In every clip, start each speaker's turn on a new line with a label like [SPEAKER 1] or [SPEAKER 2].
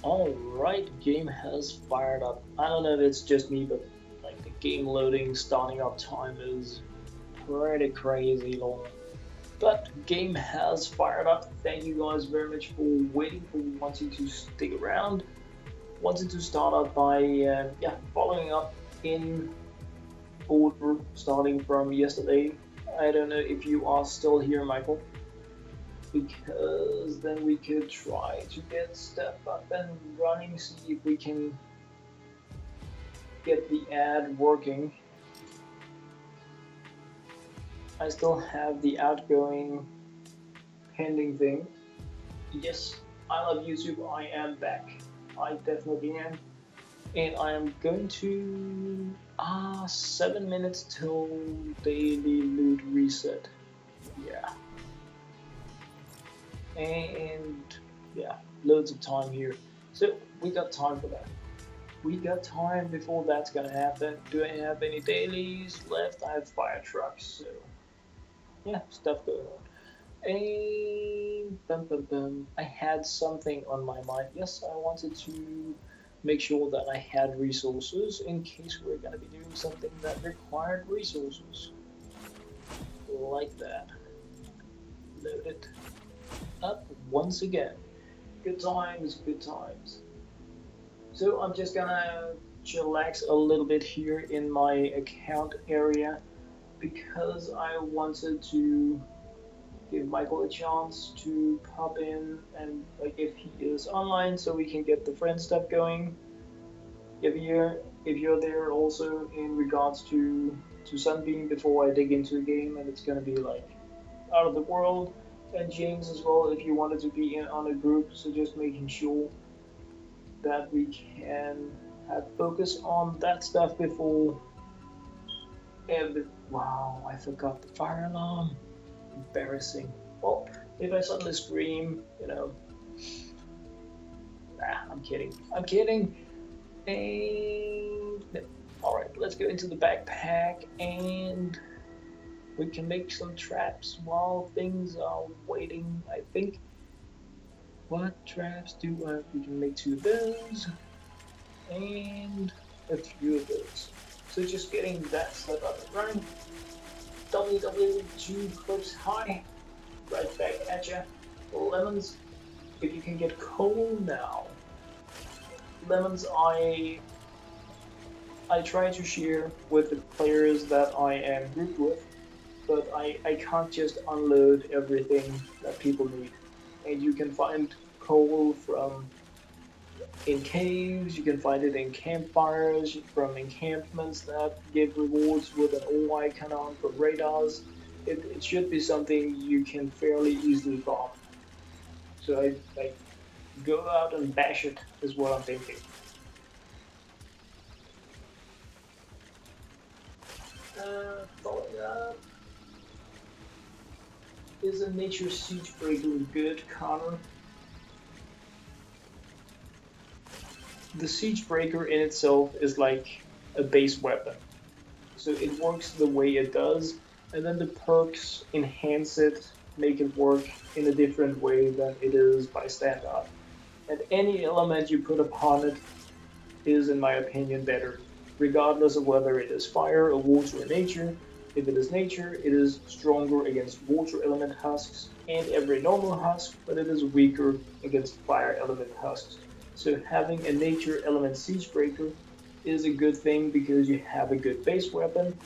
[SPEAKER 1] Alright, game has fired up. I don't know if it's just me, but like the game loading starting up time is pretty crazy long. But game has fired up. Thank you guys very much for waiting, for wanting to stick around. Wanted to start out by following up in order starting from yesterday. I don't know if you are still here, Michael, because then we could try to get stuff up and running, see if we can get the ad working. I still have the outgoing pending thing. Yes, I love YouTube, I am back. I definitely am. And I am going to 7 minutes till daily loot reset. Yeah. And yeah, loads of time here. So we got time for that. We got time before that's gonna happen. Do I have any dailies left? I have fire trucks, so yeah, stuff going on. And I had something on my mind. Yes, I wanted to make sure that I had resources in case we're gonna be doing something that required resources. Like that. Load it up once again. Good times, good times. So I'm just gonna chillax a little bit here in my account area because I wanted to give Michael a chance to pop in and like if he is online so we can get the friend stuff going. If you're there also in regards to Sunbeam before I dig into the game and it's gonna be like out of the world, and James as well if you wanted to be in on a group, so just making sure that we can have focus on that stuff before wow, I forgot the fire alarm. Embarrassing. Well, if I suddenly scream, I'm kidding. I'm kidding. And alright, let's go into the backpack and we can make some traps while things are waiting, I think. What traps do we can make 2 of those and a few of those. So just getting that set up and running. WW2 clips high. Right back at ya. Lemons, if you can get coal now. Lemons, I try to share with the players that I am grouped with, but I can't just unload everything that people need. And you can find coal from in caves, you can find it in campfires, from encampments that give rewards with an O icon on for radars. It should be something you can fairly easily farm. So I go out and bash it is what I'm thinking. Following up. Is a nature siege breaker good, Connor? The siege breaker in itself is like a base weapon, so it works the way it does, and then the perks enhance it, make it work in a different way than it is by standard. And any element you put upon it is, in my opinion, better, regardless of whether it is fire or water or nature. If it is nature, it is stronger against water element husks and every normal husk, but it is weaker against fire element husks. So having a nature element siege breaker is a good thing because you have a good base weapon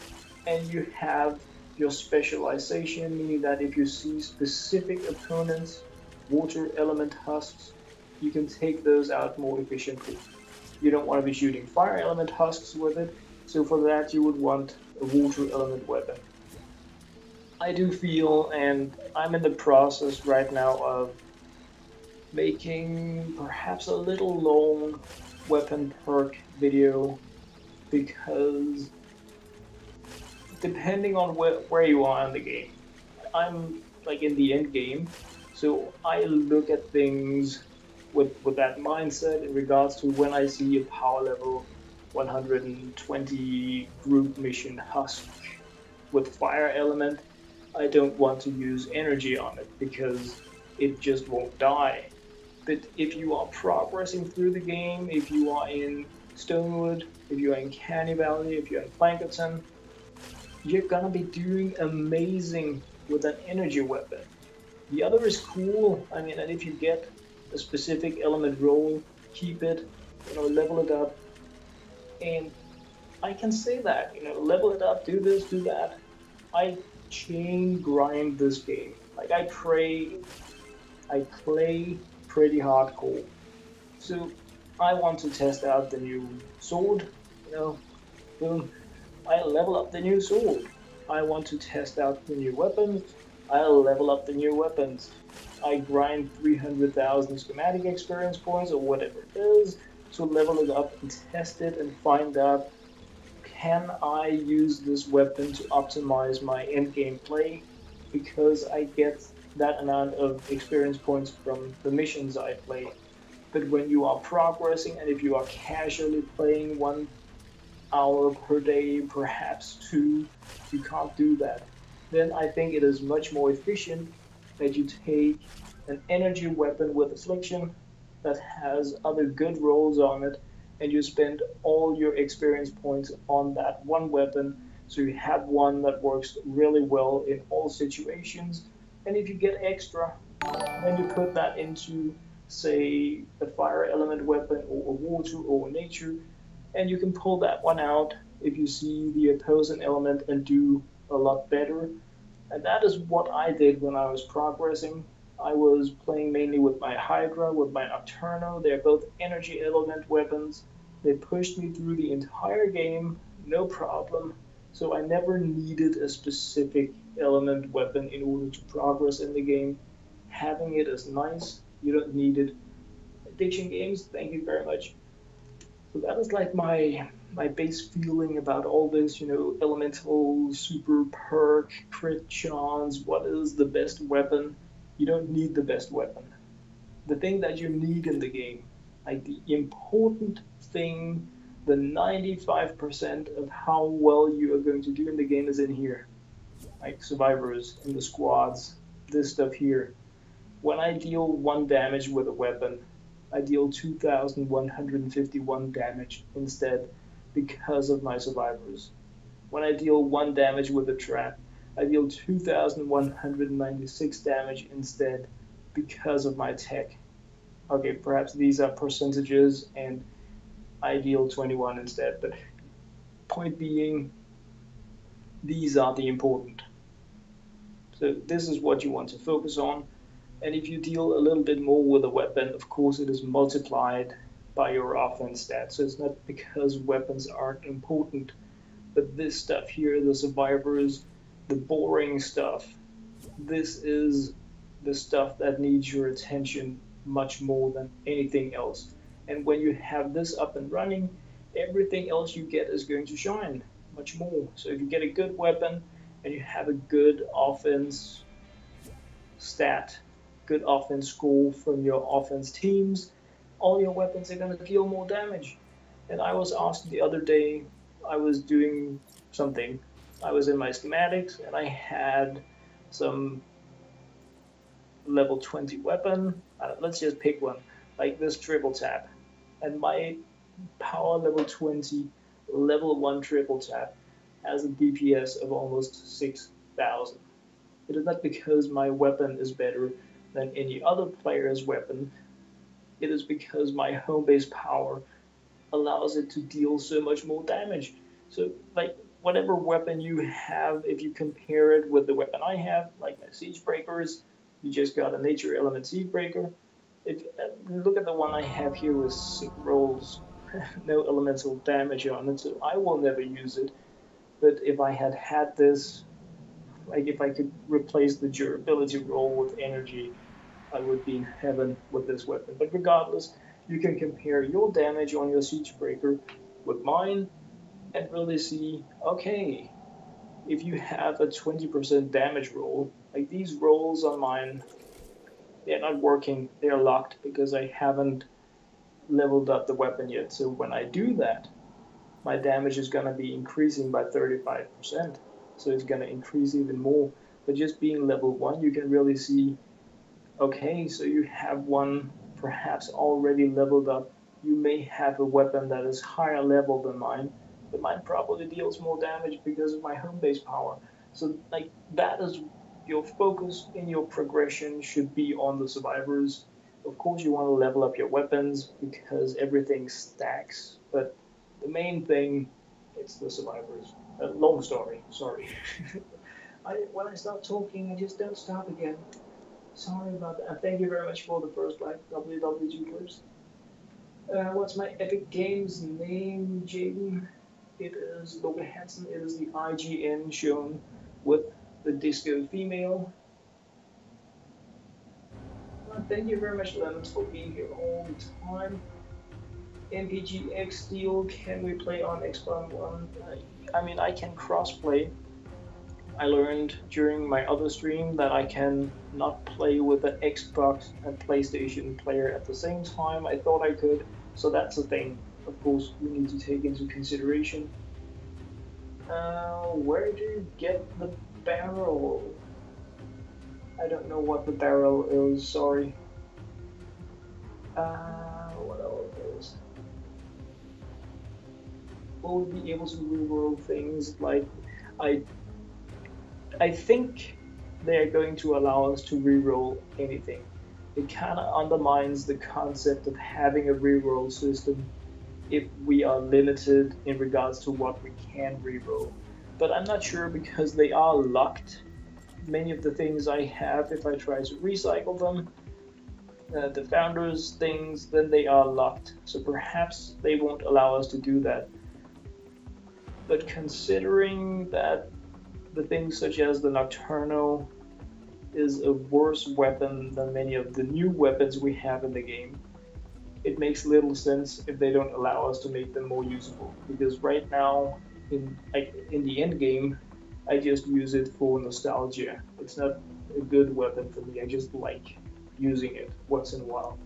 [SPEAKER 1] and you have your specialization, meaning that if you see specific opponents, water element husks, you can take those out more efficiently. You don't want to be shooting fire element husks with it, so for that you would want a water element weapon. I do feel, and I'm in the process right now of making perhaps a little long weapon perk video, because depending on where you are in the game, I'm like in the end game, so I look at things with that mindset in regards to when I see a power level 120 group mission husk with fire element, I don't want to use energy on it because it just won't die. But if you are progressing through the game, if you are in Stonewood, if you are in Canny Valley, if you're in Plankerton, you're gonna be doing amazing with an energy weapon. The other is cool. I mean, and if you get a specific element roll, keep it, level it up. And I can say that, level it up, do this, do that. I chain grind this game. Like I play pretty hardcore. So I want to test out the new sword, boom. I level up the new sword. I want to test out the new weapons. I'll level up the new weapons. I grind 300,000 schematic experience points or whatever it is to level it up and test it and find out, can I use this weapon to optimize my end game play, because I get that amount of experience points from the missions I play. But when you are progressing and if you are casually playing 1 hour per day, perhaps two, you can't do that. Then I think it is much more efficient that you take an energy weapon with affliction that has other good rolls on it, and you spend all your experience points on that one weapon, so you have one that works really well in all situations. And if you get extra, then you put that into, say, a fire element weapon or a water or a nature, and you can pull that one out if you see the opposing element and do a lot better. And that is what I did when I was progressing. I was playing mainly with my Hydra, with my Nocturno. They're both energy element weapons. They pushed me through the entire game, no problem. So I never needed a specific element weapon in order to progress in the game. Having it is nice. You don't need it. Addiction games, thank you very much. So that is like my base feeling about all this, elemental, super perk, crit chance, what is the best weapon? You don't need the best weapon. The thing that you need in the game, like the important thing, the 95% of how well you are going to do in the game is in here. Like survivors in the squads, this stuff here. When I deal 1 damage with a weapon, I deal 2,151 damage instead because of my survivors. When I deal 1 damage with a trap, I deal 2,196 damage instead because of my tech. Okay, perhaps these are percentages and I deal 21 instead, but point being, these are the important. So this is what you want to focus on. And if you deal a little bit more with a weapon, of course it is multiplied by your offense stats. So it's not because weapons aren't important, but this stuff here, the survivors, the boring stuff, this is the stuff that needs your attention much more than anything else. And when you have this up and running, everything else you get is going to shine much more. So if you get a good weapon and you have a good offense stat, good offense score from your offense teams, all your weapons are going to deal more damage. And I was asked the other day, I was doing something. I was in my schematics and I had some level 20 weapon. Let's just pick one, like this triple tap. And my power level 20, level 1 triple tap has a DPS of almost 6,000. It is not because my weapon is better than any other player's weapon. It is because my home base power allows it to deal so much more damage. So, like, whatever weapon you have, if you compare it with the weapon I have, like my siege breakers, you just got a nature element siege breaker. If look at the one I have here with 6 rolls, no elemental damage on it, so I will never use it. But if I had had this, like if I could replace the durability roll with energy, I would be in heaven with this weapon. But regardless, you can compare your damage on your siege breaker with mine and really see, okay, if you have a 20% damage roll, like these rolls on mine, they're not working, they're locked because I haven't leveled up the weapon yet. So when I do that, my damage is going to be increasing by 35%. So it's going to increase even more. But just being level 1, you can really see, okay, so you have one perhaps already leveled up. You may have a weapon that is higher level than mine, but mine probably deals more damage because of my home base power. So like that is your focus in your progression should be on the survivors. Of course you want to level up your weapons because everything stacks, but the main thing, it's the survivors. Long story, sorry. When I start talking, I just don't stop again. Sorry about that. Thank you very much for the first like WW2 clips. What's my Epic Games name, Jaden? It is LokeHansen. It is the IGN shown with the disco female. Thank you very much, Lemons, for being here all the time. MPGX deal, can we play on Xbox One? I mean, I can cross-play. I learned during my other stream that I can not play with the Xbox and PlayStation player at the same time. I thought I could, so that's a thing. Of course, we need to take into consideration. Where do you get the barrel? I don't know what the barrel is, sorry. What else is? Will we be able to reroll things like I think they're going to allow us to reroll anything. It kind of undermines the concept of having a reroll system if we are limited in regards to what we can reroll. But I'm not sure because they are locked. Many of the things I have, if I try to recycle them, the founders things, then they are locked. So perhaps they won't allow us to do that. But considering that the things such as the Nocturno is a worse weapon than many of the new weapons we have in the game, it makes little sense if they don't allow us to make them more usable. Because right now, in the end game, I just use it for nostalgia. It's not a good weapon for me. I just like using it once in a while.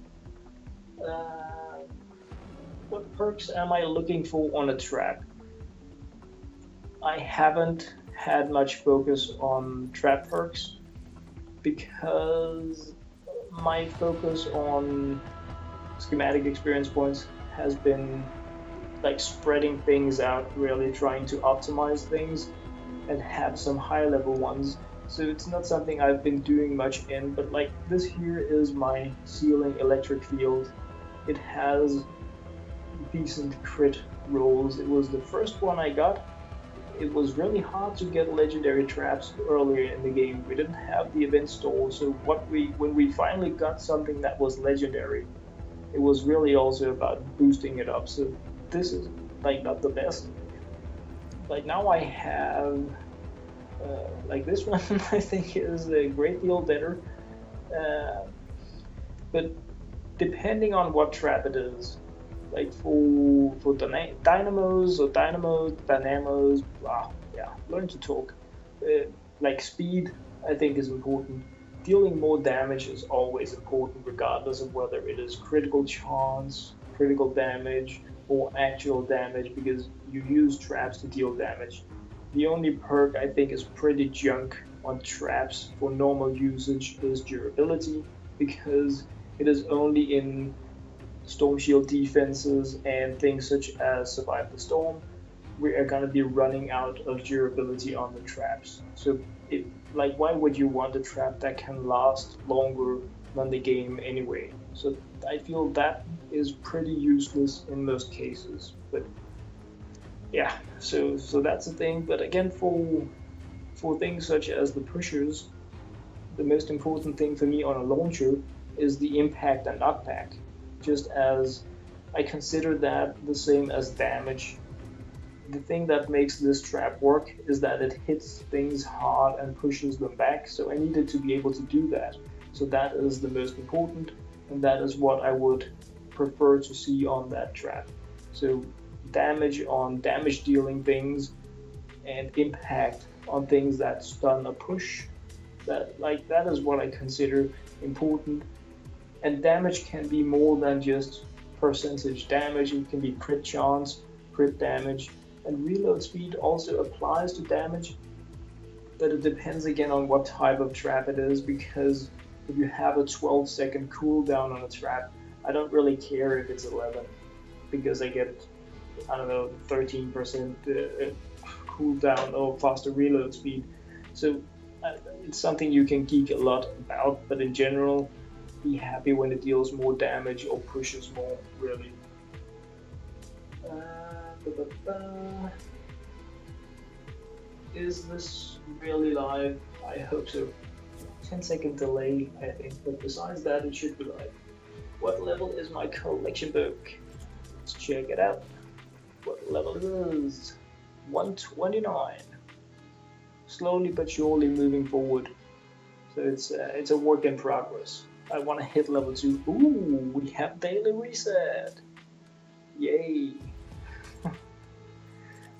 [SPEAKER 1] What perks am I looking for on a trap? I haven't had much focus on trap perks because my focus on schematic experience points has been like spreading things out, really trying to optimize things and have some high level ones. So it's not something I've been doing much in, but like this here is my ceiling electric field. It has decent crit rolls. It was the first one I got. It was really hard to get legendary traps earlier in the game. We didn't have the event store, so when we finally got something that was legendary, it was really also about boosting it up. So this is like not the best. Like now I have like this one I think is a great deal better, but depending on what trap it is, like for dynamos, learn to talk. Like speed, I think is important. Dealing more damage is always important, regardless of whether it is critical chance, critical damage, or actual damage, because you use traps to deal damage. The only perk I think is pretty junk on traps for normal usage is durability, because it is only in storm shield defenses and things such as survive the storm we are going to be running out of durability on the traps. So like why would you want a trap that can last longer than the game anyway? So I feel that is pretty useless in most cases. But yeah, so that's the thing. But again, for things such as the pushers, the most important thing for me on a launcher is the impact and knockback, just as I consider that the same as damage. The thing that makes this trap work is that it hits things hard and pushes them back, so I needed to be able to do that. So that is the most important, and that is what I would prefer to see on that trap. So damage on damage dealing things and impact on things that stun a push. That is what I consider important. And damage can be more than just percentage damage. It can be crit chance, crit damage, and reload speed also applies to damage, but it depends again on what type of trap it is, because if you have a 12-second cooldown on a trap, I don't really care if it's 11 because I get, I don't know, 13% cooldown or faster reload speed. So it's something you can geek a lot about, but in general, be happy when it deals more damage or pushes more, really. Is this really live? I hope so. 10-second delay, I think, but besides that, it should be live. What level is my collection book? Let's check it out. What level it is? 129. Slowly but surely moving forward. So it's a work in progress. I want to hit level 2. Ooh, we have daily reset. Yay.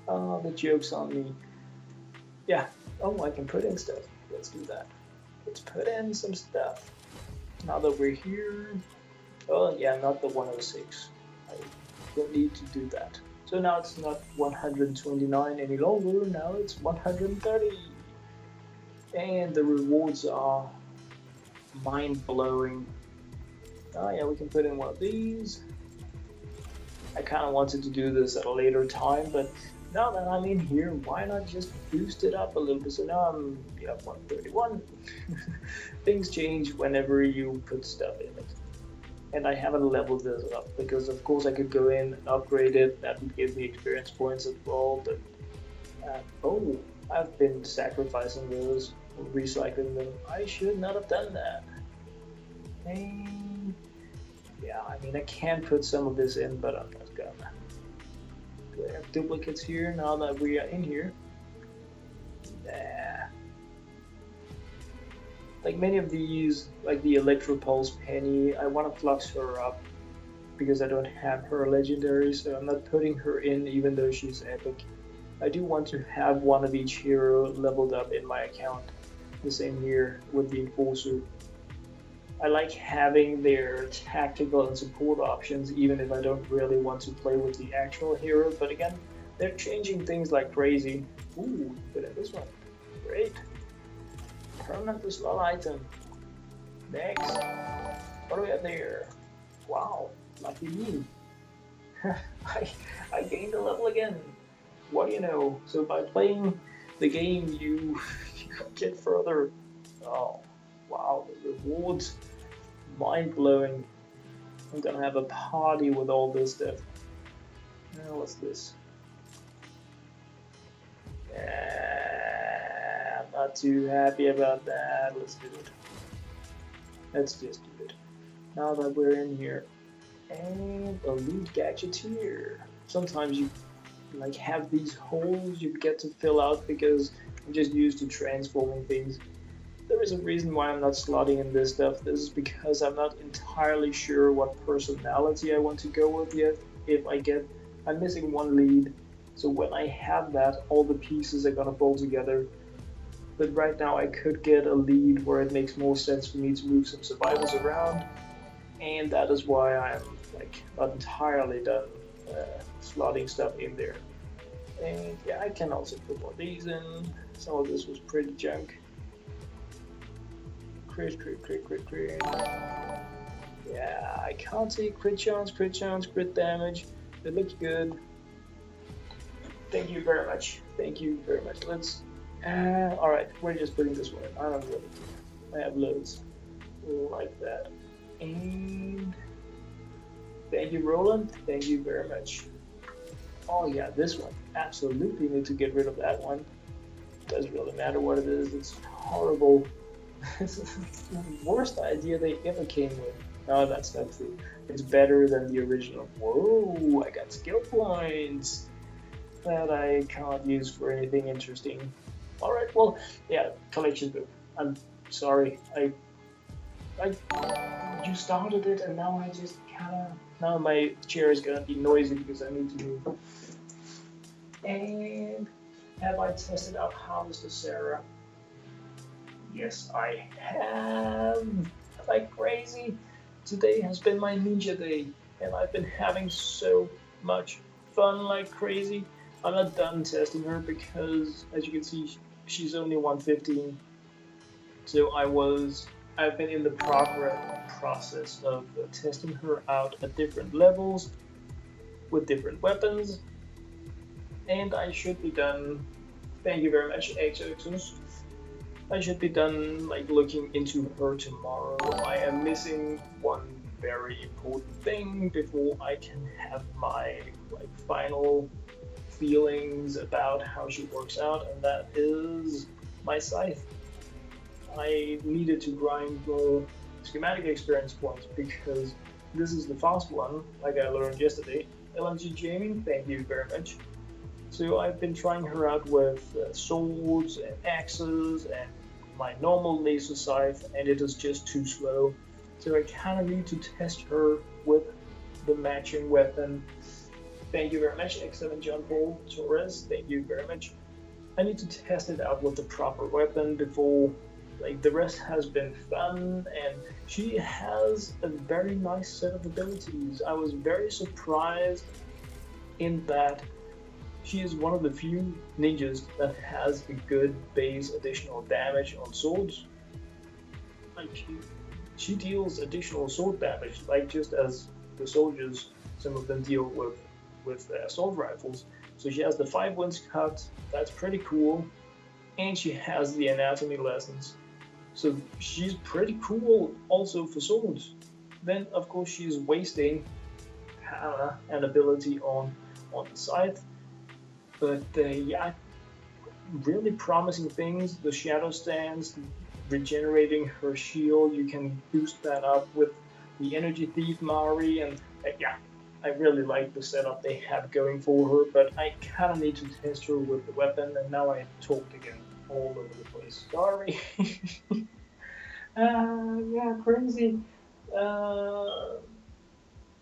[SPEAKER 1] Oh, the joke's on me. Yeah. Oh, I can put in stuff. Let's do that. Let's put in some stuff. Now that we're here. Oh, yeah, not the 106. I don't need to do that. So now it's not 129 any longer. Now it's 130. And the rewards are mind-blowing. Oh, yeah, we can put in one of these. I kind of wanted to do this at a later time, but now that I'm in here, why not just boost it up a little bit? So now I'm 131. Things change whenever you put stuff in it. And I haven't leveled this up because of course I could go in and upgrade it. That would give me experience points as well. But oh, I've been sacrificing those, recycling them. I should not have done that. And yeah, I mean I can put some of this in, but I'm not gonna. Do I have duplicates here now that we are in here? Nah. Like many of these, like the Electropulse Penny, I want to flux her up because I don't have her legendary, so I'm not putting her in even though she's epic. I do want to have one of each hero leveled up in my account. The same here with the Enforcer. I like having their tactical and support options even if I don't really want to play with the actual hero, but again, they're changing things like crazy. Ooh, look at this one. Great. Permanent slot item. Next. What do we have there? Wow, lucky me. I gained a level again. What do you know? So by playing the game, you get further. Oh, wow, the rewards. Mind-blowing. I'm gonna have a party with all this stuff. Now what's this? Yeah, I'm not too happy about that. Let's do it. Let's just do it. Now that we're in here. And a loot gadgeteer. Sometimes you like have these holes you get to fill out because I'm just used to transforming things. There is a reason why I'm not slotting in this stuff. This is because I'm not entirely sure what personality I want to go with yet. I'm missing one lead, so when I have that, all the pieces are gonna fall together. But right now I could get a lead where it makes more sense for me to move some survivors around, and that is why I'm like not entirely done slotting stuff in there. And yeah, I can also put more of these in. Some of this was pretty junk. Crit. Yeah, I can't see crit chance, crit damage. It looks good. Thank you very much. Thank you very much. Let's. Alright, we're just putting this one in. I don't really care. I have loads like that. And thank you, Roland. Thank you very much. Oh yeah, this one. Absolutely need to get rid of that one. Doesn't really matter what it is. It's horrible. It's the worst idea they ever came with. No, that's not true. It's better than the original. Whoa, I got skill points that I can't use for anything interesting. Alright, well, yeah, collection book. I'm sorry. You started it and now I just kinda... Now my chair is gonna be noisy because I need to move. And have I tested out Harvester Sarah? Yes, I have. Like crazy. Today has been my ninja day, and I've been having so much fun like crazy. I'm not done testing her because, as you can see, she's only 115. So I was I've been in the process of testing her out at different levels with different weapons, and I should be done. Thank you very much, Exodus. I should be done like looking into her tomorrow. I am missing one very important thing before I can have my like final feelings about how she works out, and that is my scythe. I needed to grind more schematic experience points because this is the fast one, like I learned yesterday. LMG Jamie, thank you very much. So I've been trying her out with swords and axes and my normal laser scythe, and it is just too slow. So I kind of need to test her with the matching weapon. Thank you very much, X7 John Paul Torres. Thank you very much. I need to test it out with the proper weapon before, like, the rest has been fun, and she has a very nice set of abilities. I was very surprised in that she is one of the few ninjas that has a good base additional damage on swords. Like, she deals additional sword damage, like just as the soldiers, some of them deal with assault rifles. So she has the 5 winds cut, that's pretty cool, and she has the anatomy lessons. So she's pretty cool also for swords. Then of course she's wasting an ability on the scythe. But yeah, really promising things. The shadow stance, regenerating her shield, you can boost that up with the energy thief Mari, and yeah, I really like the setup they have going for her, but I kind of need to test her with the weapon, and now I talked again all over the place. Sorry. Yeah, crazy. Wow.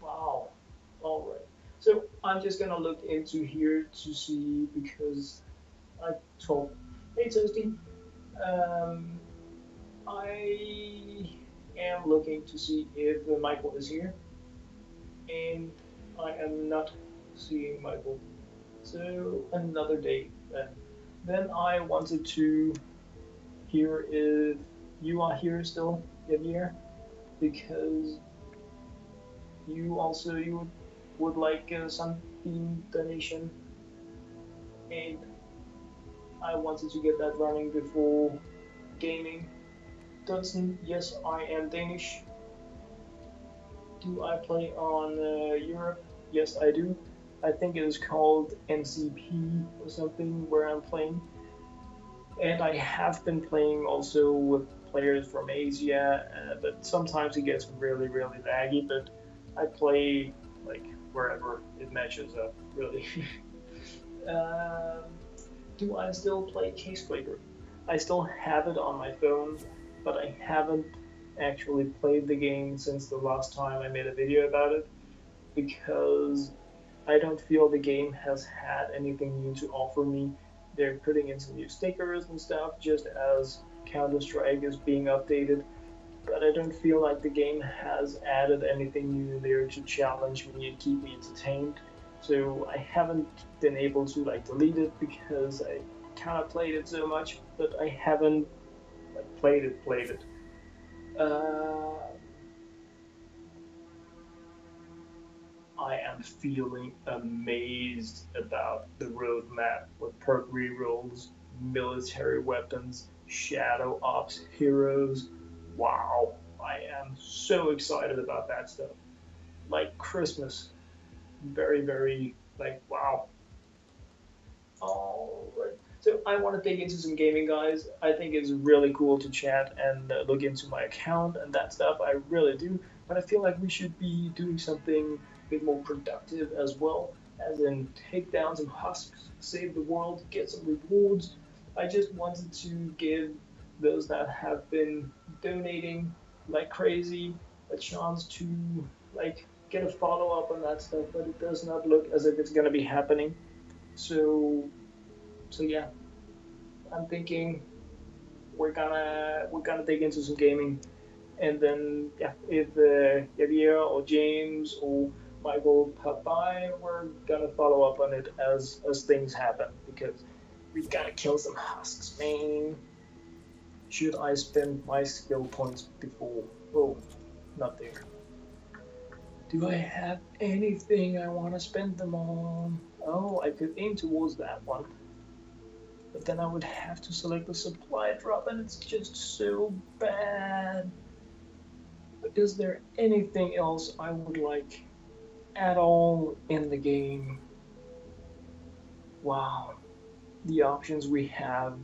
[SPEAKER 1] All right. So I'm just gonna look into here to see because I told. Hey, Toasty. Um, I am looking to see if Michael is here, and I am not seeing Michael. So another day then. Then I wanted to hear if you are here still, Javier, because you would like some theme donation, and I wanted to get that running before gaming. Dunson, yes, I am Danish. Do I play on Europe? Yes, I do. I think it is called NCP or something where I'm playing. And I have been playing also with players from Asia, but sometimes it gets really, really laggy. But I play like wherever it matches up, really. um, do I still play Case Flavor? I still have it on my phone, but I haven't actually played the game since the last time I made a video about it because I don't feel the game has had anything new to offer me. They're putting in some new stickers and stuff just as Counter-Strike is being updated, but I don't feel like the game has added anything new there to challenge me and keep me entertained. So I haven't been able to like delete it because I kind of played it so much, but I haven't like played it. Uh, I am feeling amazed about the roadmap with perk rerolls, military weapons, shadow ops heroes. Wow, I am so excited about that stuff. Like Christmas. Very, very, like, wow. All right. So I want to dig into some gaming, guys. I think it's really cool to chat and look into my account and that stuff. I really do. But I feel like we should be doing something a bit more productive as well, as in take down some husks, save the world, get some rewards. I just wanted to give those that have been donating like crazy a chance to like get a follow up on that stuff, but it does not look as if it's going to be happening. So yeah, I'm thinking we're gonna dig into some gaming, and then yeah, if Javier or James or Michael pop by, we're gonna follow up on it as things happen because we gotta kill some husks, man. should I spend my skill points before? Oh, not there. Do I have anything I want to spend them on? Oh, I could aim towards that one. But then I would have to select the supply drop, and it's just so bad. But is there anything else I would like at all in the game? Wow, the options we have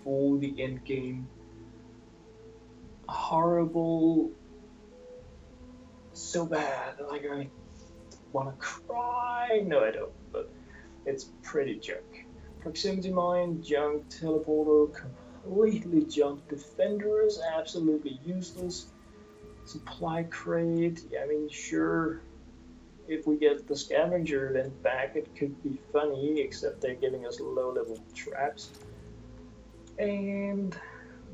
[SPEAKER 1] for the end game. Horrible, so bad, like I want to cry. No, I don't, but it's pretty junk. Proximity mine, junk. Teleporter, completely junk. Defender is absolutely useless. Supply crate, I mean, sure, if we get the scavenger event back, it could be funny, except they're giving us low-level traps. And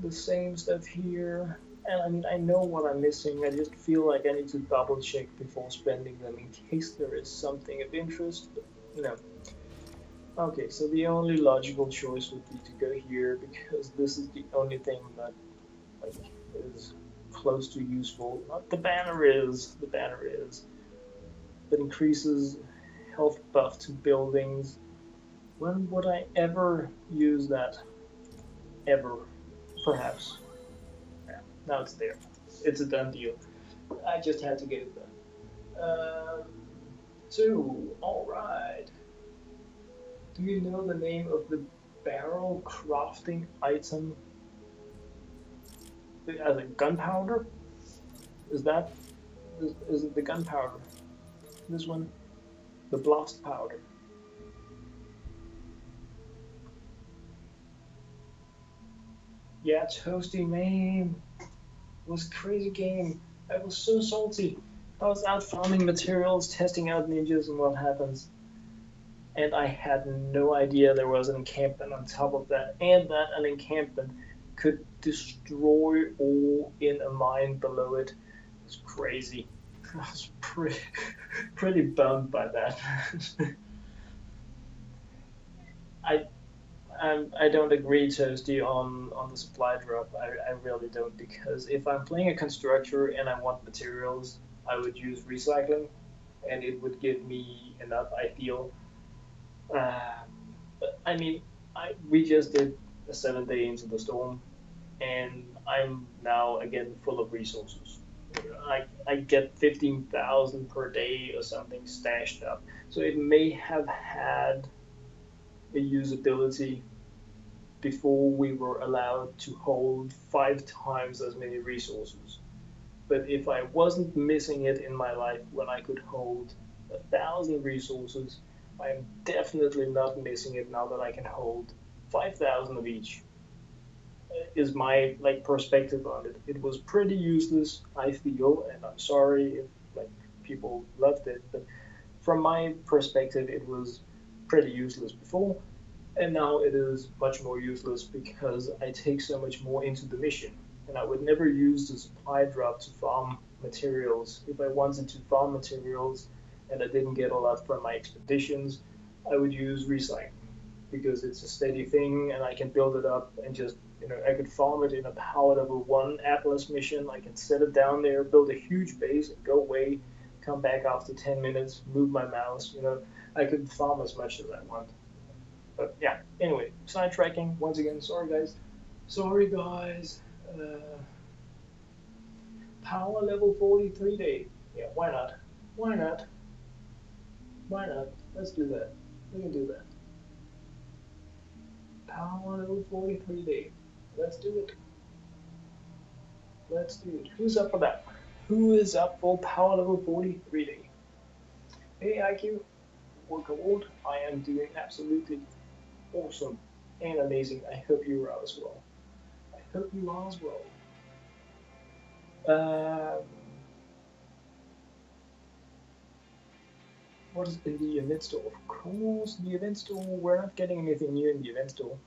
[SPEAKER 1] the same stuff here. And I mean, I know what I'm missing. I just feel like I need to double check before spending them in case there is something of interest. But no. Okay, so the only logical choice would be to go here because this is the only thing that like is close to useful. Not the banner is. The banner is. But increases health buff to buildings. When would I ever use that? Ever, perhaps. Yeah, now it's there. It's a done deal. I just had to get it done. So, alright. Do you know the name of the barrel crafting item? As a gunpowder? Is it the gunpowder? This one? The blast powder. Yeah, Toasty, man. It was a crazy game. I was so salty. I was out farming materials, testing out ninjas and what happens. And I had no idea there was an encampment on top of that, and that an encampment could destroy all in a mine below it. It was crazy. I was pretty bummed by that. I don't agree, Toasty, on the supply drop. I really don't, because if I'm playing a constructor and I want materials, I would use recycling, and it would give me enough, I feel. But I mean, we just did a 7-day into the storm, and I'm now again full of resources. I get 15,000 per day or something stashed up, so it may have had a usability before we were allowed to hold 5 times as many resources. But if I wasn't missing it in my life when I could hold 1,000 resources, I'm definitely not missing it now that I can hold 5,000 of each. Is my perspective on it. It was pretty useless, I feel, and I'm sorry if people loved it, but from my perspective, it was pretty useless before, and now it is much more useless because I take so much more into the mission, and I would never use the supply drop to farm materials. If I wanted to farm materials and I didn't get a lot from my expeditions, I would use recycling because it's a steady thing and I can build it up and just, I could farm it in a power level 1 Atlas mission. I can set it down there, build a huge base and go away, come back after 10 minutes, move my mouse, I could farm as much as I want. But yeah, anyway, sidetracking, once again, sorry guys. Sorry guys. Power level 43 day. Yeah, why not? Why not? Why not? Let's do that. We can do that. Power level 43 day. Let's do it. Let's do it. Who's up for that? Who is up for power level 43 day? Hey IQ, work award. I am doing absolutely awesome and amazing. I hope you are as well. I hope you are as well. What is in the event store? Of course, the event store. We're not getting anything new in the event store.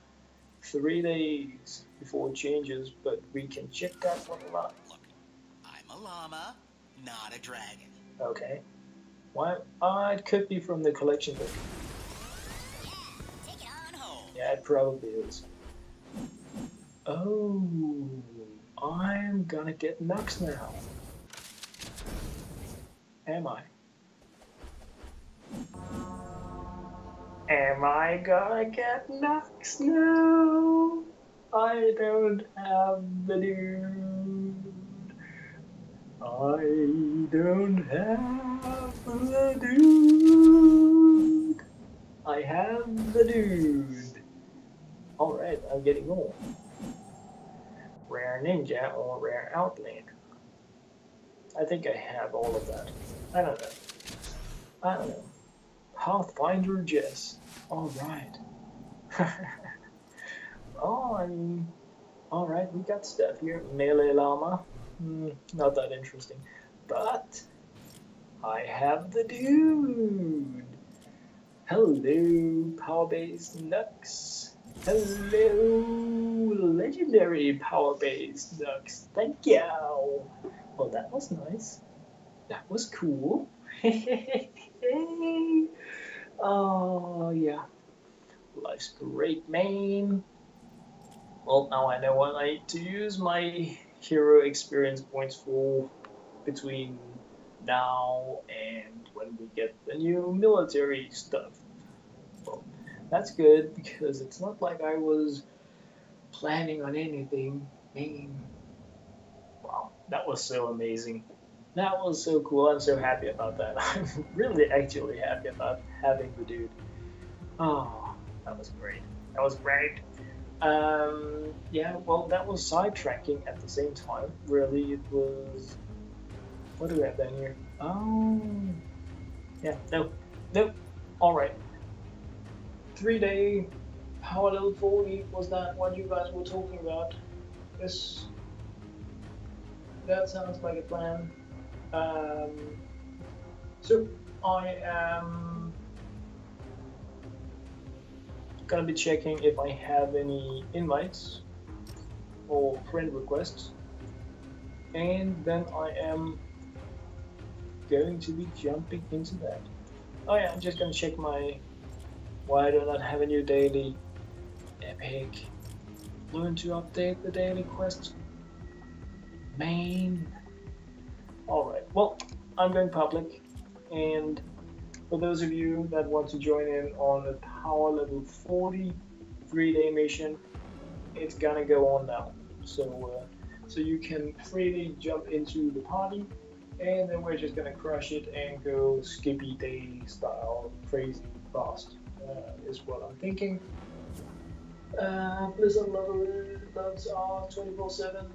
[SPEAKER 1] 3 days before it changes, but we can check that one out.
[SPEAKER 2] Look, I'm a llama, not a dragon.
[SPEAKER 1] Okay. Why? It could be from the collection book.
[SPEAKER 2] Yeah, take it on home.
[SPEAKER 1] Yeah, it probably is. Oh, I'm gonna get Nux now. Am I? Am I gonna get Nux now? I don't have the dude. I don't have the dude. I have the dude. Alright, I'm getting more. Rare Ninja or Rare Outland. I think I have all of that. I don't know. I don't know. Pathfinder Jess. Alright. Oh, I mean, alright, we got stuff here. Melee Llama. Not that interesting. But I have the dude. Hello, power-based Nux. Hello, legendary power-based Nux. Thank you. Well, that was nice. That was cool. Oh, yeah. Life's great, man. Well, now I know what I need to use my hero experience points for between now and when we get the new military stuff. Well, that's good because it's not like I was planning on anything. Man, wow, that was so amazing. That was so cool. I'm so happy about that. I'm really actually happy about having the dude. Oh, that was great. That was great. Yeah, well, that was sidetracking at the same time. Really, it was. What do we have down here? Oh, yeah, no. All right. 3-day power level 40. Was that what you guys were talking about? Yes, that sounds like a plan. So I am gonna be checking if I have any invites or friend requests, and then I am going to be jumping into that. Oh yeah, I'm just gonna check my why do I not have a new daily. Epic. Learn to update the daily quest. Main. Alright, well, I'm going public, and for those of you that want to join in on the power level 40 3-day mission, it's gonna go on now. So you can freely jump into the party, and then we're just gonna crush it and go skippy day style crazy fast, is what I'm thinking. Blizzard loves are 24/7.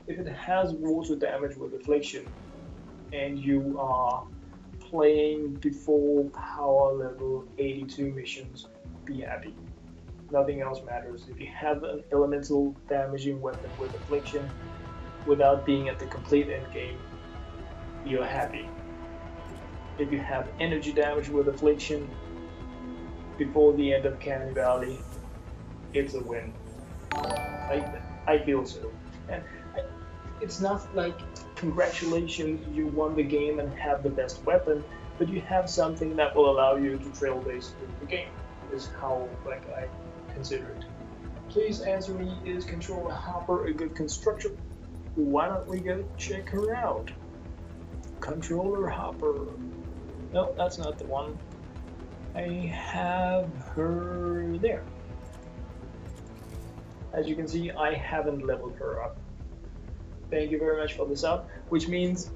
[SPEAKER 1] If it has water damage with affliction and you are playing before power level 82 missions, be happy. Nothing else matters. If you have an elemental damaging weapon with affliction without being at the complete end game, you're happy. If you have energy damage with affliction before the end of Canyon Valley, it's a win. I feel so. And it's not like congratulations, you won the game and have the best weapon, but you have something that will allow you to trailblaze through the game. Is how I consider it. Please answer me, is Controller Hopper a good constructor? Why don't we go check her out? Controller Hopper. No, that's not the one. I have her there. As you can see, I haven't leveled her up. Thank you very much for the sub, which means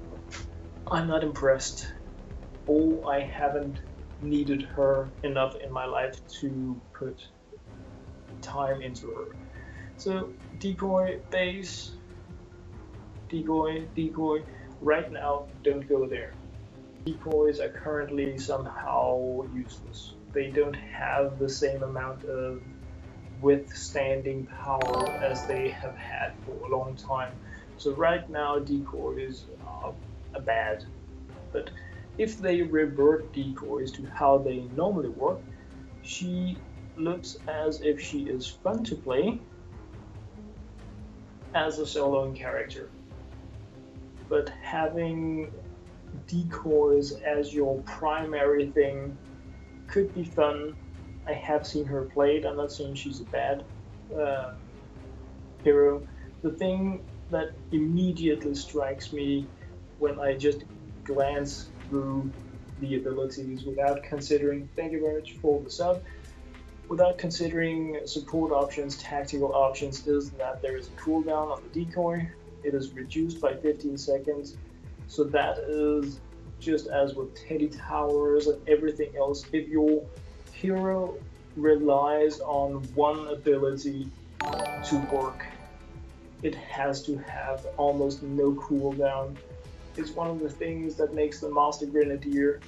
[SPEAKER 1] I'm not impressed. Or I haven't needed her enough in my life to put time into her. So, decoy, base, decoy, decoy. Right now, don't go there. Decoys are currently somehow useless. They don't have the same amount of withstanding power as they have had for a long time. So right now decoys are bad, but if they revert decoys to how they normally work, she looks as if she is fun to play as a soloing character. But having decoys as your primary thing could be fun. I have seen her played. I'm not saying she's a bad um, hero. The thing that immediately strikes me when I just glance through the abilities without considering, thank you very much for the sub, without considering support options, tactical options, is that there is a cooldown on the decoy. It is reduced by 15 seconds. So that is just as with Teddy Towers and everything else. If your hero relies on one ability to work, it has to have almost no cooldown. It's one of the things that makes the Master Grenadier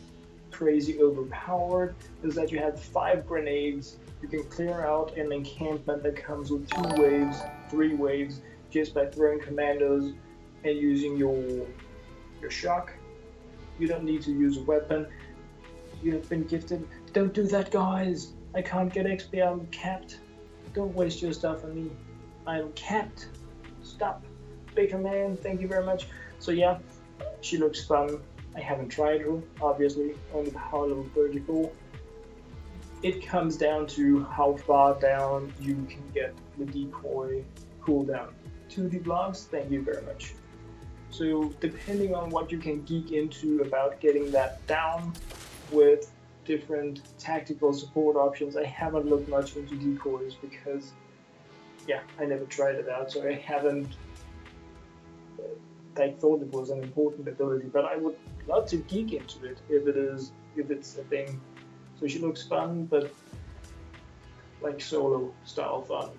[SPEAKER 1] crazy overpowered, is that you have 5 grenades. You can clear out an encampment that comes with 2 waves, 3 waves, just by throwing commandos and using your shock. You don't need to use a weapon. You have been gifted. Don't do that, guys! I can't get XP, I'm capped. Don't waste your stuff on me. I'm capped. Stop. Baker Man, thank you very much. So yeah, she looks fun. I haven't tried her, obviously, only power level 34. It comes down to how far down you can get the decoy cooldown. 2D blocks, thank you very much. So depending on what you can geek into about getting that down with different tactical support options, I haven't looked much into decoys because, yeah, I never tried it out, so I haven't thought it was an important ability, but I would love to geek into it if it's a thing. So she looks fun, but like solo style fun.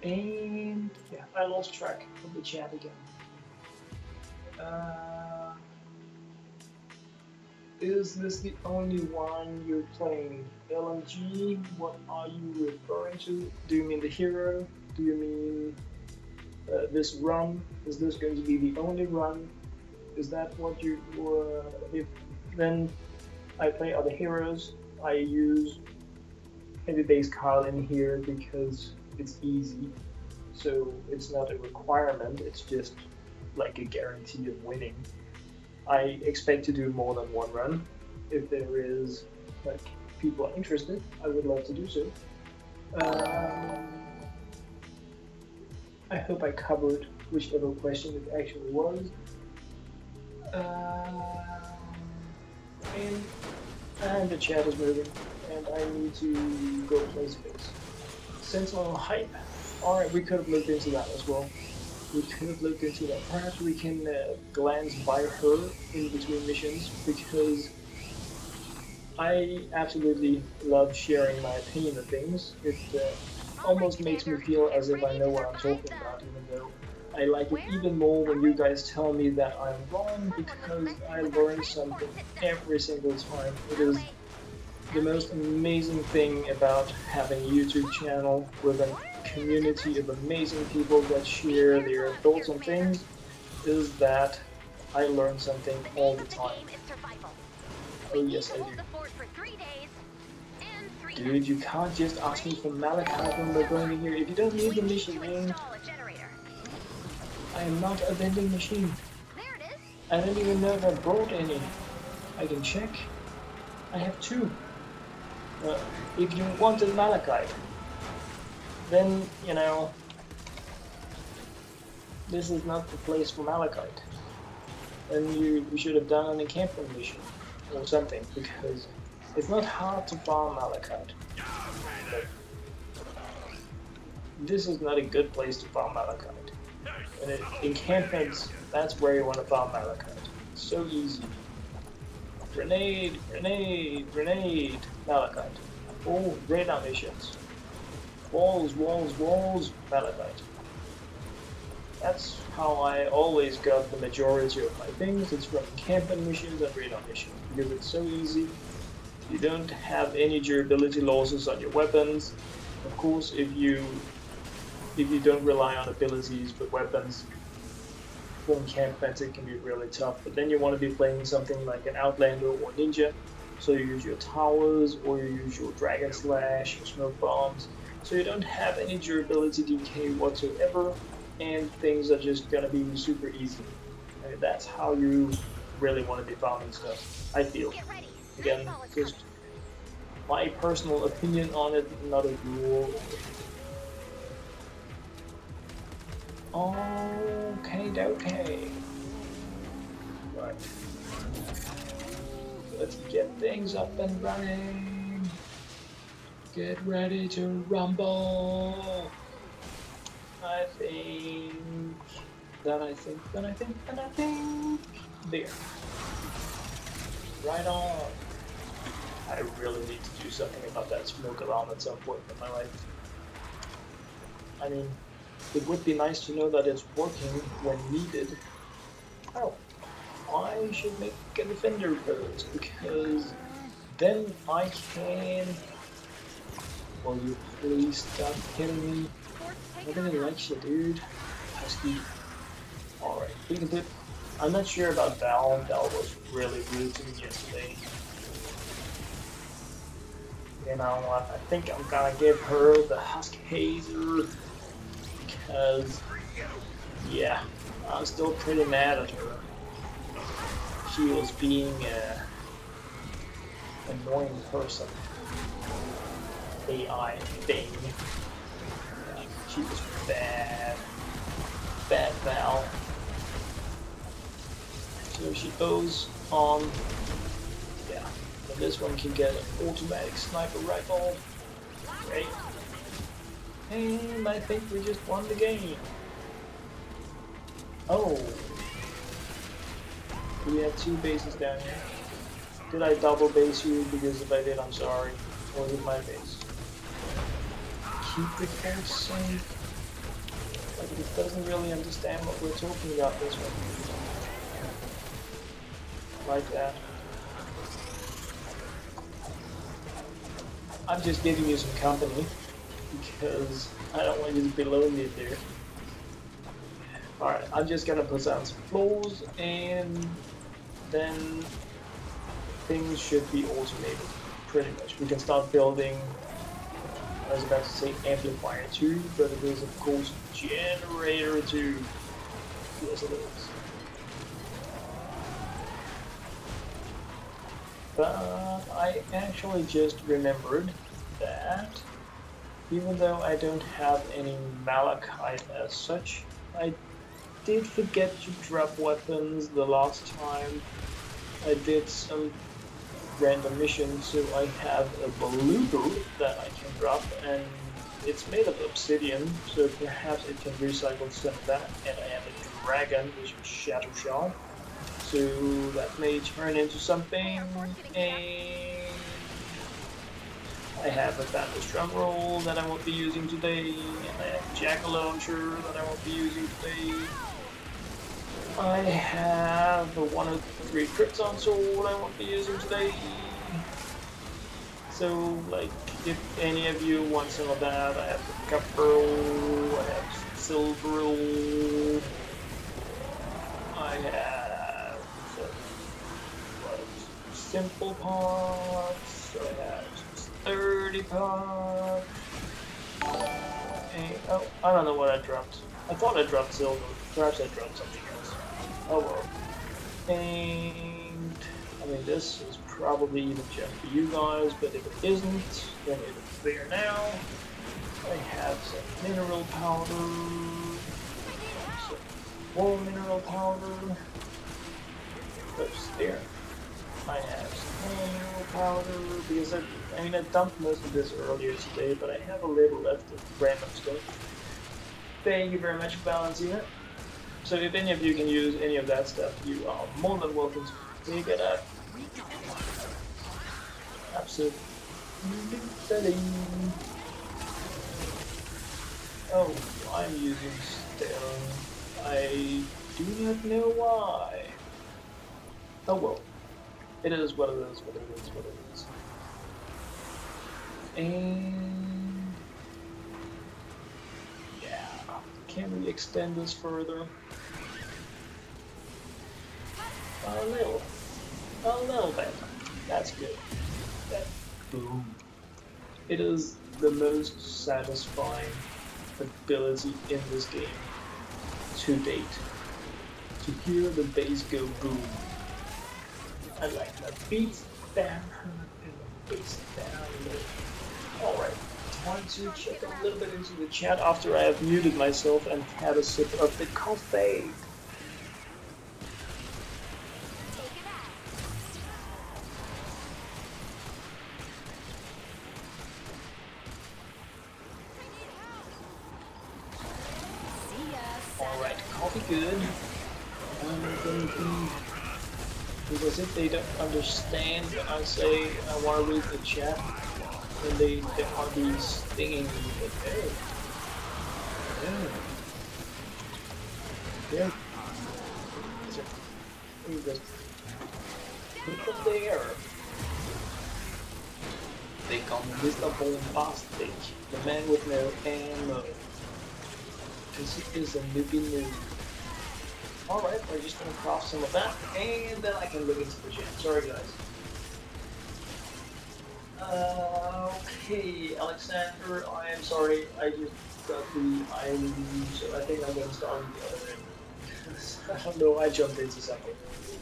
[SPEAKER 1] And yeah, I lost track of the chat again. Is this the only one you're playing? LMG? What are you referring to? Do you mean the hero? Do you mean this run? Is this going to be the only run? Is that what you if then I play other heroes. I use heavy base Kyle in here because it's easy, so it's not a requirement, it's just like a guarantee of winning. I expect to do more than one run. If there is, like, people are interested, I would love to do so. I hope I covered whichever question it actually was. And the chat is moving, and I need to go play space. Sentinel hype. Alright, we could have looked into that as well. We could have looked into that. Perhaps we can glance by her in between missions, because I absolutely love sharing my opinion of things. It almost makes me feel as if I know what I'm talking about, even though I like it even more when you guys tell me that I'm wrong, because I learn something every single time. It is the most amazing thing about having a YouTube channel with a community of amazing people that share their thoughts on things, is that I learn something all the time. Oh yes, I do. Dude, you can't just ask me for Malachite when we're going in here. If you don't need the mission, man. I am not a vending machine. I don't even know if I brought any. I can check. I have 2. If you wanted Malachite, then, you know, this is not the place for Malachite. Then you should have done an encampment mission or something, because it's not hard to farm Malachite. But this is not a good place to farm Malachite. And encampments, that's where you want to farm Malachite. It's so easy. Grenade, grenade, grenade, Malachite. Oh, radar missions. Walls, walls, walls, Malachite. That's how I always got the majority of my things. It's from encampment missions and radar missions, because it's so easy. You don't have any durability losses on your weapons. Of course, if you don't rely on abilities but weapons, for encampments it can be really tough. But then you want to be playing something like an Outlander or Ninja, so you use your towers or you use your Dragon Slash or Smoke Bombs, so you don't have any durability decay whatsoever, and things are just gonna be super easy. I mean, that's how you really want to be farming stuff, I feel. Again, just my personal opinion on it, not a rule. Okay. Right. Let's get things up and running. Get ready to rumble. I think. There. Right on. I really need to do something about that smoke alarm at some point in my life. I mean, it would be nice to know that it's working when needed. Oh, I should make a defender first, because then I can... Will you please stop hitting me? I really like you, dude. Husky. Alright, Peekaboo. I'm not sure about Val. Val was really rude to me yesterday. You know what? I think I'm gonna give her the Husk Hazer. Because, yeah, I'm still pretty mad at her. She was being an annoying person. AI thing. Yeah, she was bad. Bad Val. So she goes on. Yeah, and this one can get an automatic sniper rifle. Great. And I think we just won the game. Oh. We have 2 bases down here. Did I double base you? Because if I did, I'm sorry. Or is it my base? Keep the force safe. Like, it doesn't really understand what we're talking about this one. Like that. I'm just giving you some company. Because I don't want you to be lonely there. Alright, I'm just gonna put down some floors and then things should be automated, pretty much. We can start building, I was about to say amplifier 2, but it is of course generator 2. Yes it is. But I actually just remembered that even though I don't have any malachite as such, I did forget to drop weapons the last time I did some random missions, so I have a beluga that I can drop, and it's made of obsidian, so perhaps it can recycle some of that, and I have a dragon, which is Shadow Shot, so that may turn into something, and I have a Baptist drum roll that I won't be using today, and I have a jack-o'-launcher that I won't be using today. I have a 103 Krypton sword I won't be using today. So, like, if any of you want some of that, I have the copper, I have silver, I have simple parts, I have 30 parts, and, oh, I don't know what I dropped. I thought I dropped silver, perhaps I dropped something else. Oh well. And, I mean, this is probably even just for you guys, but if it isn't, then it is there now. I have some mineral powder, some more mineral powder, oops, there. I have some more mineral powder, because I dumped most of this earlier today, but I have a little left of random stuff. Thank you very much for balancing it. So if any of you can use any of that stuff, you are more than welcome to take it up. Absolutely. Oh, I'm using stone. I do not know why. Oh well. It is what it is, what it is, what it is. And yeah, can we extend this further? A little bit. That's good. Boom. It is the most satisfying ability in this game to date. To hear the bass go boom. I like that beat. Bam her in the face down. Alright, time to check a little bit into the chat after I have muted myself and had a sip of the coffee. Alright, coffee good. Because if they don't understand when I say I want to read the chat, then they want to be stinging me. But hey, yeah. You just put them there. They come with a bombastic, the man with no ammo. Because he is a newbie noob. Alright, we're just gonna craft some of that, and then I can look into the chat. Sorry guys. Okay, Alexander, I am sorry, I just got the ID, so I think I'm gonna start on the other end. I don't know, I jumped into something.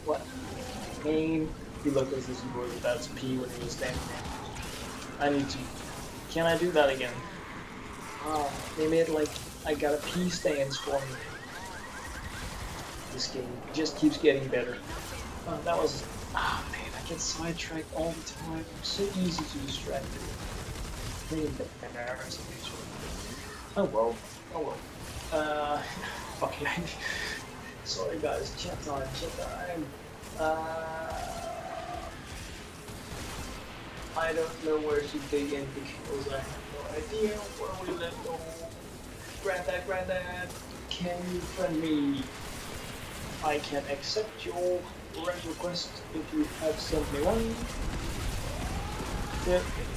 [SPEAKER 1] What? Name? He looked as if he was about to pee when he was standing there. I need to. Can I do that again? Ah, they made like, I got a pee stance for me. This game just keeps getting better. That was... Ah, man, I get sidetracked all the time. I'm so easy to distract. Really embarrassing. Oh well. Oh well. Fucking... Sorry guys, chat time, chat time. I don't know where to dig in because I have no idea where we left off. Granddad, can you friend me? I can accept your friend request if you have sent me one.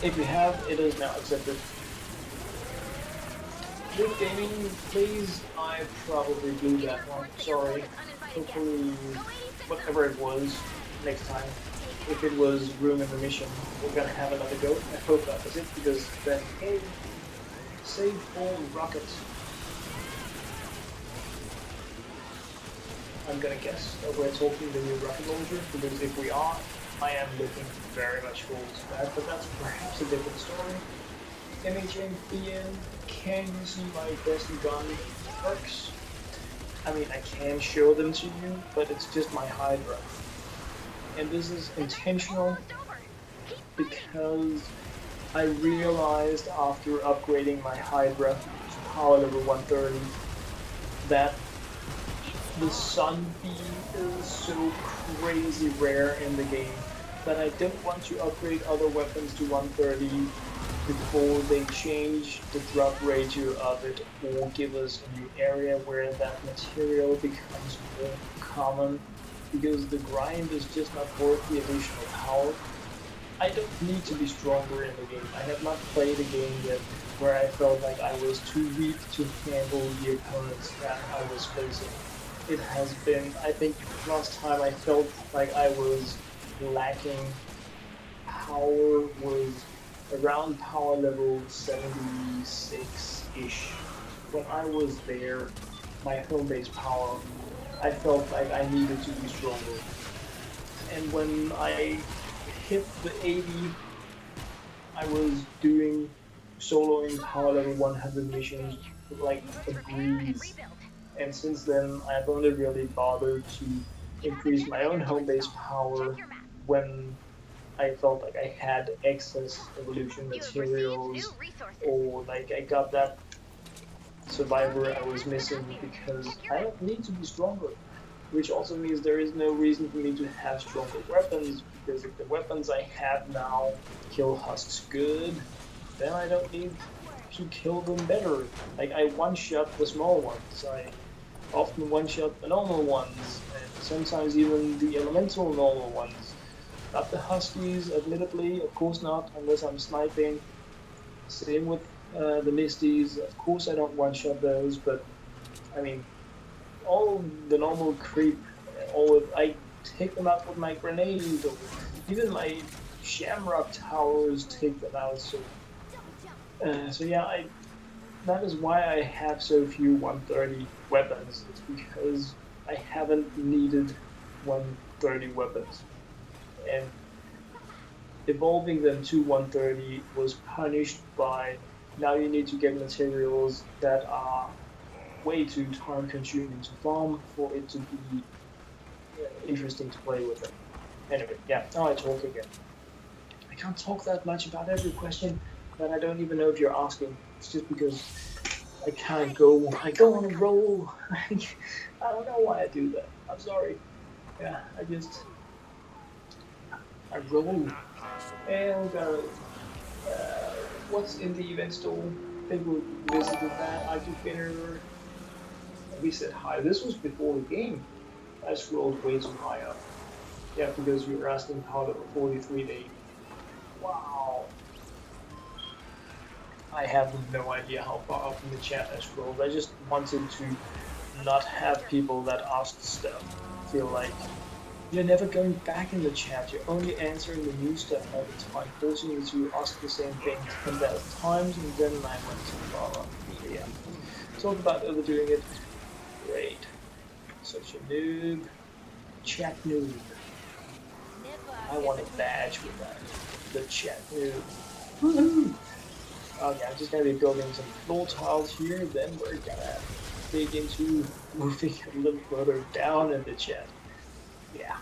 [SPEAKER 1] If you have, it is now accepted. Good gaming, please. I probably blew that one. Sorry. Hopefully, whatever it was, next time. If it was room in the mission, we're gonna have another go. I hope that was it, because then, hey, save all rockets. I'm gonna guess that we're talking the new rocket launcher, because if we are, I am looking very much forward to that, but that's perhaps a different story. MHMBN, can you see my best gun perks? I mean, I can show them to you, but it's just my Hydra. And this is intentional because I realized after upgrading my Hydra to power level 130 that the sun beam is so crazy rare in the game that I didn't want to upgrade other weapons to 130 before they change the drop ratio of it or give us a new area where that material becomes more common, because the grind is just not worth the additional power. I don't need to be stronger in the game. I have not played a game yet where I felt like I was too weak to handle the opponents that I was facing. It has been, I think last time I felt like I was lacking power was around power level 76-ish. When I was there, my home base power, I felt like I needed to be stronger. And when I hit the 80, I was doing soloing power level 100 missions like a breeze. And since then, I've only really bothered to increase my own home base power when I felt like I had excess evolution materials, or like I got that survivor I was missing because I don't need to be stronger. Which also means there is no reason for me to have stronger weapons, because if the weapons I have now kill husks good, then I don't need to kill them better. Like I one-shot the small ones, I often one-shot the normal ones, and sometimes even the elemental normal ones. Not the huskies, admittedly, of course not, unless I'm sniping. Same with the misties, of course I don't one-shot those, but I mean, all the normal creep, I take them out with my grenades, or even my shamrock towers take them out. So yeah, that is why I have so few 130 weapons. It's because I haven't needed 130 weapons, and evolving them to 130 was punished by now you need to get materials that are way too time consuming to farm for it to be interesting to play with them. Anyway, yeah, now I talk again. I can't talk that much about every question that I don't even know if you're asking. It's just because I can't go. I go on a roll. I don't know why I do that. I'm sorry. Yeah, I roll. And we got what's in the event store? I think we visited that. I do better. We said hi. This was before the game. I scrolled way too high up. Yeah, because you were asking how the 43 day. Wow. I have no idea how far up in the chat I scrolled. I just wanted to not have people that asked stuff feel like you're never going back in the chat. You're only answering the new stuff all the time, forcing you to ask the same thing 10,000 times, and then I went too far up. Yeah. Talk about overdoing it. Great. Such a noob. Chat noob. I want a badge with that. The chat noob. Woohoo! Okay, I'm just gonna be building some floor tiles here, then we're gonna dig into moving a little further down in the chat. Yeah.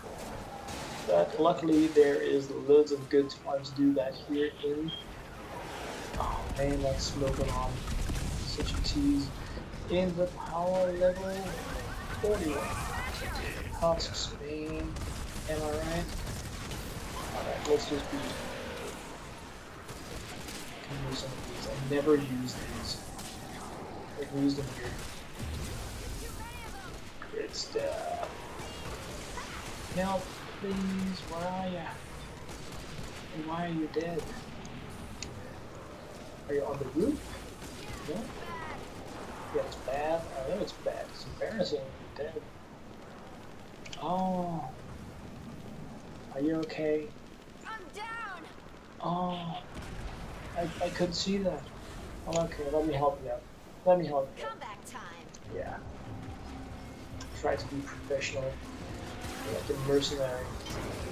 [SPEAKER 1] But luckily there is loads of good time to do that here in... Oh man, that's smoking on. Such a tease. In the power level 41. Husk Spain. Am I right? Alright, let's just be... I can use some of these. I never use these. I've used them here. Great stuff. Help, please. Where are ya? And why are you dead? Are you on the roof? No? Yeah, it's bad. I know it's bad. It's embarrassing if you're dead. Oh. Are you okay?
[SPEAKER 3] I'm down.
[SPEAKER 1] Oh. I couldn't see that. Oh, okay, let me help you out. Let me help you out.
[SPEAKER 3] Comeback time.
[SPEAKER 1] Yeah. Try to be professional. Like a mercenary.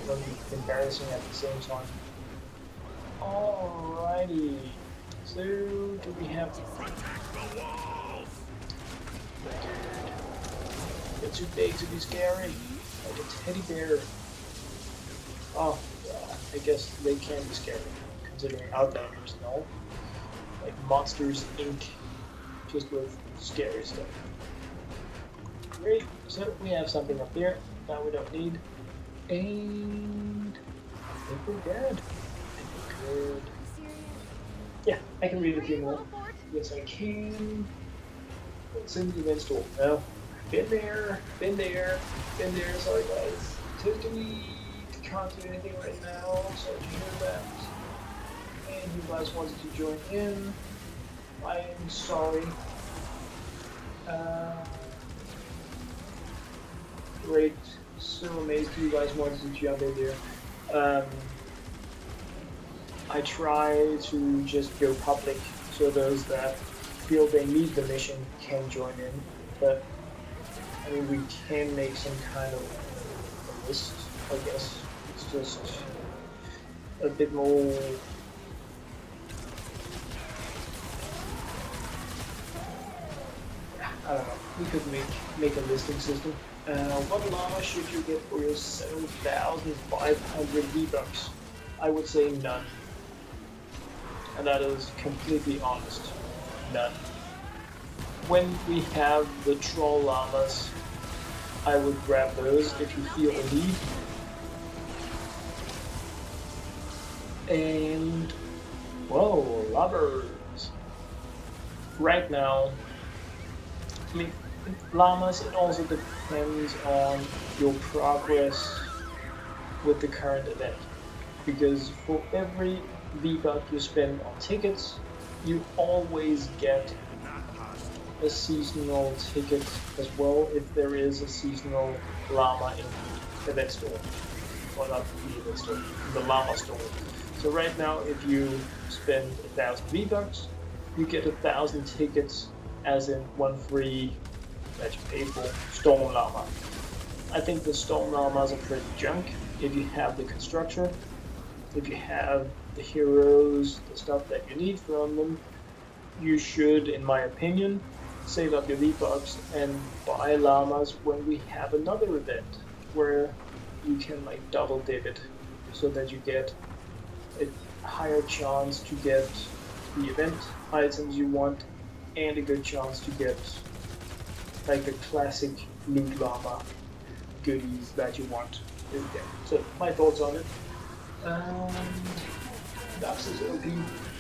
[SPEAKER 1] Don't be embarrassing at the same time. Alrighty. So, do we have... You're too big to be scary. Like a teddy bear. Oh, I guess they can be scary. Considering Outlanders, no? Like Monsters Inc. Just with scary stuff. Great, so we have something up here that we don't need. And I think we're good. I think we're good. Yeah, I can read a few more. Yes, I can. What's in the event store? Well, been there, sorry guys. Totally can't do anything right now, so to hear that. And you guys wanted to join in. I am sorry. Great. So amazed you guys wanted to jump in there. I try to just go public so those that feel they need the mission can join in. But I mean, we can make some kind of a list, I guess. It's just a bit more... I don't know. We could make a listing system. What llama should you get for your 7,500 V-Bucks? I would say none. And that is completely honest. None. When we have the troll llamas, I would grab those if you feel a need. And, whoa, lovers. Right now, I mean, llamas, it also depends on your progress with the current event. Because for every V-Buck you spend on tickets, you always get a seasonal ticket as well if there is a seasonal llama in the event store. Or not the event store, the llama store. So right now, if you spend 1,000 V-Bucks, you get 1,000 tickets, as in one free that you pay for stone llama. I think the stone llamas are pretty junk if you have the constructor. if you have the heroes, the stuff that you need from them, you should, in my opinion, save up your V-Bucks and buy llamas when we have another event where you can like double dip it so that you get a higher chance to get the event items you want and a good chance to get like the classic loot llama goodies that you want in the game. So my thoughts on it. That's his OP.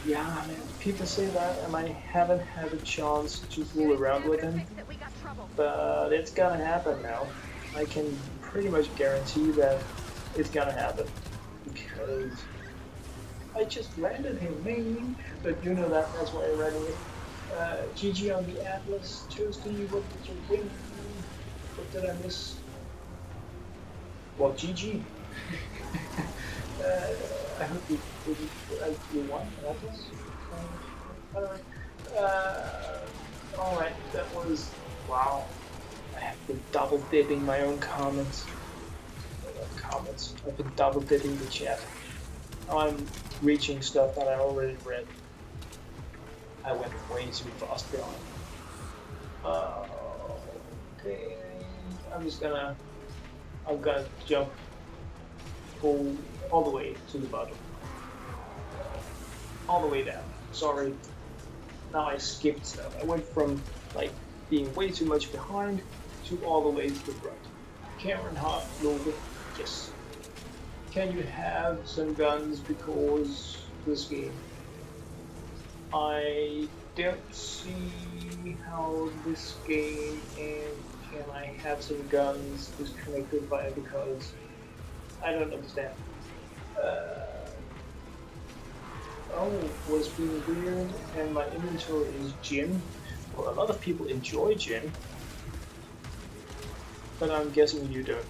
[SPEAKER 1] Yeah, man, people say that, and I haven't had a chance to fool around with him, but it's gonna happen now. I can pretty much guarantee that it's gonna happen, because I just landed him, man. But you know that, that's why I'm running it. GG on the Atlas. Toasty, what did you win? What did I miss? Well, GG. I hope you won Atlas. Alright, that was, wow. I have been double dipping my own comments. I've been double dipping the chat. Now I'm reaching stuff that I already read. I went way too fast behind. Okay, I'm gonna jump all the way to the bottom. All the way down. Sorry. Now I skipped stuff. I went from like being way too much behind to all the way to the front. Cameron Hart, Logan, yes. Can you have some guns because this game? I don't see how this game and can I have some guns is connected by because I don't understand. Oh, what's being weird, and my inventory is gin. Well, a lot of people enjoy gin, but I'm guessing you don't.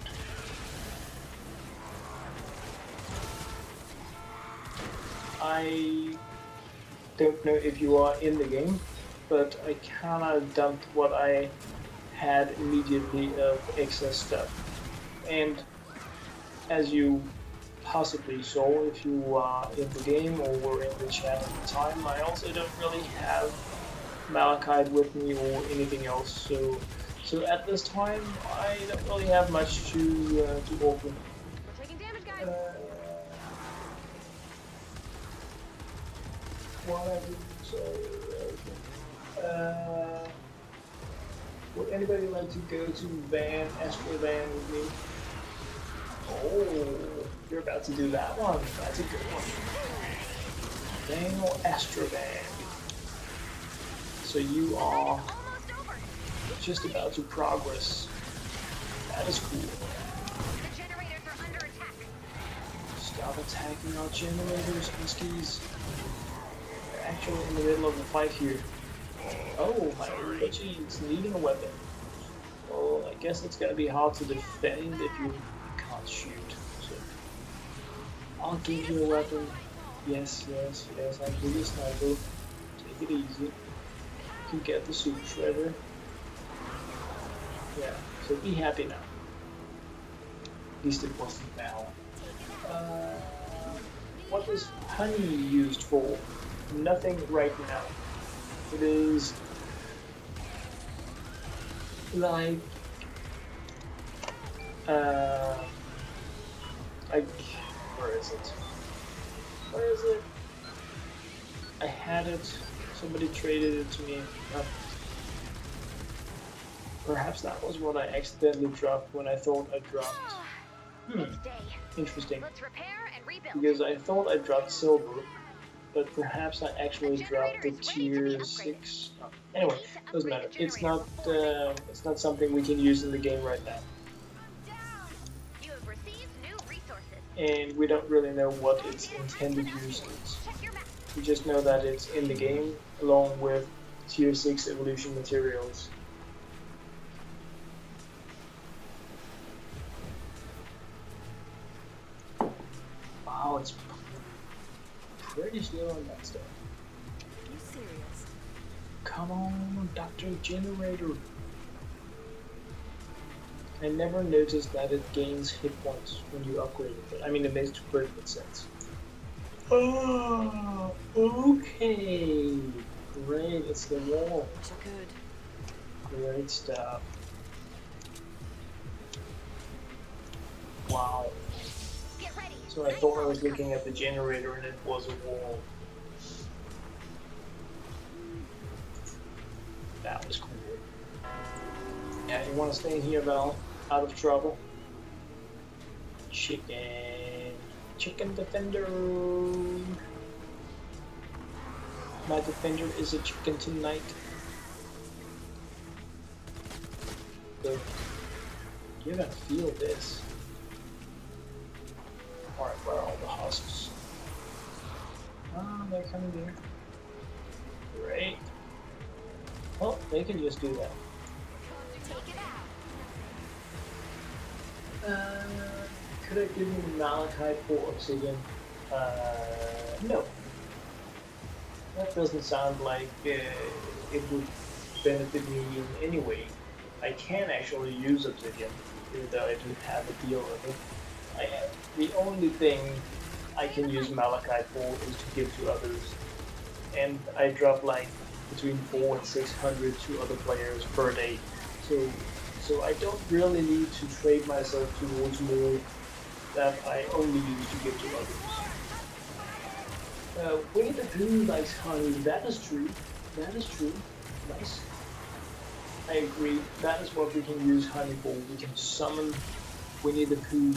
[SPEAKER 1] I don't know if you are in the game, but I kinda dumped what I had immediately of excess stuff. And as you possibly saw if you are in the game or were in the chat at the time, I also don't really have Malachite with me or anything else, so at this time I don't really have much to offer.
[SPEAKER 3] We're taking damage, guys.
[SPEAKER 1] Would anybody like to go to Astro Van with me? Oh, you're about to do that one. That's a good one. Van or Astro Van? So you are just about to progress. That is cool.
[SPEAKER 3] The generators are under attack.
[SPEAKER 1] Stop attacking our generators, Huskies. They're actually in the middle of a fight here. Oh, my Reggie is needing a weapon. Well, I guess it's gonna be hard to defend if you can't shoot. So I'll give you a weapon. Yes, I'll give you a sniper. Take it easy. You can get the super shredder. Yeah, so be happy now. At least it wasn't now. What is honey used for? Nothing right now. It is like where is it? I had it. Somebody traded it to me. Perhaps that was what I accidentally dropped when I thought I dropped. Interesting.
[SPEAKER 3] Let's repair and rebuild.
[SPEAKER 1] Because I thought I dropped silver, but perhaps I actually dropped the tier 6. Oh, anyway, doesn't matter. It's not something we can use in the game right now.
[SPEAKER 3] You have received new resources.
[SPEAKER 1] And we don't really know what its intended use is. We just know that it's in the game along with tier 6 evolution materials. Wow, it's pretty slow on that stuff.
[SPEAKER 3] Are you serious?
[SPEAKER 1] Come on, Dr. Generator. I never noticed that it gains hit points when you upgrade it. I mean, it makes perfect sense. Oh, okay. Great, it's the wall.
[SPEAKER 3] Wish I could.
[SPEAKER 1] Great stuff. Wow.
[SPEAKER 3] Get ready.
[SPEAKER 1] So I thought I was looking at the generator and it was a wall. That was cool. Yeah, you want to stay in here, Val? Out of trouble. Chicken. Chicken defender. My defender is a chicken tonight. So, you're gonna feel this. Alright, where are all the husks? Ah, they're coming here. Great. Well, they can just do that.
[SPEAKER 3] Take it out.
[SPEAKER 1] Could I give you malachite for obsidian? No. That doesn't sound like it would benefit me in any way. I can actually use obsidian, even though I don't have a deal with it. The only thing I can use malachite for is to give to others. And I drop like between 400 and 600 to other players per day. So I don't really need to trade myself towards more that I only use to give to others. Winnie the Pooh likes honey, that is true. That is true. Nice. I agree. That is what we can use honey for. We can summon Winnie the Pooh.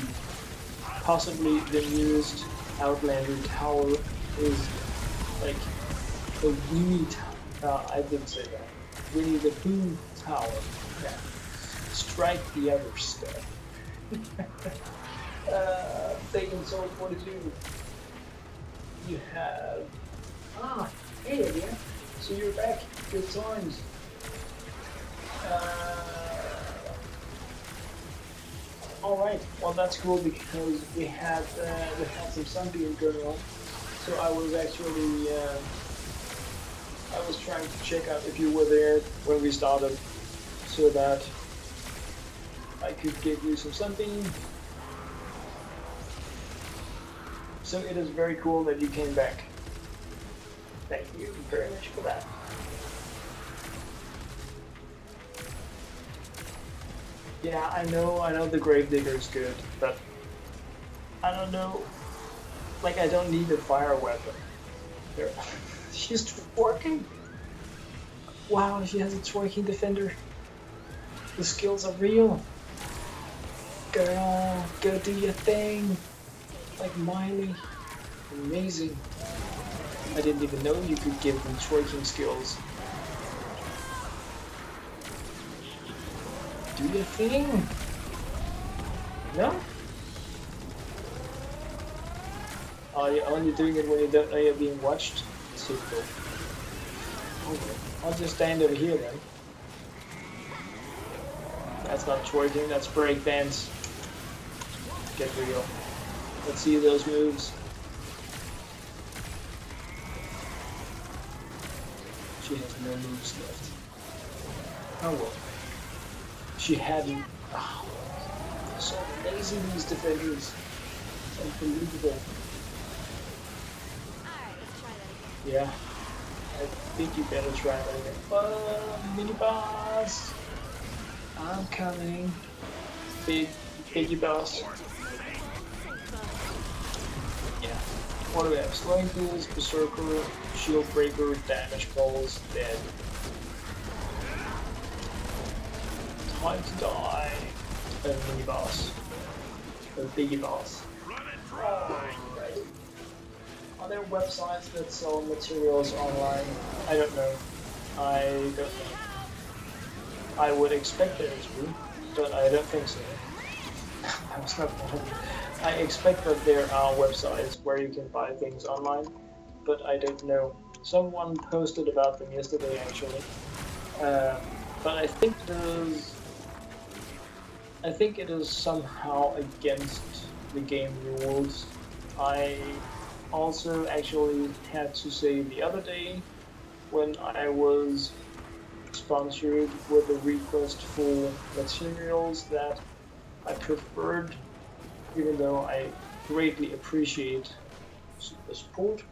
[SPEAKER 1] Possibly the newest Outlander tower is like a Winnie Tower. I didn't say that. Winnie the Pooh tower. Yeah. Strike the other stuff. Bacon Soul 42. You have. Ah, hey again. So you're back. Good times. Alright, well that's cool because we had some sunbeam going on. So I was actually I was trying to check out if you were there when we started so that I could give you some sunbeam. So it is very cool that you came back. Thank you very much for that. Yeah, I know the Gravedigger is good, but I don't know. Like, I don't need a fire weapon. There. She's twerking? Wow, she has a twerking defender. The skills are real. Girl, go do your thing. Like Miley. Amazing. I didn't even know you could give them twerking skills. Do your thing. No? Are you only doing it when you don't know you're being watched? Typical. Okay, I'll just stand over here then. That's not twerking, that's break dance. Get real. Let's see those moves. She has no moves left. Oh well. She hadn't. Oh, so lazy, these defenders. Unbelievable.
[SPEAKER 3] Alright, let's try that again.
[SPEAKER 1] Yeah. I think you better try that again. Mini boss! I'm coming. Biggie boss. Yeah. What do we have? Slowing tools, berserker, shield breaker, damage balls, dead. Time to die. A mini boss. A biggie boss. Alright. Are there websites that sell materials online? I don't know. I don't know. I would expect there to be, but I don't think so. That was not one. I expect that there are websites where you can buy things online, but I don't know. Someone posted about them yesterday actually. But I think it is somehow against the game rules. I also actually had to say the other day when I was sponsored with a request for materials that I preferred, even though I greatly appreciate support.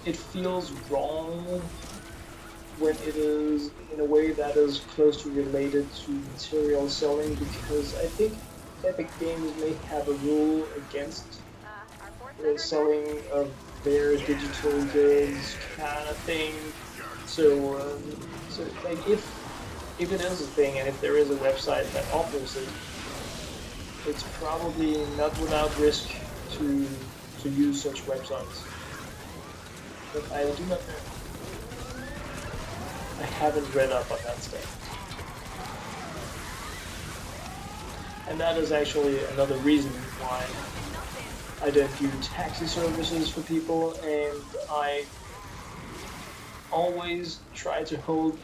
[SPEAKER 1] It feels wrong when it is in a way that is closely related to material selling, because I think Epic Games may have a rule against
[SPEAKER 3] Our fourth member,
[SPEAKER 1] selling of their digital goods kind of thing. So like if it is a thing and if there is a website that offers it, it's probably not without risk to use such websites. But I do not know. I haven't read up on that stuff. And that is actually another reason why I don't do taxi services for people, and I always try to hold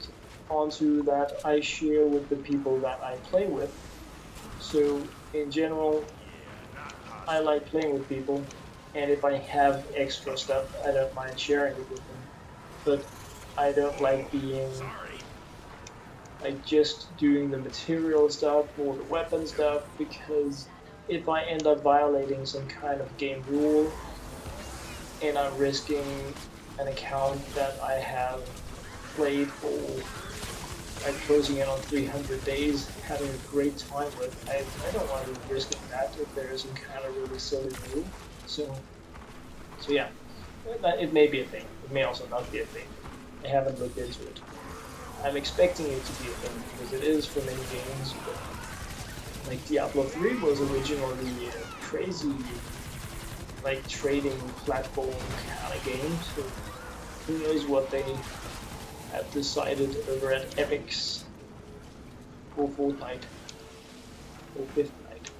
[SPEAKER 1] onto that I share with the people that I play with. So in general, I like playing with people, and if I have extra stuff, I don't mind sharing it with them. But I don't like being like just doing the material stuff or the weapon stuff, because if I end up violating some kind of game rule and I'm risking an account that I have played for like closing in on 300 days, having a great time with, I don't want to be risking that if there is some kind of really silly rule. So yeah, it may be a thing. It may also not be a thing. I haven't looked into it. I'm expecting it to be a thing because it is for many games. But like Diablo 3 was originally a crazy, like trading platform kind of game. So who knows what they have decided over at Epic's for Fortnite or Fifth Night.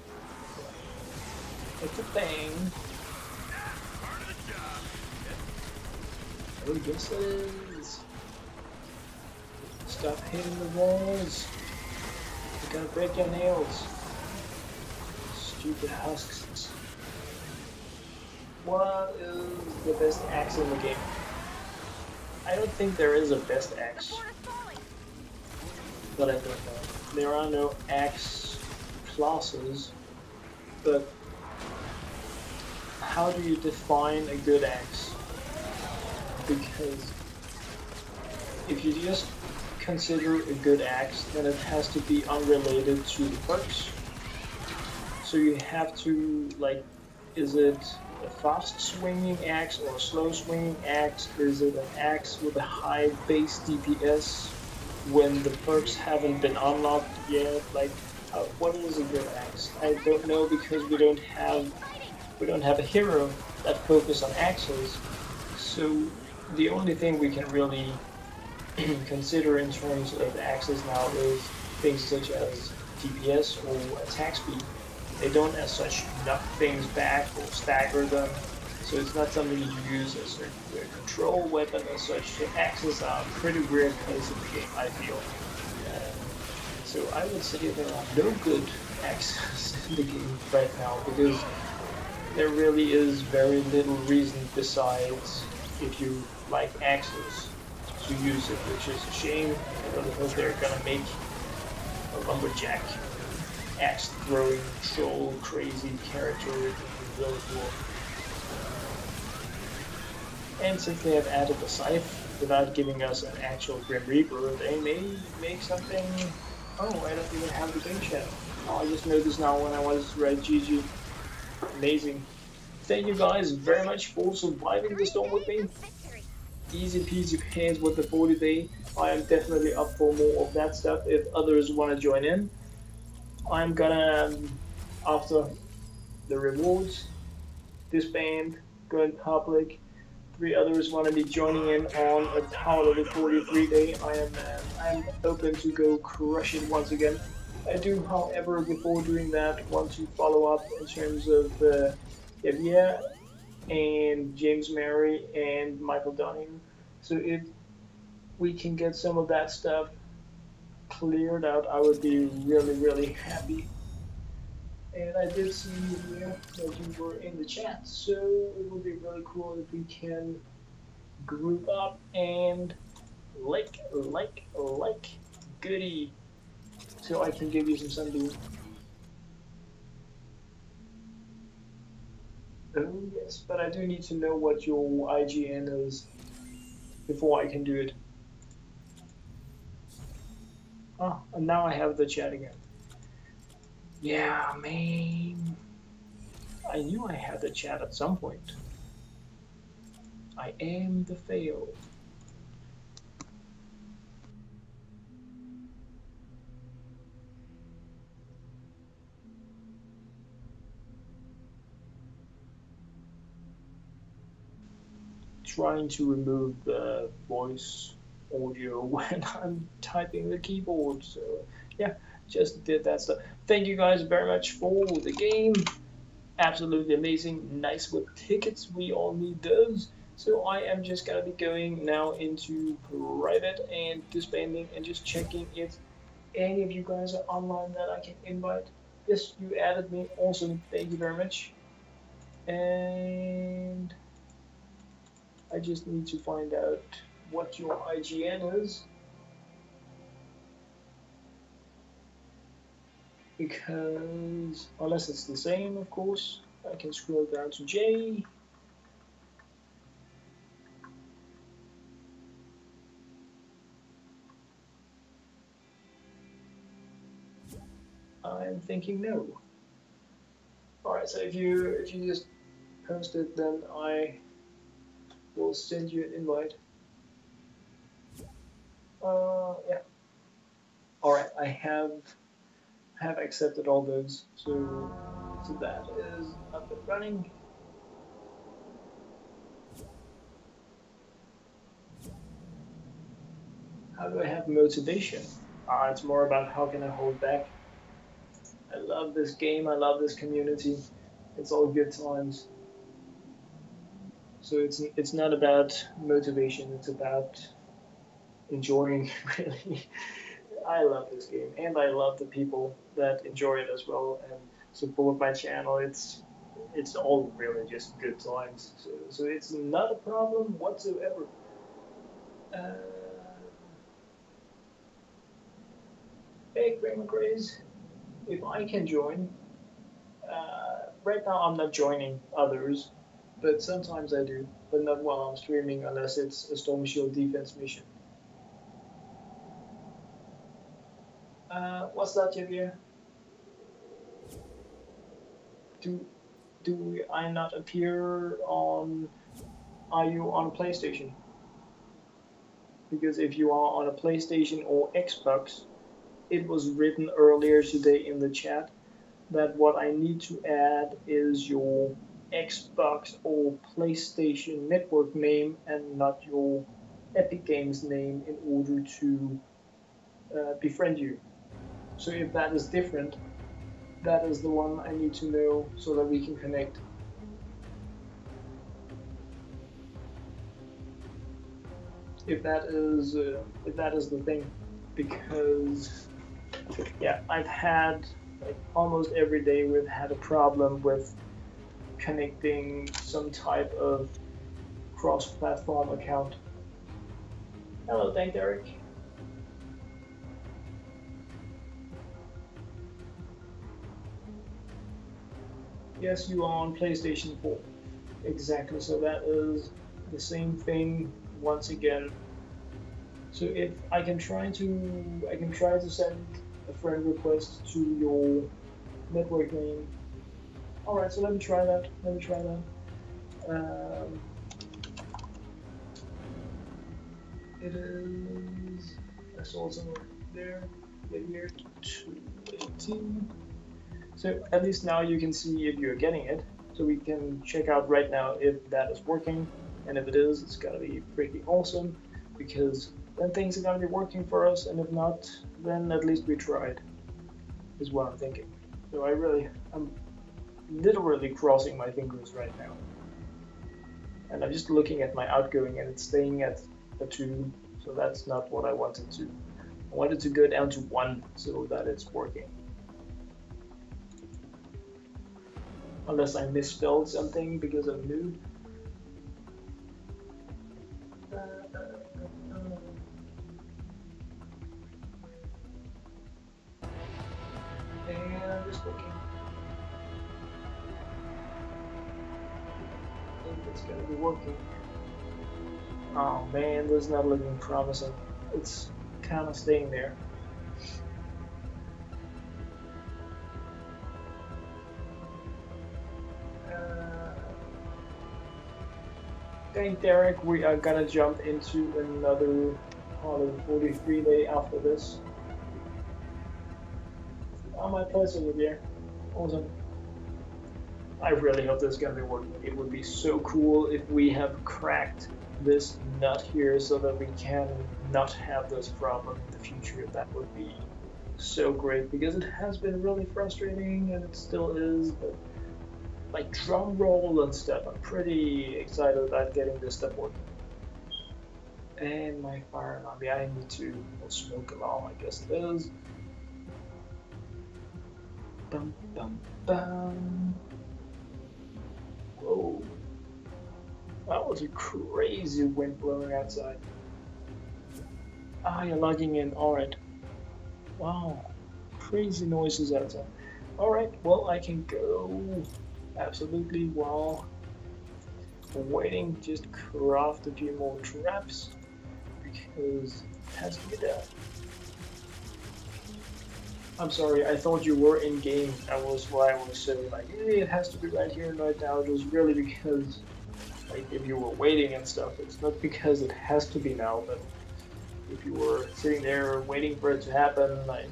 [SPEAKER 1] It's a thing. Oh, yes it is. Stop hitting the walls. You're gonna break your nails. Stupid husks. What is the best axe in the game? I don't think there is a best axe. But I don't know. There are no axe classes, but how do you define a good axe? Because if you just consider a good axe, then it has to be unrelated to the perks. So you have to, like, is it a fast swinging axe or a slow swinging axe? Is it an axe with a high base DPS when the perks haven't been unlocked yet? Like, what is a good axe? I don't know, because we don't have a hero that focuses on axes. So the only thing we can really consider in terms of axes now is things such as DPS or attack speed. They don't as such knock things back or stagger them, so it's not something you use as a control weapon as such. So axes are a pretty weird place in the game, I feel. So I would say there are no good axes in the game right now, because there really is very little reason besides if you like axes to use it, which is a shame. I don't know if they're gonna make a lumberjack axe throwing troll crazy character in really cool. And since they have added the scythe without giving us an actual Grim Reaper, they may make something. Oh, I don't even have the game chat. Oh, I just noticed now when I was right. GG. Amazing. Thank you guys very much for surviving the storm with me. Easy peasy pants with the 40 day. I am definitely up for more of that stuff if others want to join in. I'm gonna, after the rewards, disband, go in public. 3 others want to be joining in on a Power Level 43 day. I'm open to go crush it once again. I do, however, before doing that, want to follow up in terms of Javier and James Mary and Michael Dunning. So if we can get some of that stuff cleared out, I would be really, really happy. And I did see here that you were in the chat, so it would be really cool if we can group up and like goody, so I can give you some sunbeam. Oh yes, but I do need to know what your IGN is before I can do it. Oh, and now I have the chat again. Yeah, man. I knew I had the chat at some point. I am the fail. Trying to remove the voice audio when I'm typing the keyboard. So yeah, just did that stuff. Thank you guys very much for the game. Absolutely amazing. Nice with tickets. We all need those. So I am just gonna be going now into private and disbanding and just checking if any of you guys are online that I can invite. Yes, you added me. Awesome. Thank you very much. And I just need to find out what your IGN is. Because, unless it's the same, of course, I can scroll down to J. I'm thinking no. Alright, so if you just post it, then I will send you an invite. Yeah. Alright, I have accepted all those, so that is up and running. How do I have motivation? It's more about how can I hold back. I love this game, I love this community. It's all good times. So it's not about motivation, it's about enjoying really. I love this game and I love the people that enjoy it as well and support my channel. It's all really just good times. So it's not a problem whatsoever. Uh, hey, Grandma Grace, if I can join, right now I'm not joining others, but sometimes I do, but not while I'm streaming unless it's a Storm Shield defense mission. What's that, Javier? Do do I not appear on? Are you on PlayStation? Because if you are on a PlayStation or Xbox, it was written earlier today in the chat that what I need to add is your Xbox or PlayStation network name and not your Epic Games name in order to befriend you. So if that is different, that is the one I need to know so that we can connect. If that is the thing, because yeah, I've had like almost every day we've had a problem with connecting some type of cross-platform account. Hello, thank Derek. Yes, you are on PlayStation 4. Exactly, so that is the same thing once again. So if I can try to send a friend request to your network name. Alright, so let me try that. It is, I saw somewhere there, here, 218. So at least now you can see if you're getting it. So we can check out right now if that is working. And if it is, it's gonna be pretty awesome because then things are gonna be working for us. And if not, then at least we tried, is what I'm thinking. So I'm literally crossing my fingers right now. And I'm just looking at my outgoing and it's staying at a 2. So that's not what I wanted to. I wanted to go down to 1 so that it's working. Unless I misspelled something because I'm new. And just looking. it's gonna be working. Oh man, this is not looking promising. It's kind of staying there. Okay, Derek, we are gonna jump into another 143 day after this. Oh, my pleasure, Javier. Awesome. I really hope this is gonna be working. It would be so cool if we have cracked this nut here so that we can not have this problem in the future. That would be so great because it has been really frustrating and it still is, but like drum roll and stuff, I'm pretty excited about getting this stuff working. And my fire alarm, yeah, I need to smoke alarm, I guess it is. Bum, bum, bum. Whoa. That was a crazy wind blowing outside. Ah, you're logging in. Alright. Wow. Crazy noises outside. Alright, well, I can go. Absolutely. While we're waiting, just craft a few more traps. Because it has to be done. I'm sorry, I thought you were in game. That was why I was saying like, hey, it has to be right here and right now. It was really because, like, if you were waiting and stuff, it's not because it has to be now, but if you were sitting there waiting for it to happen, like,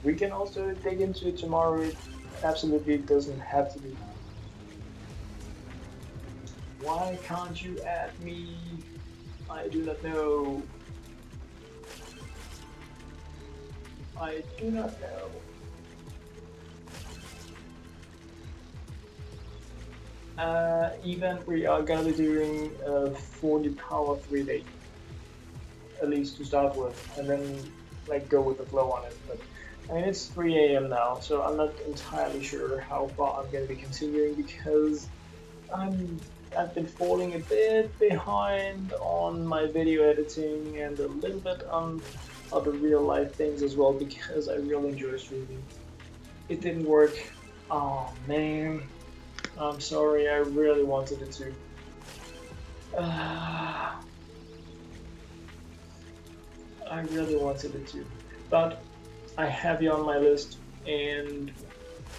[SPEAKER 1] we can also dig into it tomorrow. It absolutely doesn't have to be. Why can't you add me? I do not know. I do not know. Event we are gonna be doing 40 power 3 day, at least to start with, and then like go with the flow on it. But I mean it's 3 a.m. now, so I'm not entirely sure how far I'm gonna be continuing because I've been falling a bit behind on my video editing and a little bit on other real life things as well because I really enjoy streaming. It didn't work. Oh man, I'm sorry, I really wanted it to. I really wanted it to. But I have you on my list and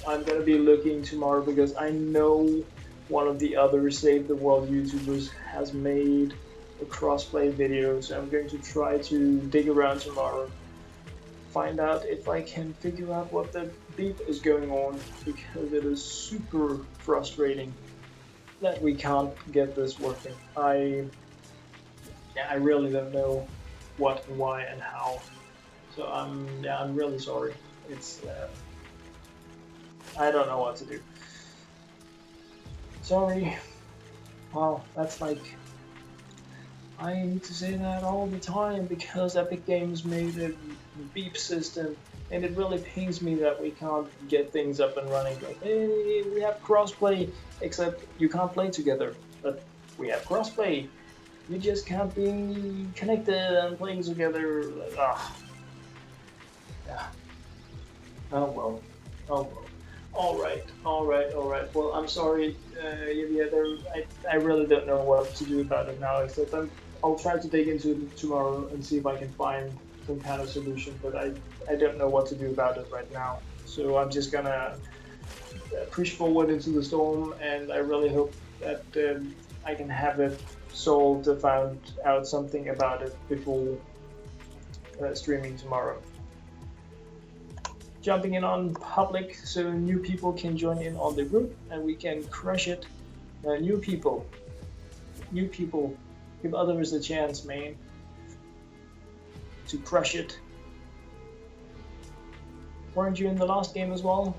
[SPEAKER 1] I'm gonna be looking tomorrow because I know one of the other Save the World YouTubers has made a crossplay video, so I'm going to try to dig around tomorrow, find out if I can figure out what the beep is going on, because it is super frustrating that we can't get this working. I really don't know what and why and how, so I'm really sorry. It's I don't know what to do. Sorry. Wow, that's like, I need to say that all the time because Epic Games made a beep system and it really pains me that we can't get things up and running. Like, hey, we have crossplay, except you can't play together. But we have crossplay. You just can't be connected and playing together. Like, ah. Yeah. Oh well. Oh well. Alright. Well, I'm sorry, I really don't know what to do about it now, except I'll try to dig into it tomorrow and see if I can find some kind of solution, but I don't know what to do about it right now. So I'm just gonna push forward into the storm, and I really hope that I can have it solved or found out something about it before streaming tomorrow. Jumping in on public so new people can join in on the group and we can crush it. New people, give others a chance, man, to crush it. Weren't you in the last game as well?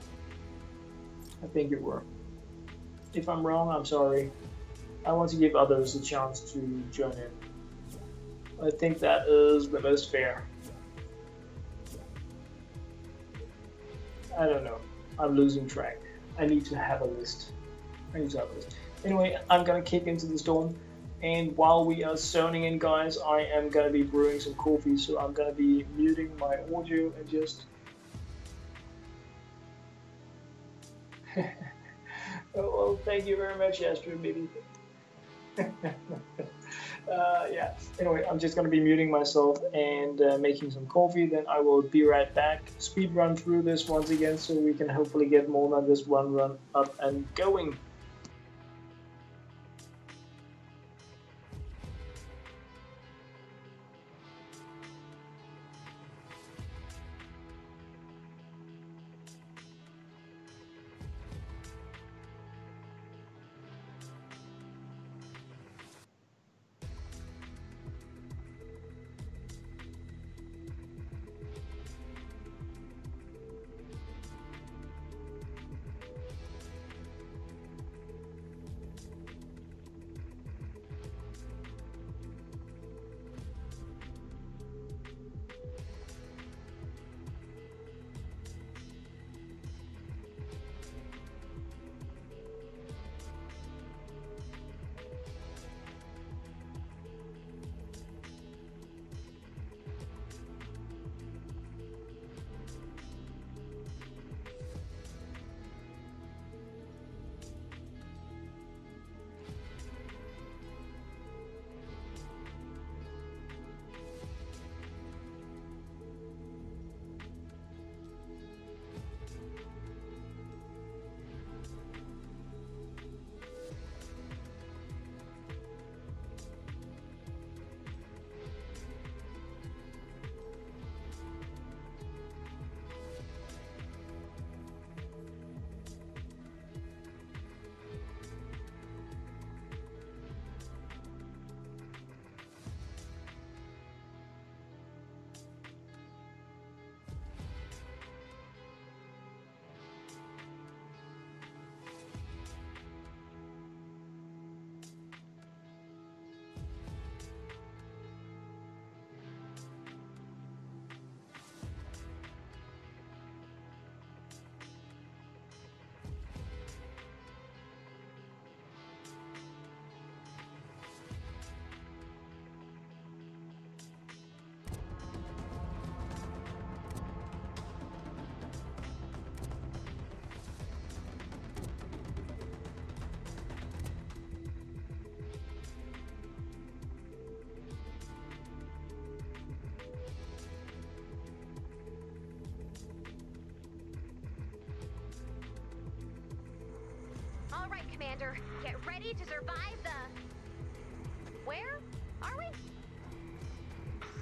[SPEAKER 1] I think you were. If I'm wrong, I'm sorry. I want to give others a chance to join in. I think that is the most fair. I don't know. I'm losing track. I need to have a list. Anyway, I'm gonna kick into the storm, and while we are zoning in, guys, I am gonna be brewing some coffee, so I'm gonna be muting my audio and just. Oh, well, thank you very much, Astro, baby. Yeah. Anyway, I'm just gonna be muting myself and making some coffee. Then I will be right back. Speed run through this once again, so we can hopefully get more than this one run up and going.
[SPEAKER 3] All right, Commander. Get ready to survive the... Where are we?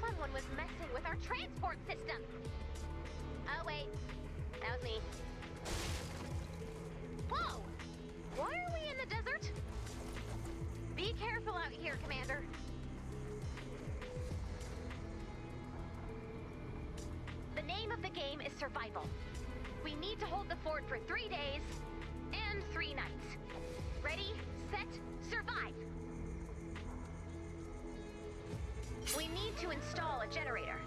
[SPEAKER 3] Someone was messing with our transport system. Oh, wait. That was me. Whoa! Why are we in the desert? Be careful out here, Commander. The name of the game is survival. We need to hold the fort for 3 days and 3 nights. Ready, set, survive. We need to install a generator.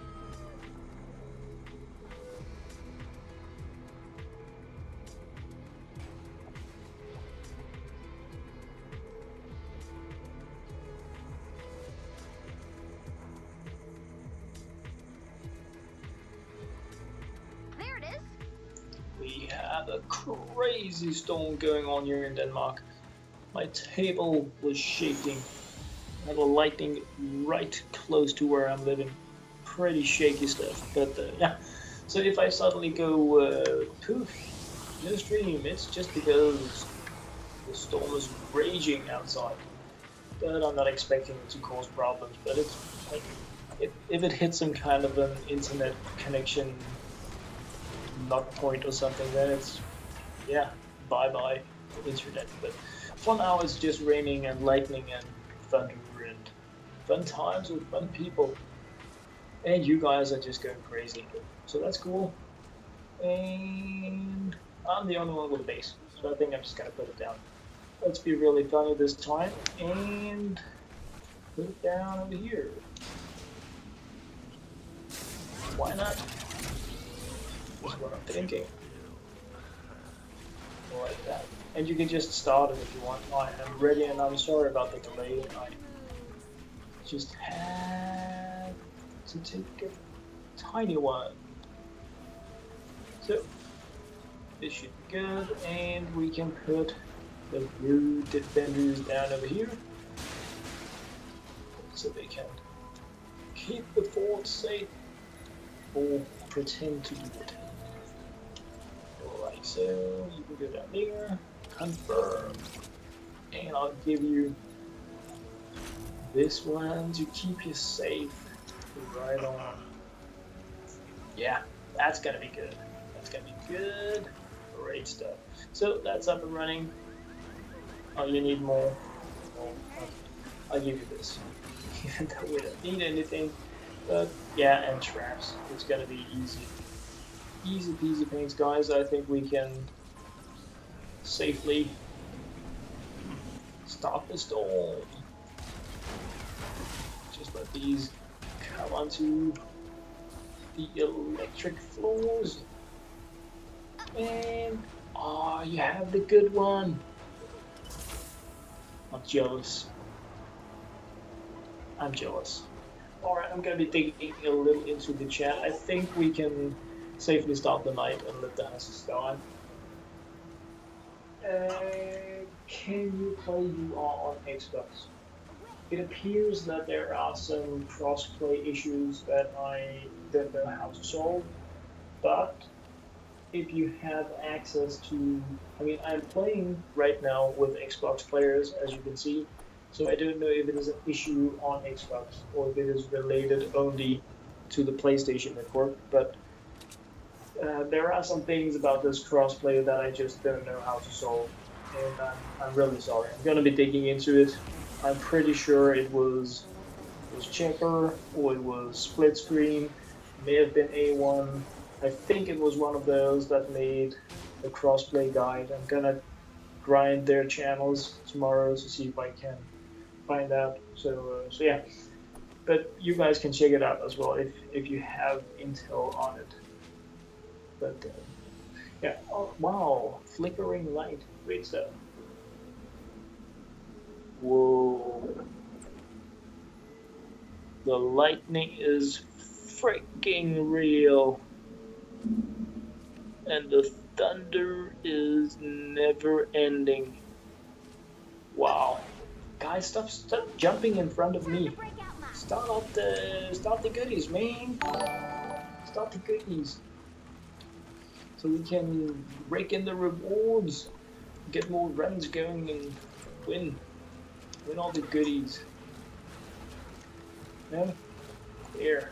[SPEAKER 3] There it is.
[SPEAKER 1] We have a crazy storm going on here in Denmark. My table was shaking. I had a lightning right close to where I'm living. Pretty shaky stuff, but yeah. So if I suddenly go poof in the stream, it's just because the storm is raging outside. But I'm not expecting it to cause problems. But it's like, if it hits some kind of an internet connection knock point or something, then it's, yeah, bye-bye internet. But for now it's just raining and lightning and thunder and fun times with fun people. And you guys are just going crazy. So that's cool. And I'm the only one with a base, so I think I'm just gonna put it down. Let's be really funny this time and put it down over here. Why not? That's what I'm thinking. Like that. And you can just start it if you want. I am ready, and I'm sorry about the delay. I just had to take a tiny one. So this should be good, and we can put the blue defenders down over here. so they can keep the fort safe or pretend to do it. Alright, so you can go down there, confirm, and I'll give you this one to keep you safe. Right on. Yeah, that's gonna be good. That's gonna be good. Great stuff. So that's up and running. Oh, you need more? Oh, okay. I'll give you this. Even though we don't need anything. But yeah, and traps. It's gonna be easy. Easy peasy paints, guys. I think we can safely stop the storm. Just let these come onto the electric floors. And oh, you have the good one. I'm jealous. I'm jealous. Alright, I'm gonna be digging a little into the chat. I think we can safely start the night and let the houses start. Can you play UR on Xbox? It appears that there are some cross-play issues that I don't know how to solve, but if you have access to, I mean, I'm playing right now with Xbox players, as you can see, so I don't know if it is an issue on Xbox or if it is related only to the PlayStation network, but there are some things about this crossplay that I just don't know how to solve, and I'm really sorry. I'm going to be digging into it. I'm pretty sure it was checker or it was split screen, may have been A1. I think it was one of those that made a crossplay guide. I'm gonna grind their channels tomorrow to see if I can find out. So yeah, but you guys can check it out as well if you have intel on it. But yeah, oh, wow, flickering light, great stuff. Whoa, the lightning is freaking real. And the thunder is never ending. Wow. Guys, stop jumping in front of me. Stop the goodies, man. Stop the goodies. So we can rake in the rewards, get more runs going and win all the goodies. Yeah? Here.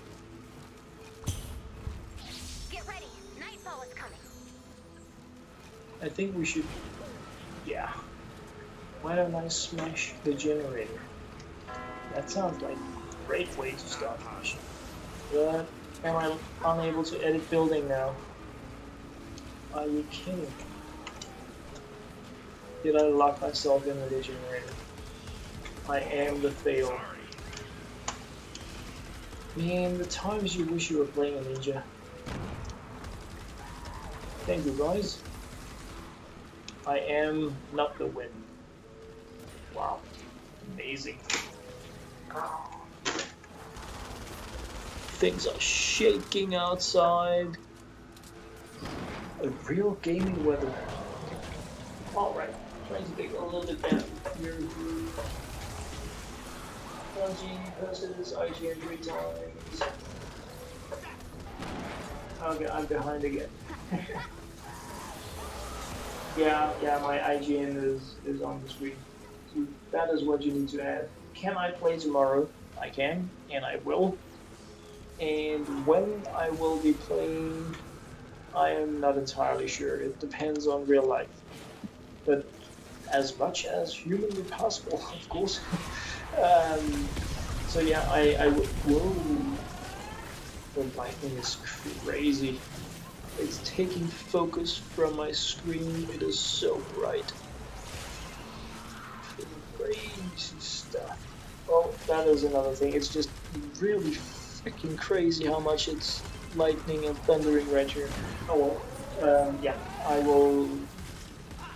[SPEAKER 1] I think we should, yeah. Why don't I smash the generator? That sounds like a great way to start the mission. But am I unable to edit building now? Are you kidding? Did I lock myself in with the generator? I am the fail. Man, the times you wish you were playing a ninja. Thank you, guys. I am not the win. Wow. Amazing. Things are shaking outside. A real gaming weather. Alright, trying to dig a little bit down here. 1G versus IGN 3 times. Okay, I'm behind again. Yeah, my IGN is on the screen. So that is what you need to add. Can I play tomorrow? I can, and I will. And when I will be playing, I am not entirely sure. It depends on real life. But as much as humanly possible, of course. So yeah, I will. Whoa. The lightning is crazy. It's taking focus from my screen. It is so bright. Crazy stuff. Oh, that is another thing. It's just really freaking crazy how much it's lightning and thundering right here. Oh well. Yeah, I will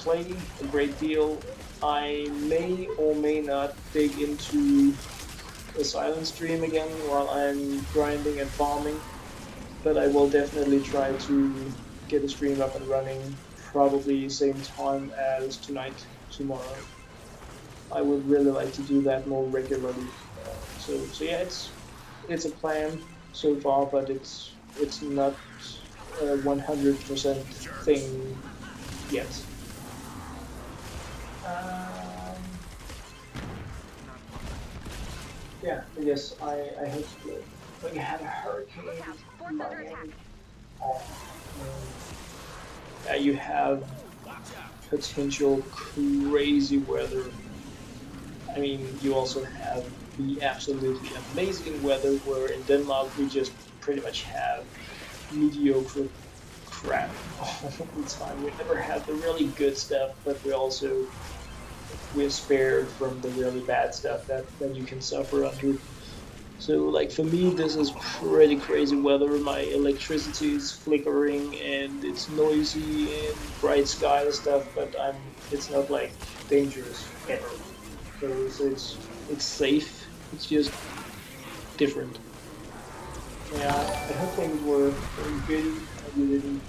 [SPEAKER 1] play a great deal. I may or may not dig into a silent stream again while I'm grinding and farming. But I will definitely try to get a stream up and running, probably same time as tonight, tomorrow. I would really like to do that more regularly, So yeah, it's a plan so far, but it's not a 100% thing yet. Um, yeah, I guess I hope like I had a hurricane
[SPEAKER 3] Look out. Force
[SPEAKER 1] in
[SPEAKER 3] under attack.
[SPEAKER 1] Miami. Yeah, you have potential crazy weather. I mean, you also have the absolutely amazing weather where in Denmark we just pretty much have mediocre crap all the time. We never have the really good stuff, but we're spared from the really bad stuff that you can suffer under. So like for me, this is pretty crazy weather. My electricity is flickering and it's noisy and bright sky and stuff, but it's not like dangerous ever. So it's safe. It's just different. Yeah, I hope things were good and you didn't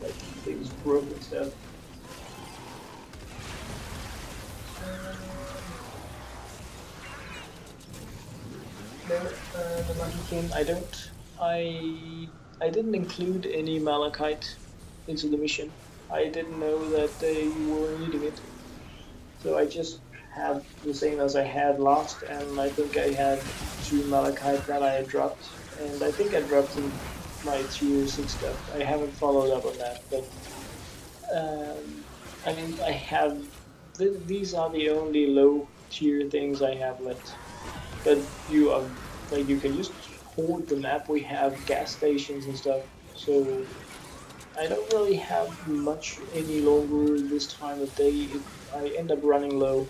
[SPEAKER 1] like things broke and stuff. No, the Monkey King. I didn't include any malachite into the mission. I didn't know that you were needing it, so I just had the same as I had last, and I think I had 2 malachite that I had dropped, and I think I dropped in my tier 6 stuff. I haven't followed up on that, but I mean I have. These are the only low tier things I have left. But you are like you can just hold the map. We have gas stations and stuff, so I don't really have much any longer this time of day. I end up running low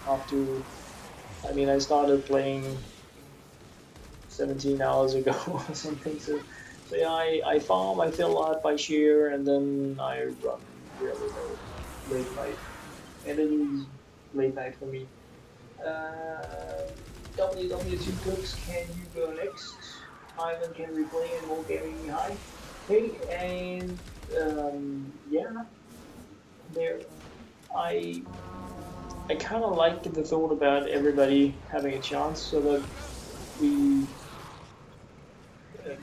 [SPEAKER 1] after. I mean, I started playing 17 hours ago or something. So yeah, I farm, I fill out by shear, and then I run really low late night, and it is late night for me. WW2 Cooks, can you go next? Ivan, can we play and more gaming high? Hey, and yeah, there. I I kind of like the thought about everybody having a chance, so that we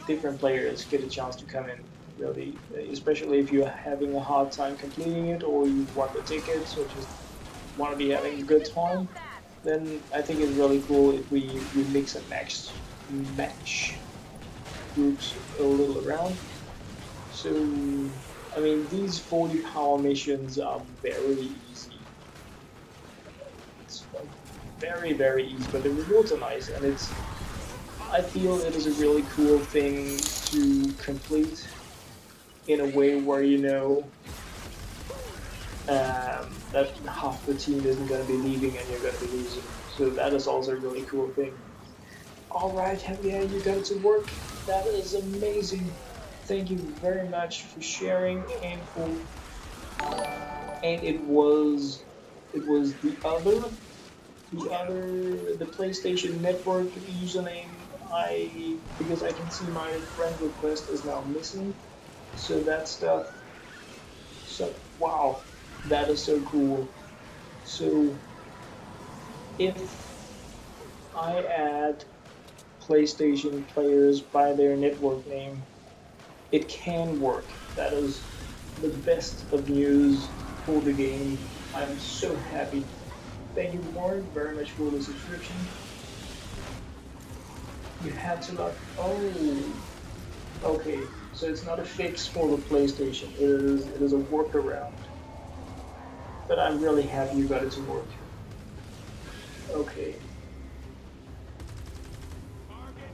[SPEAKER 1] different players get a chance to come in. Really, especially if you're having a hard time completing it, or you want the tickets, or just want to be having a good time. Then I think it's really cool if we mix and match groups a little around. So I mean these 40 power missions are very easy. It's like very easy, but the rewards are nice, and I feel it is a really cool thing to complete in a way where that half the team isn't going to be leaving and you're going to be losing. So that is also a really cool thing. Alright, Javier, you got to work. That is amazing. Thank you very much for sharing and and it was the PlayStation Network username. Because I can see my friend request is now missing. So that stuff. So wow, that is so cool. So if I add PlayStation players by their network name, it can work. That is the best of news for the game. I'm so happy. Thank you, Warren, very much for the subscription. You had to log. Oh, okay. So it's not a fix for the PlayStation. It is a workaround. But I'm really happy you got it to work. Okay.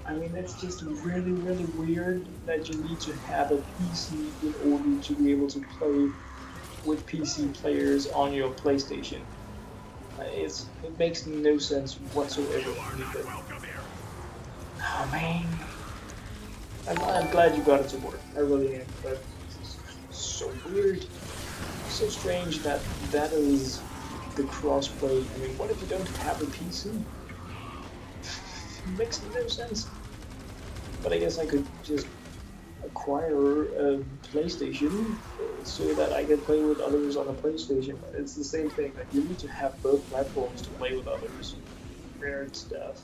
[SPEAKER 1] I mean, that's just really weird that you need to have a PC in order to be able to play with PC players on your PlayStation. It makes no sense whatsoever. Oh man, I'm glad you got it to work. I really am, but it's so weird, so strange that is the crossplay. I mean, what if you don't have a PC? It makes no sense. But I guess I could just acquire a PlayStation so that I can play with others on a PlayStation. It's the same thing, that you need to have both platforms to play with others. Weird stuff.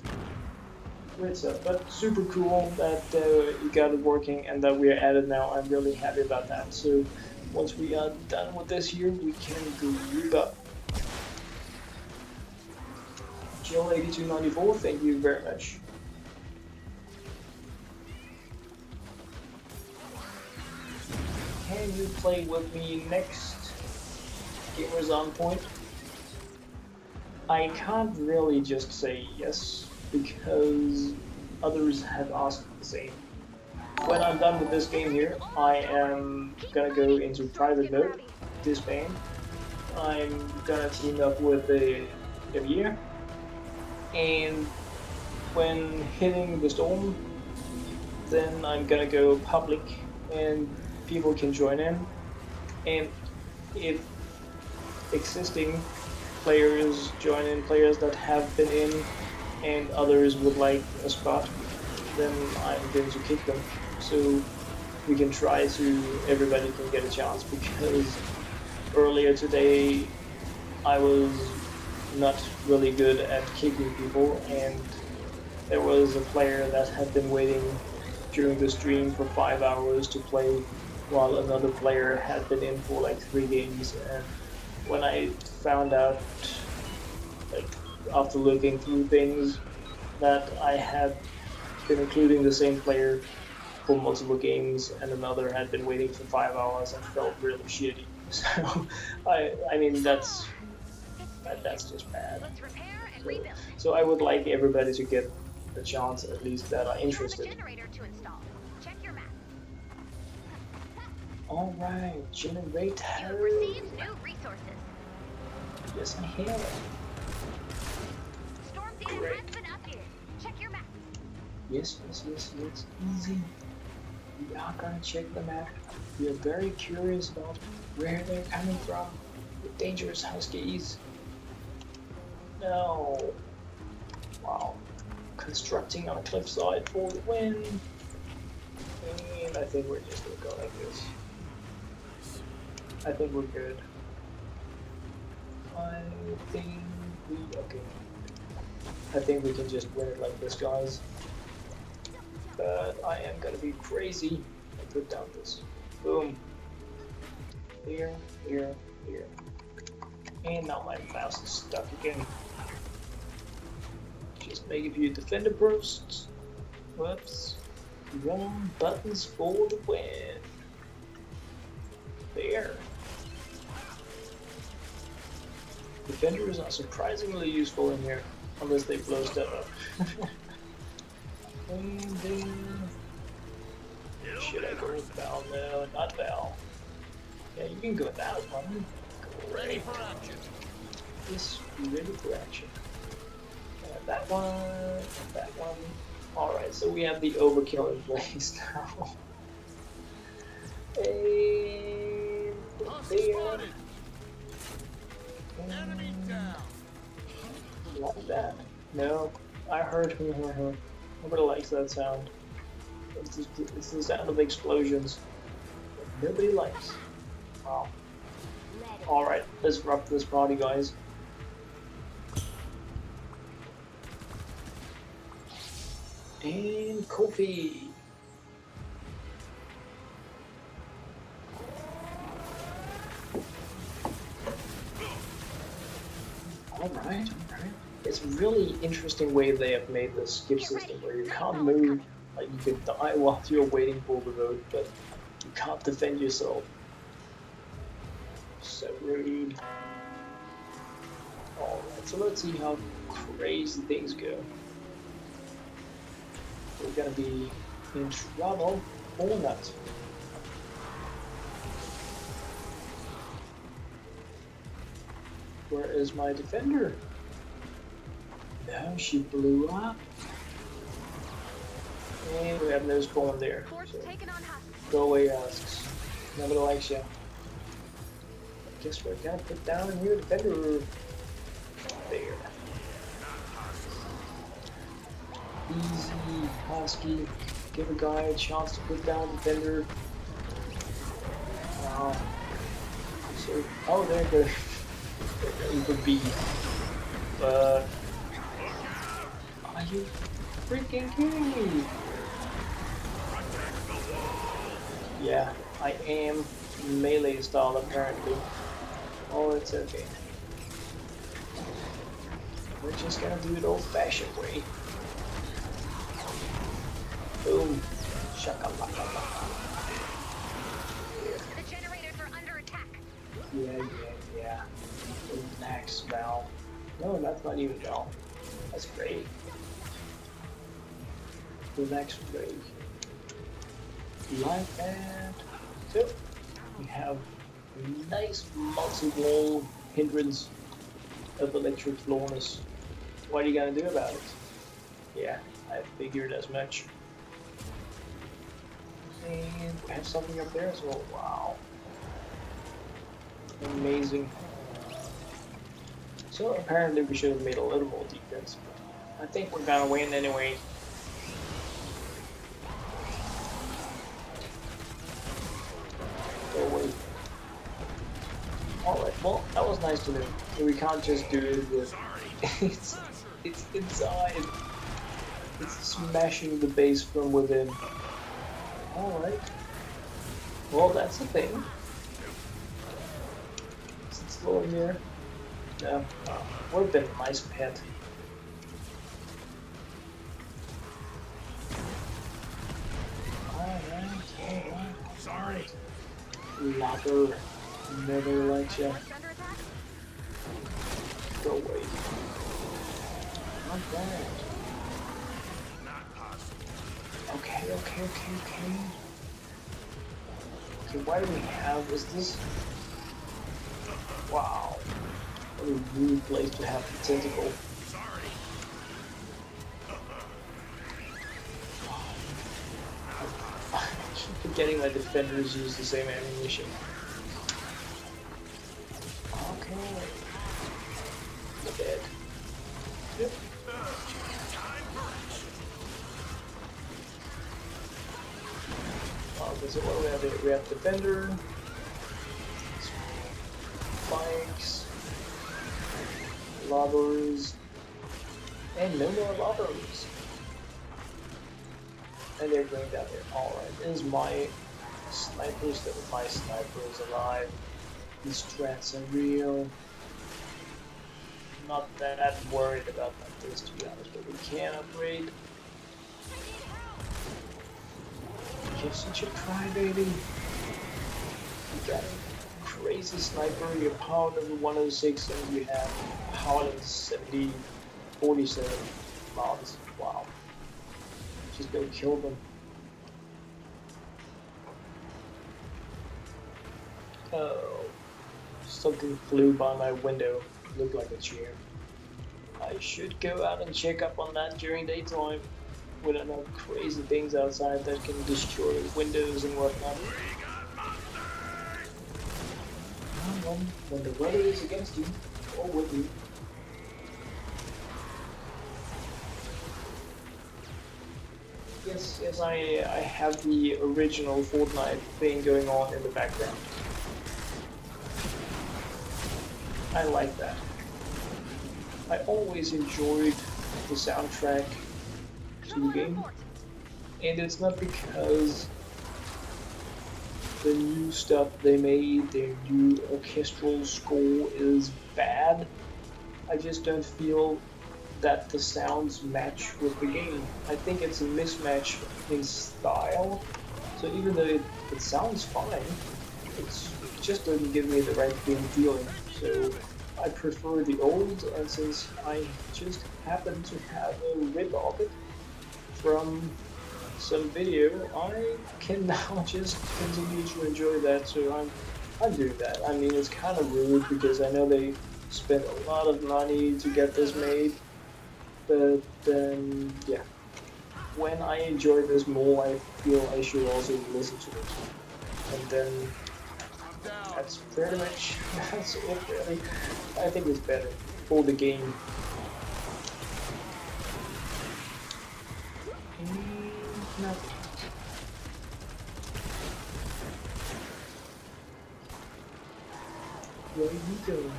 [SPEAKER 1] Great stuff, but super cool that you got it working and that we are at it now. I'm really happy about that. So once we are done with this here, we can group up. Jill8294, thank you very much. Can you play with me next? Gamers on point. I can't really just say yes because others have asked the same. When I'm done with this game here, I am gonna go into private mode, disband. I'm gonna team up with a year, and when hitting the storm, then I'm gonna go public and people can join in. And if existing players join in, players that have been in, and others would like a spot, then I'm going to kick them. So we can try to, everybody can get a chance, because earlier today I was not really good at kicking people, and there was a player that had been waiting during the stream for 5 hours to play, while another player had been in for like 3 games. And when I found out, like, after looking through things, that I had been including the same player for multiple games and another had been waiting for 5 hours, I felt really shitty. So I mean that's just bad. So I would like everybody to get a chance, at least that are interested. Alright, generator.
[SPEAKER 3] You've received new resources.
[SPEAKER 1] Yes, I have.
[SPEAKER 3] Storm data has been updated. Check your map.
[SPEAKER 1] Yes. Easy. We are gonna check the map. We are very curious about where they're coming from. The dangerous huskies. No. Wow. Constructing on a cliffside for the win. And I think we're just gonna go like this. I think we're good. I think we can just win it like this, guys. But I am gonna be crazy and put down this. Boom. Here. And now my mouse is stuck again. Just make a few defender bursts. Whoops. Wrong buttons for the win. There. Defenders are surprisingly useful in here, unless they blow stuff up. And then... should I go with Val? No, not Val. Yeah, you can go with that one.
[SPEAKER 2] Ready for action.
[SPEAKER 1] Yes, ready for action. That one, and that one. Alright, so we have the overkill in place now. And there.
[SPEAKER 2] Enemy down.
[SPEAKER 1] Like that. No, I heard her. Nobody likes that sound. It's the sound of explosions. Nobody likes. Wow. Alright, let's rock this party, guys. And coffee. Alright. It's a really interesting way they have made the skip system where you can't move, like you can die while you're waiting for the road, but you can't defend yourself. So rude. Alright, so let's see how crazy things go. We're gonna be in trouble or not. Where is my defender? No, she blew up. And we have no spawn there. So go away, asks. Nobody likes you. I guess we're gonna put down a new defender. There. Easy, Husky. Give a guy a chance to put down defender. Wow. So, oh, there goes the bee. But are you freaking kidding me? Yeah, I am melee style apparently. Oh, it's okay. We're just gonna do it old-fashioned way. Boom. Shakalaka.
[SPEAKER 3] The generators are under attack.
[SPEAKER 1] Yeah. Max Val. No, that's not even Val. That's great. The next break. Like that. So, we have a nice multi-wall hindrance of electric flawness. What are you gonna do about it? Yeah, I figured as much. And we have something up there as well. Wow. Amazing. So apparently we should have made a little more defense. I think we're gonna win anyway. Go away. Alright, well, that was nice to know. We can't just do it with... it's inside. It's smashing the base from within. Alright. Well, that's the thing. Is it slow in here? No. Would have been a nice pet. Alright. Locker. Never let ya. Go away. Not bad. Okay. Okay, why do we have, is this? Wow. What a weird place to have the tentacle. I keep forgetting my defenders use the same ammunition. Okay. You're dead. Yep. Okay, so what do we have here? We have defender, spikes, lobbers, and no more lobbers. And they're going down there. Alright, is my sniper still? My sniper is alive. The strats are real. Not that worried about this, to be honest, but we can upgrade. You're such a crybaby. You got a crazy sniper, you're powered level 106 and you have powered 47 mounts. Wow. Just go kill them. Oh. Something flew by my window. Looked like a chair. I should go out and check up on that during daytime. We don't have crazy things outside that can destroy windows and whatnot. When the weather is against you, or with you. Yes, I have the original Fortnite thing going on in the background. I like that. I always enjoyed the soundtrack to the game, and it's not because the new stuff they made, their new orchestral score is bad. I just don't feel that the sounds match with the game. I think it's a mismatch in style, so even though it sounds fine, it just doesn't give me the right feeling. So I prefer the old, and since I just happen to have a rip of it from some video, I can now just continue to enjoy that, so I'm doing that. I mean, it's kind of rude because I know they spent a lot of money to get this made, but then, yeah. When I enjoy this more, I feel I should also listen to it. And then, that's pretty much, that's it really. I think it's better for the game. Nothing. Where are you going?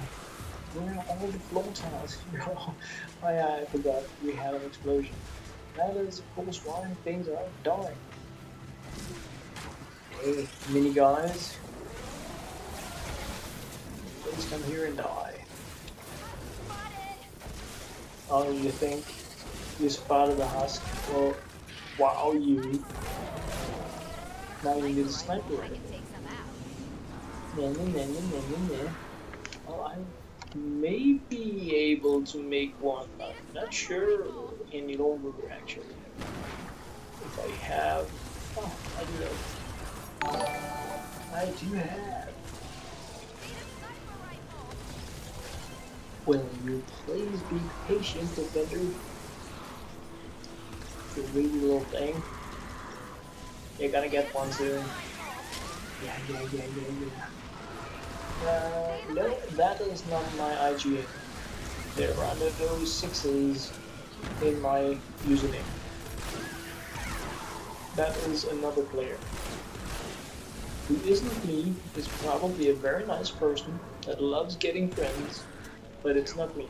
[SPEAKER 1] Where are all the floor tiles? I forgot we had an explosion. That is of course why things are dying. Hey, mini guys, please come here and die. Oh, you think you spotted the husk? Well, wow, you. Now you need a sniper rifle. Well, I may be able to make one. I'm not sure any longer, actually. If I have... Oh, I do have. I do have. Will you please be patient, defender? The greedy little thing. You're gonna get one soon. Yeah. No, that is not my IGA. There are no sixes in my username. That is another player. Who isn't me, is probably a very nice person that loves getting friends, but it's not me.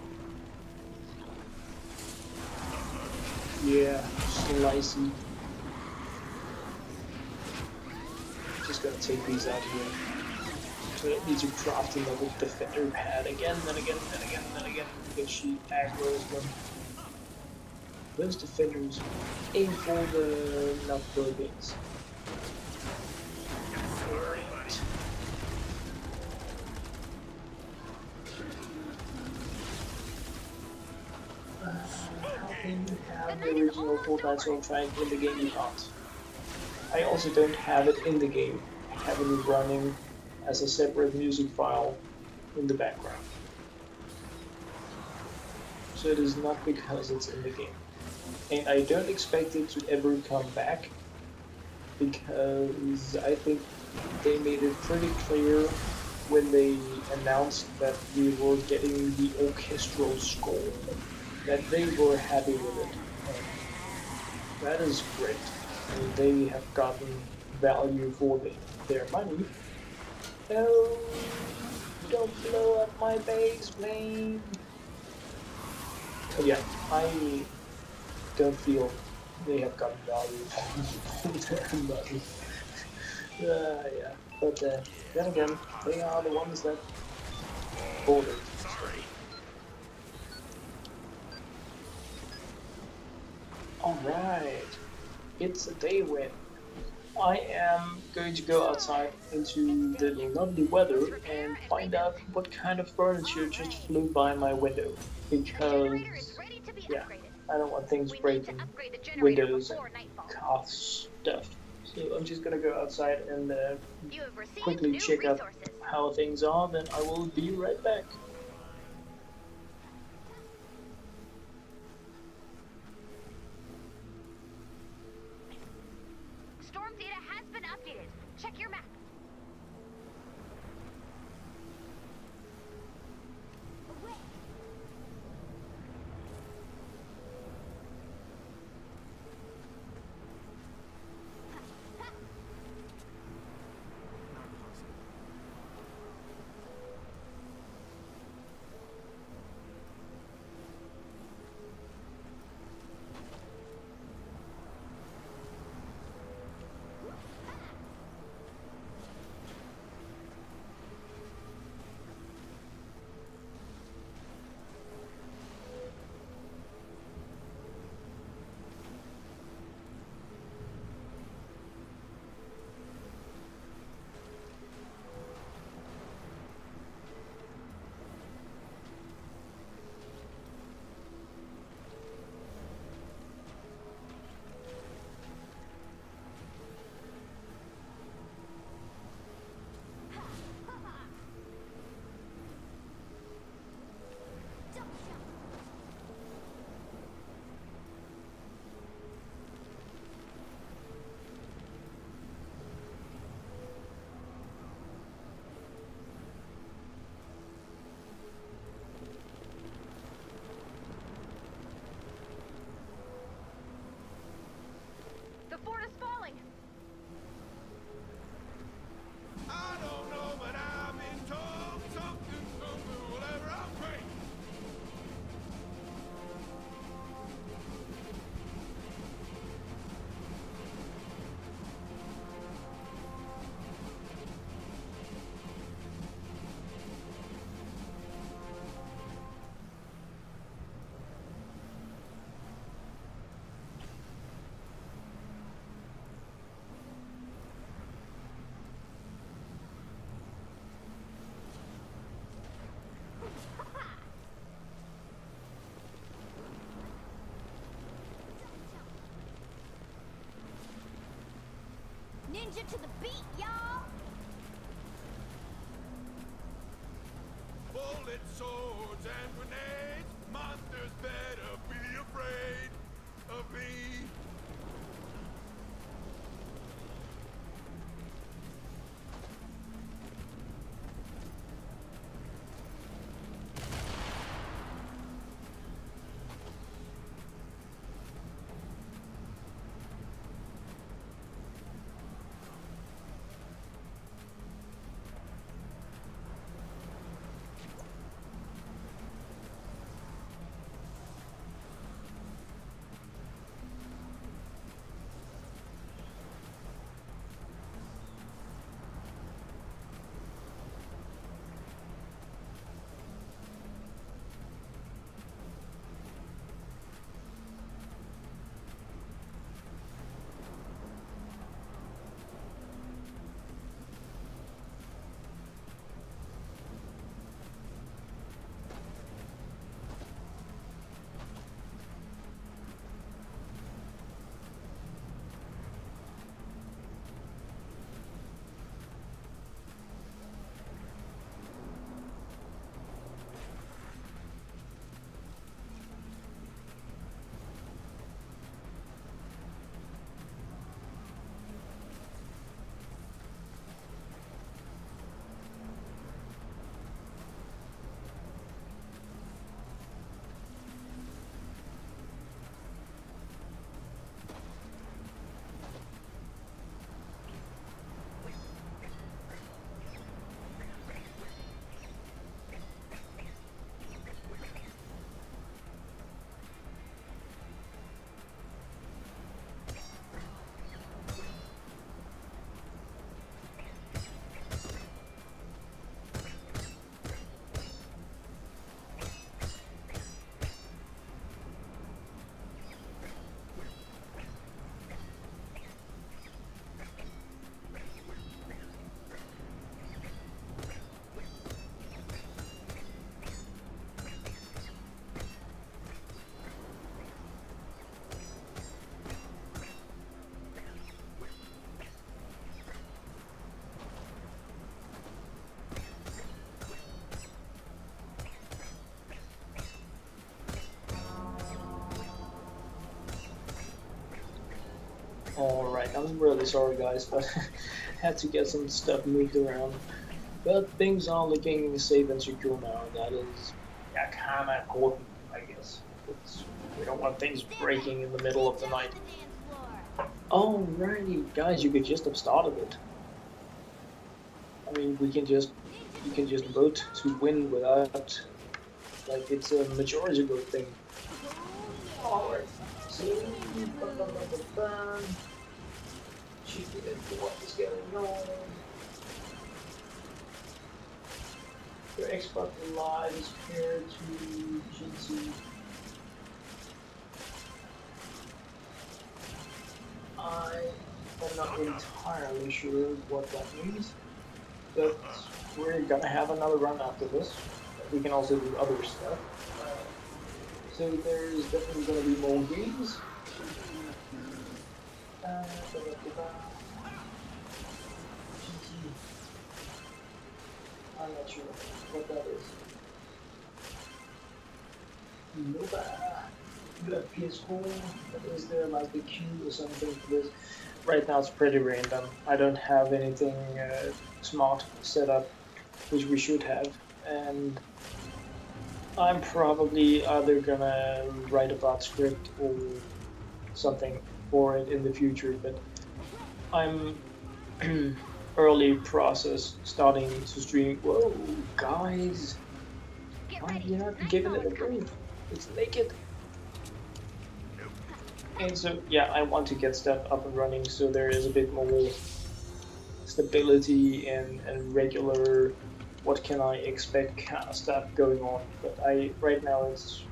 [SPEAKER 1] Yeah, slicey. Just gonna take these out here. So I need to craft another defender pad again, then again, because she aggroes them. Those defenders aim for the not buildings. Alright. How can you have the original Fortnite soundtrack in the game you can't? I also don't have it in the game. I have it running as a separate music file in the background. So it is not because it's in the game. And I don't expect it to ever come back, because I think they made it pretty clear when they announced that we were getting the orchestral score that they were happy with it. And that is great. And they have gotten value for their money. No, don't blow up my base plane. But yeah, I don't feel they have gotten value for their money. Yeah, but then again, they are the ones that bought it. Alright, it's a day win. I am going to go outside into the lovely weather and find out what kind of furniture just flew by my window. Because, yeah, I don't want things breaking windows and car stuff. So I'm just gonna go outside and quickly check up how things are, then I will be right back.
[SPEAKER 3] Storm data has been updated. Check your map. Ninja to the beat, y'all!
[SPEAKER 4] Bullets, swords, and grenades. Monsters better be afraid of me.
[SPEAKER 1] Alright, I'm really sorry guys, but had to get some stuff moved around. But things are looking safe and secure now. That is, yeah, kind of important, I guess. We don't want things breaking in the middle of the night. Alrighty, guys, you could just have started it. I mean, you can just vote to win without, like, it's a majority vote thing. Alright, so, check it for what is going on. Your Xbox Live is paired to GT. I am not entirely sure what that means, but we're gonna have another run after this. We can also do other stuff. So there's definitely gonna be more games. I'm not sure what that is. Nope. You have PS4, but is there like a queue or something for this? Right now it's pretty random. I don't have anything smart set up, which we should have, and I'm probably either gonna write a bot script or something for it in the future, but I'm early process starting to stream. Whoa, guys! Why have you not given it a break? It's naked. And so, yeah, I want to get stuff up and running so there is a bit more stability and regular, what can I expect kind of stuff going on. But right now it's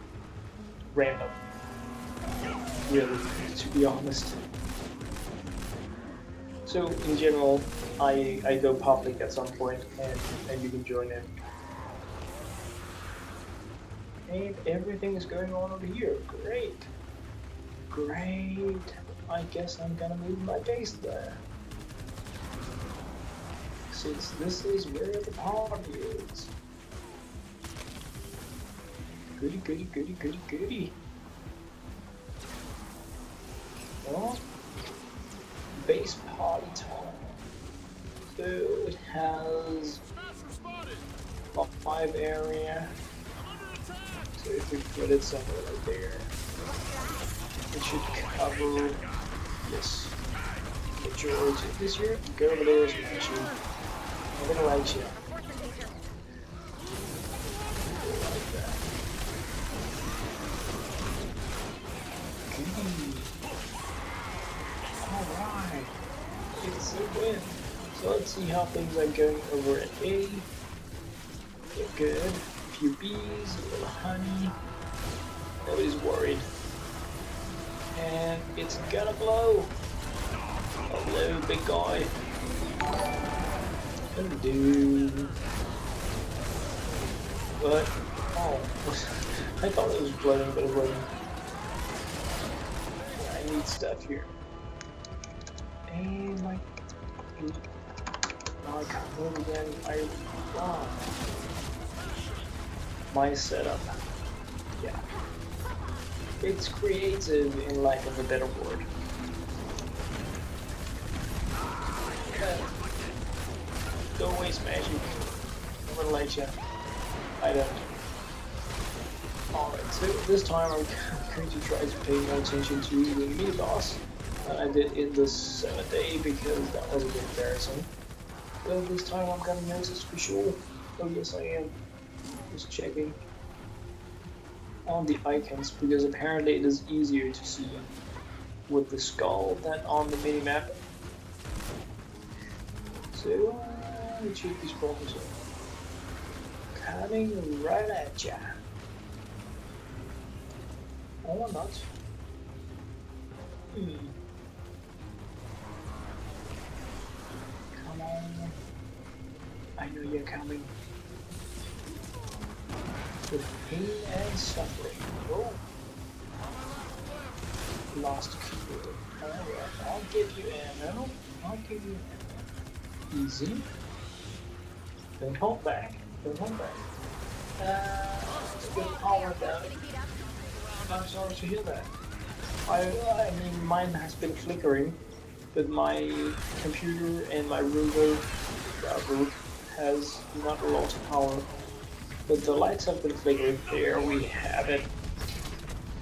[SPEAKER 1] random, really, to be honest. So in general, I go public at some point, and you can join in. And everything is going on over here. Great. Great. I guess I'm gonna move my base there. since this is where the party is. Goody, goody, goody, goody, goody. Well, base party time. So it has a 5 area. So if we put it somewhere like there, it should cover, yes, majority of this year. Go over there, smash you. I'm gonna like you. Like that. Alright. It's a win. So let's see how things are going over at A. They're good. A few bees, a little honey. Nobody's worried. And it's gonna blow. Hello, big guy. Hello. What? Oh, I thought it was blowing, but it wasn't. I need stuff here. And my... Oh, I can't move again. Wow. My setup. Yeah. It's creative in lack of a better word. Go away, Smashy. I'm gonna let you. I don't. Alright, so this time I'm going to try to pay more attention to the mini boss than I did in the 7th day because that was a bit embarrassing. So this time I'm gonna notice for sure. Oh yes I am. Just checking on the icons because apparently it is easier to see with the skull than on the mini-map. So let's shoot these problems up. Coming right at ya. Or not. Come on. I know you're coming. With pain and suffering. Oh. Lost key. Alright, I'll give you ammo. I'll give you ammo. Easy. Don't hold back. Don't hold back. Let's get power down. I'm sorry to hear that. I mean, mine has been flickering, but my computer and my router has not a lot of power. But the lights have been flickering. There we have it.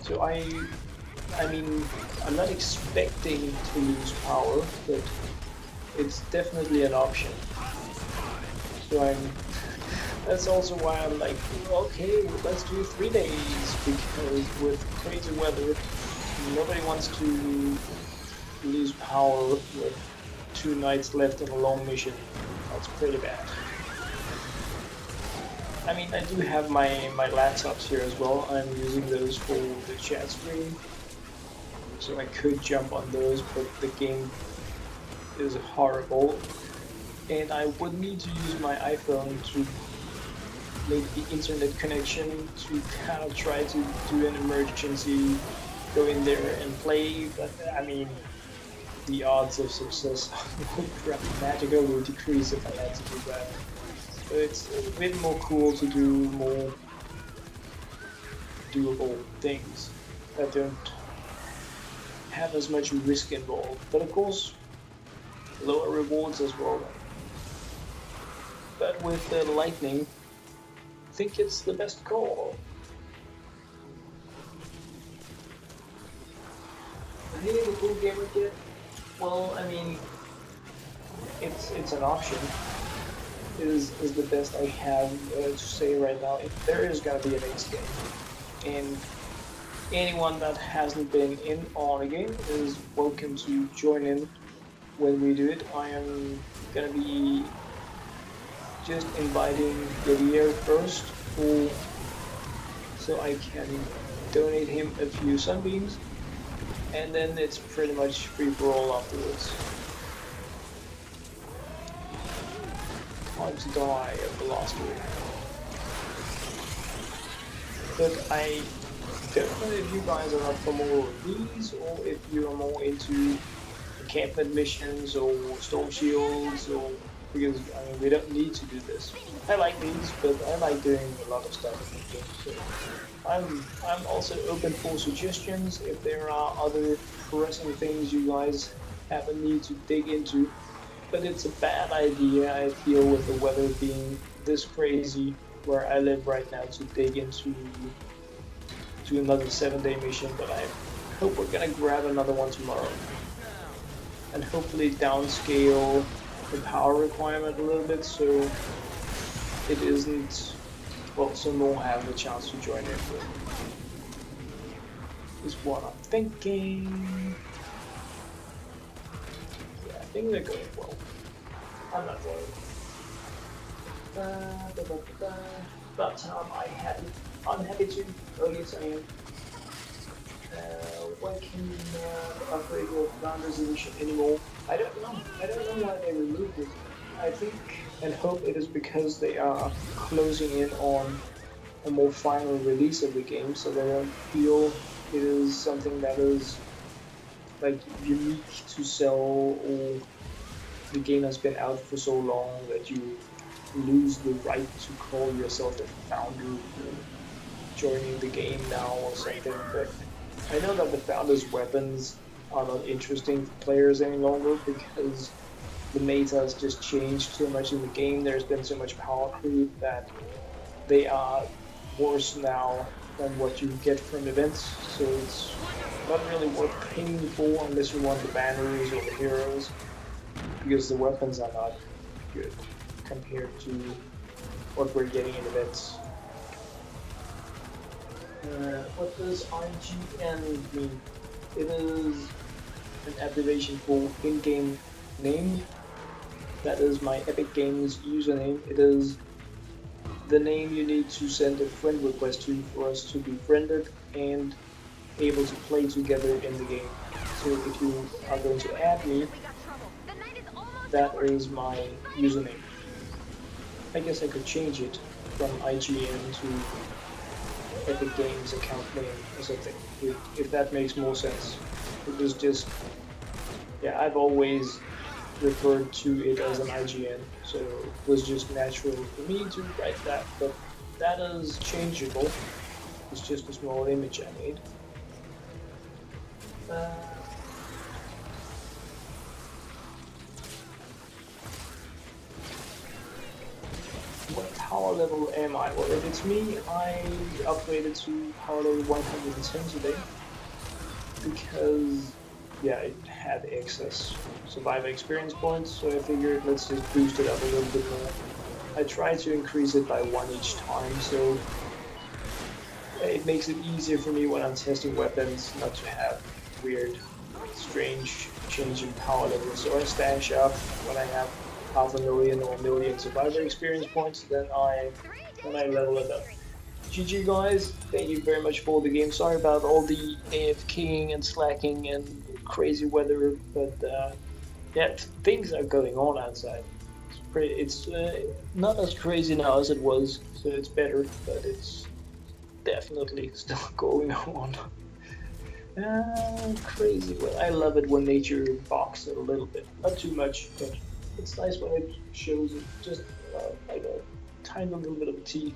[SPEAKER 1] So I mean, I'm not expecting to lose power, but it's definitely an option. So that's also why I'm like, okay, let's do 3 days, because with crazy weather, nobody wants to lose power with 2 nights left in a long mission. That's pretty bad. I mean, I do have my laptops here as well. I'm using those for the chat stream, so I could jump on those, but the game is horrible, and I would need to use my iPhone to make the internet connection to kind of try to do an emergency, go in there and play, but I mean, the odds of success dramatically will decrease if I had to do that. So it's a bit more cool to do more doable things that don't have as much risk involved, but of course lower rewards as well. But with the lightning, I think it's the best call. Are you a cool gamer kid? Well, I mean, it's an option. Is the best I have to say right now. If there is gonna be an ace game, and anyone that hasn't been in on a game is welcome to join in when we do it. I am gonna be just inviting Javier first, so I can donate him a few sunbeams, and then it's pretty much free for all afterwards. Time to die of the last week. But I don't know if you guys are up for more of these, or if you are more into encampment missions or storm shields or because I mean we don't need to do this. I like these, but I like doing a lot of stuff in the game. So I'm also open for suggestions if there are other pressing things you guys have a need to dig into. But it's a bad idea, I feel, with the weather being this crazy where I live right now to dig into another 7-day mission. But I hope we're gonna grab another one tomorrow and hopefully downscale the power requirement a little bit so it isn't, well, so more have the chance to join in. Is what I'm thinking. Yeah, I think they're going well. I'm not worried. About time I had it. I'm happy to. Oh yes, I am. Why can you not upgrade your Founders Edition anymore? I don't know. I don't know why they removed it. I think and hope it is because they are closing in on a more final release of the game, so they don't feel it is something that is like unique to sell, or the game has been out for so long that you lose the right to call yourself a founder joining the game now or something. But I know that the founders' weapons are not interesting for players any longer because the meta has just changed so much in the game. There's been so much power creep that they are worse now than what you get from events, so it's not really worth paying for unless you want the banners or the heroes, because the weapons are not good compared to what we're getting in events. What does IGN mean? It is an abbreviation for in-game name. That is my Epic Games username. It is the name you need to send a friend request to for us to be friended and able to play together in the game. So if you are going to add me, that is my username. I guess I could change it from IGN to Epic Games account name or something, if that makes more sense. It was just, yeah, I've always referred to it as an IGN, so it was just natural for me to write that, but that is changeable. It's just a small image I made. What power level am I? Well, if it's me, I upgraded to power level 110 today because, yeah, it had excess survivor experience points, so I figured let's just boost it up a little bit more. I try to increase it by 1 each time, so it makes it easier for me when I'm testing weapons not to have weird, strange change in power levels. So I stash up when I have 500,000 or 1,000,000 survivor experience points, then I level it up. GG guys, thank you very much for the game. Sorry about all the AFKing and slacking and crazy weather, but yeah, things are going on outside. It's not as crazy now as it was, so it's better, but it's definitely still going on. Crazy. Well, I love it when nature balks a little bit. Not too much, but it's nice when it shows it just like a tiny little bit of tea.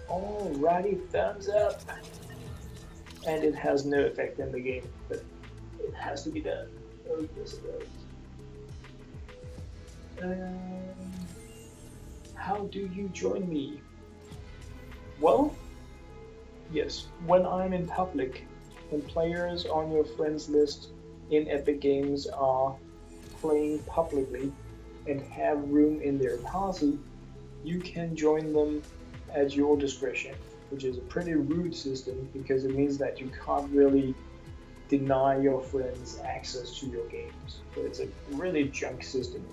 [SPEAKER 1] Alrighty, thumbs up. And it has no effect in the game, but it has to be done. Oh, yes it does. How do you join me? Well, yes, when I'm in public, when players on your friends list in Epic Games are playing publicly and have room in their party, you can join them at your discretion, which is a pretty rude system because it means that you can't really deny your friends access to your games. So it's a really junk system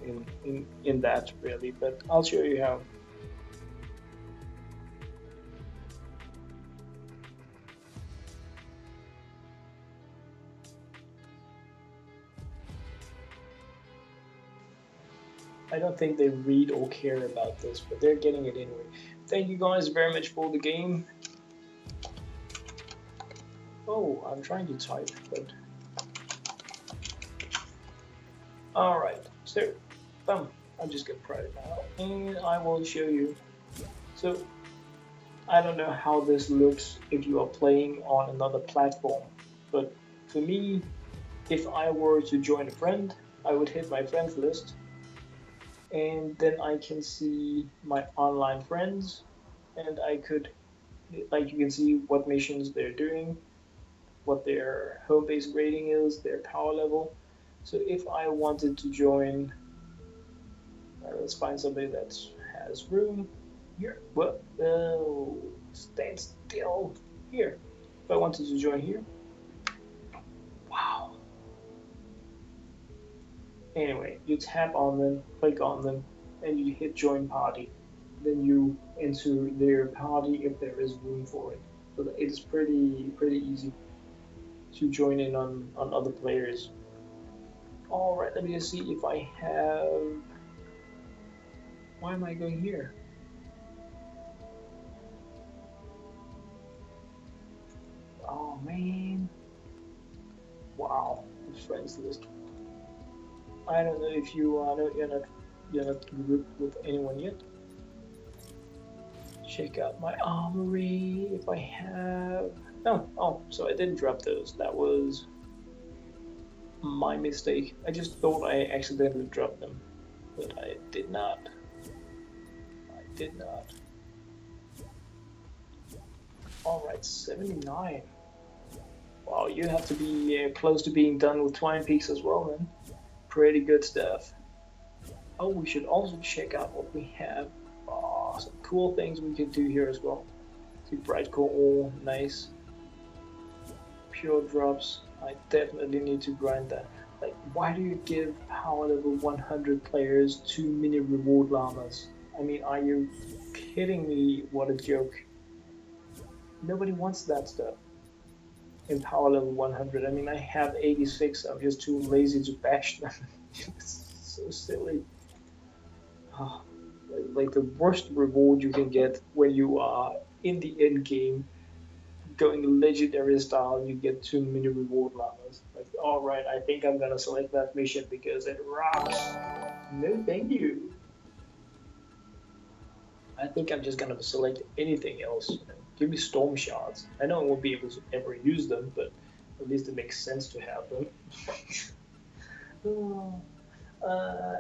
[SPEAKER 1] in that, really, but I'll show you how. I don't think they read or care about this, but they're getting it anyway. Thank you guys very much for the game. Oh, I'm trying to type, but... Alright, so boom. I'm just gonna try it now, and I will show you. So I don't know how this looks if you are playing on another platform, but for me, if I were to join a friend, I would hit my friends list, and then I can see my online friends, and I could, like, you can see what missions they're doing, what their home base rating is, their power level. So if I wanted to join, let's find somebody that has room here. Well, stand still here. If I wanted to join here, wow. Anyway, you tap on them, click on them, and you hit join party. Then you enter their party if there is room for it. So it is pretty easy to join in on other players. Alright, let me just see if I have... Why am I going here? Oh man. Wow, the friends list. I don't know if you are, no, you're not grouped with anyone yet. Check out my armory if I have. Oh, so I didn't drop those. That was my mistake. I just thought I accidentally dropped them, but I did not. I did not. Alright, 79. Wow, you have to be close to being done with Twine Peaks as well, then. Pretty good stuff. Oh, we should also check out what we have. Oh, some cool things we could do here as well. See, bright core ore, nice. Pure drops. I definitely need to grind that. Like, why do you give power level 100 players 2 mini reward llamas? I mean, are you kidding me? What a joke. Nobody wants that stuff in power level 100. I mean, I have 86. I'm just too lazy to bash them. It's so silly. Oh, like the worst reward you can get when you are in the end game going legendary style, you get 2 mini reward llamas. Like, alright, I think I'm gonna select that mission because it rocks. No thank you. I think I'm just gonna select anything else. Give me storm shards. I know I won't be able to ever use them, but at least it makes sense to have them.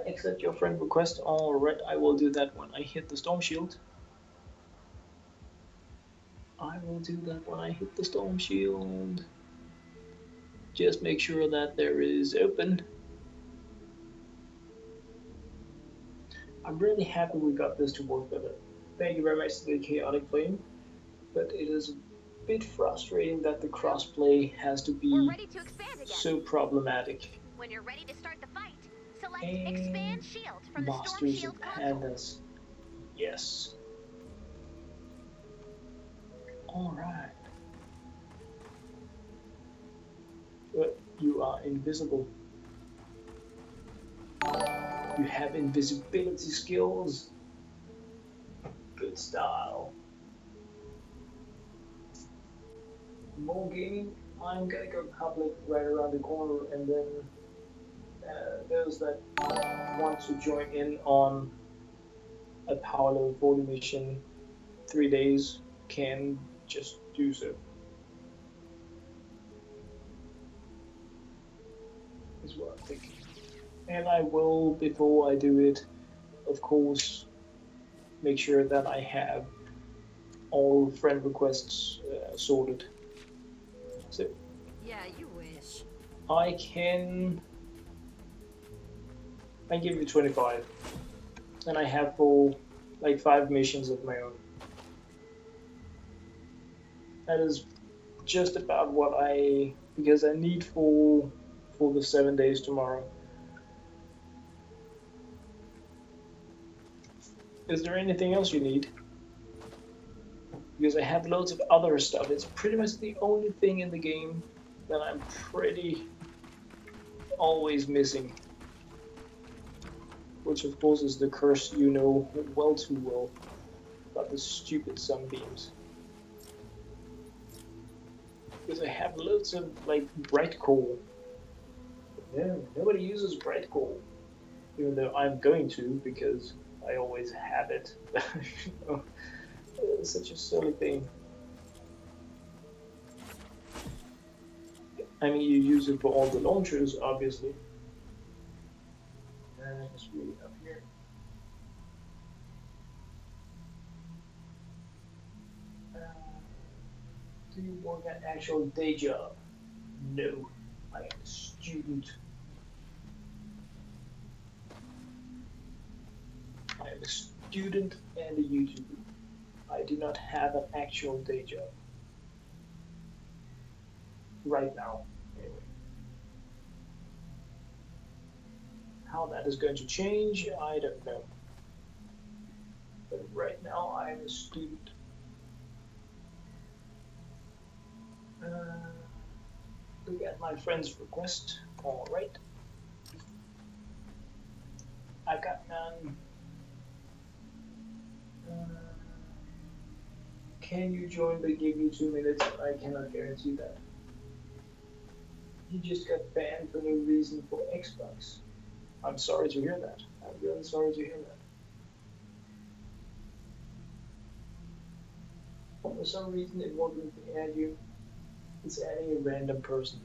[SPEAKER 1] Accept your friend request. Alright, I will do that when I hit the storm shield. I will do that when I hit the storm shield. Just make sure that there is open. I'm really happy we got this to work with it. Thank you very much to the Chaotic Flame, but it is a bit frustrating that the crossplay has to be so problematic.
[SPEAKER 3] When you're ready to start the fight, select
[SPEAKER 1] And
[SPEAKER 3] Expand Shield from the Storm
[SPEAKER 1] Masters
[SPEAKER 3] Shield
[SPEAKER 1] of
[SPEAKER 3] console.
[SPEAKER 1] Pandas. Yes. Alright. But you are invisible. You have invisibility skills. Good style. More gaming. I'm gonna go public right around the corner, and then those that want to join in on a power level 40 mission 3 days can just do so. Is what I'm thinking. And I will, before I do it, of course, make sure that I have all friend requests sorted. So
[SPEAKER 5] Yeah, you wish.
[SPEAKER 1] I give you 25, and I have full, like 5 missions of my own. That is just about what because I need for the 7 days tomorrow. Is there anything else you need? Because I have loads of other stuff. It's pretty much the only thing in the game that I'm pretty always missing. Which of course is the curse you know well too well about the stupid sunbeams. Because I have loads of like bright coal. No, nobody uses bright coal. even though I'm going to because I always have it. You know, it's such a silly thing. I mean, you use it for all the launchers, obviously. Just read up here. Do you work an actual day job? No, I am a student. I am a student and a YouTuber. I do not have an actual day job. Right now, anyway. How that is going to change, I don't know. But right now, I am a student. Look at my friend's request. Alright. I got none. Can you join but give you 2 minutes? I cannot guarantee that. He just got banned for no reason for Xbox. I'm sorry to hear that. I'm really sorry to hear that. For some reason it won't add you. It's adding a random person.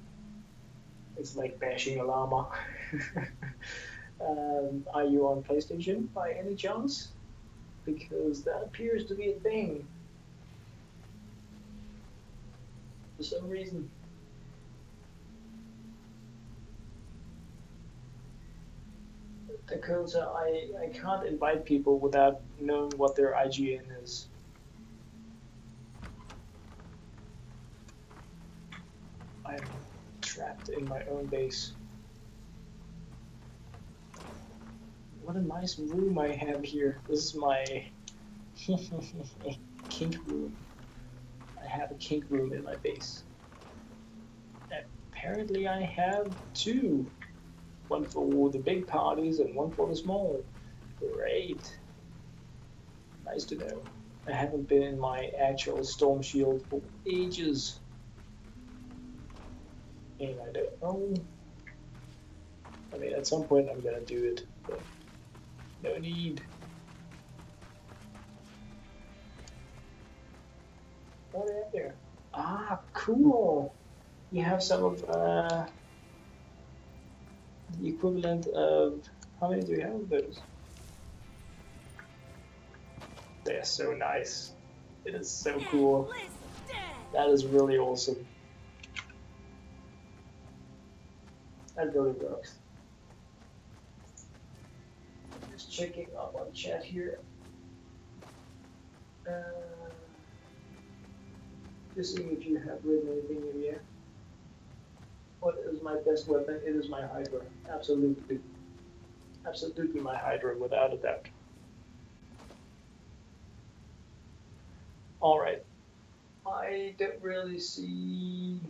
[SPEAKER 1] It's like bashing a llama. Are you on PlayStation by any chance? Because that appears to be a thing. For some reason. Dakota, I can't invite people without knowing what their IGN is. I'm trapped in my own base. What a nice room I have here. This is my kink room. I have a kink room in my base. Apparently I have two. One for the big parties and one for the small. Great. Nice to know. I haven't been in my actual storm shield for ages. And I don't know. I mean, at some point I'm gonna do it, but no need. What is there? Ah, cool. You have some of the equivalent of, how many do you have of those? They're so nice. It is so cool. That is really awesome. That really works. Just checking up on chat here. Just seeing if you have written anything in here. What is my best weapon? It is my Hydra. Absolutely. Absolutely my Hydra, without a doubt. Alright. I don't really see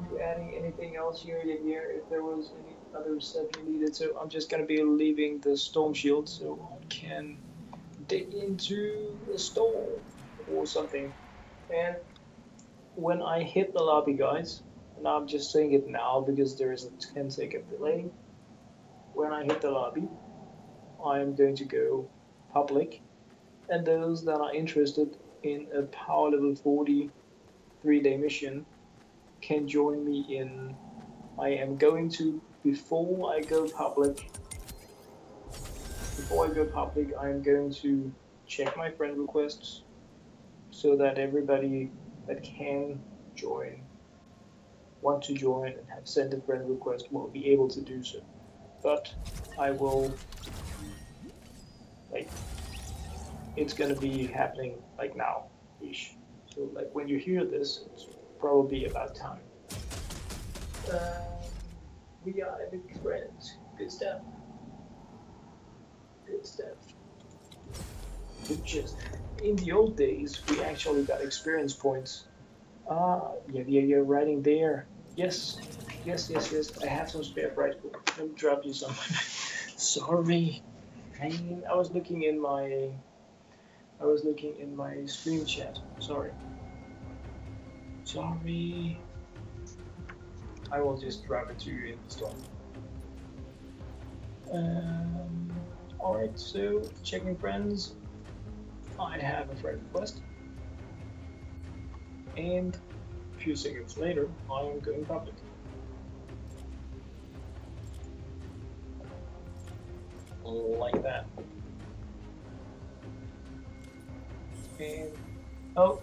[SPEAKER 1] you adding anything else here yet here if there was any other stuff you needed. So I'm just going to be leaving the storm shield so I can dig into a storm or something. And when I hit the lobby, guys, and I'm just saying it now because there is a 10-second delay. When I hit the lobby, I'm going to go public, and those that are interested in a power level 40 3-day mission can join me in. I am going to, before I go public, I am going to check my friend requests so that everybody that can join, want to join and have sent a friend request will be able to do so. But I will, like, it's gonna be happening like now-ish. So like when you hear this, it's probably about time. We are big friends. Good stuff. Good stuff. It just, in the old days, we actually got experience points. Ah, yeah, you're writing there. Yes. I have some spare bright. Let me drop you some. Sorry. I was looking in my stream chat. Sorry. I will just drop it to you in the storm. Alright, so checking friends. I have a friend request. And a few seconds later, I am going public. Like that. And oh,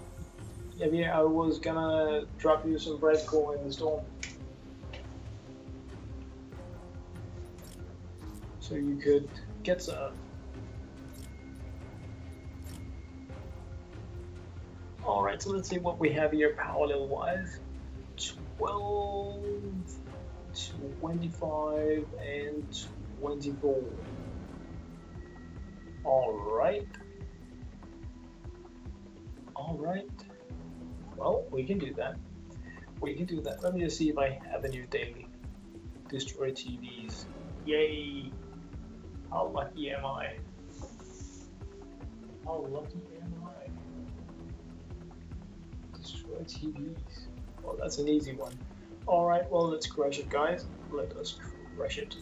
[SPEAKER 1] yeah, I was gonna drop you some breadcrumb in the storm, so you could get some. Alright, so let's see what we have here power level wise. 12, 25, and 24. Alright. Alright. Well, we can do that. We can do that. Let me just see if I have a new daily. Destroy TVs. Yay! How lucky am I? How lucky am I? Destroy TVs. Well, that's an easy one. Alright, well, let's crush it, guys. Let us crush it.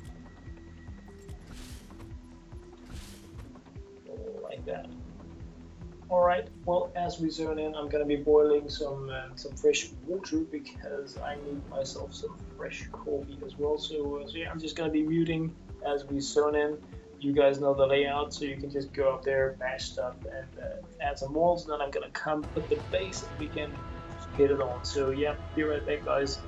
[SPEAKER 1] Like that. Alright, well, as we zone in, I'm gonna be boiling some fresh water because I need myself some fresh coffee as well. So yeah, I'm just gonna be muting as we zone in. You guys know the layout, so you can just go up there, bash stuff, and add some walls. Then I'm gonna come put the base, and we can hit it on. So yeah, be right back, guys.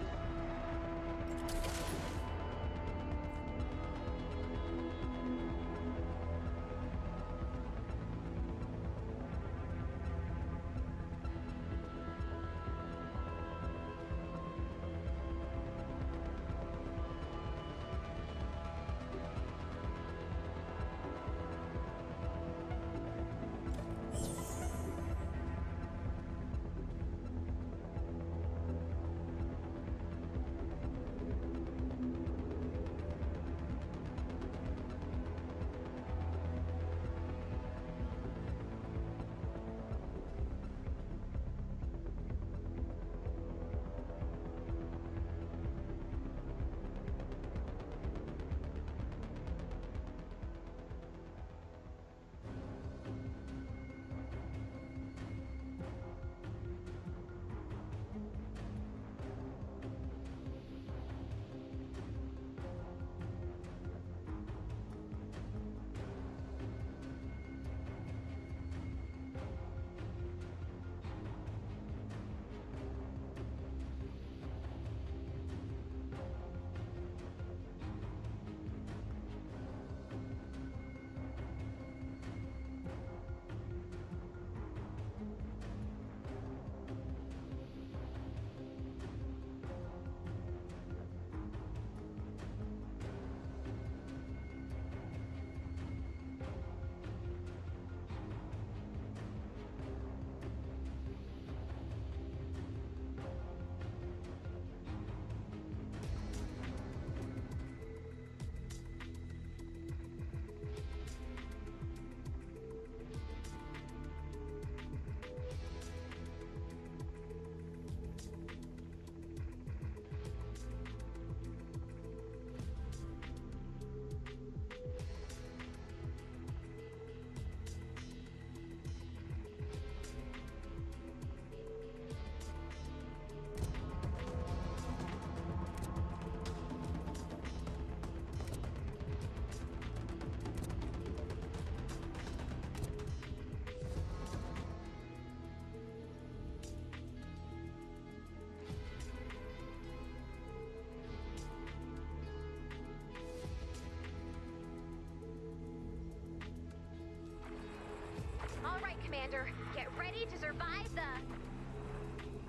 [SPEAKER 3] Commander, get ready to survive the...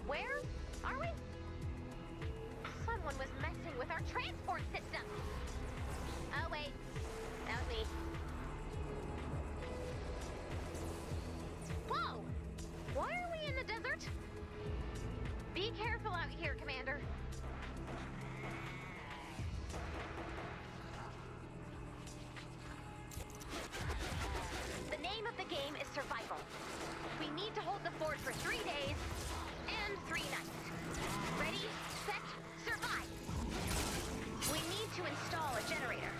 [SPEAKER 3] Where are we? Someone was messing with our transport system. Oh, wait. That was me. Whoa! Why are we in the desert? Be careful out here, Commander. The name of the game is survival. We need to hold the fort for 3 days and 3 nights. Ready, set, survive. We need to install a generator.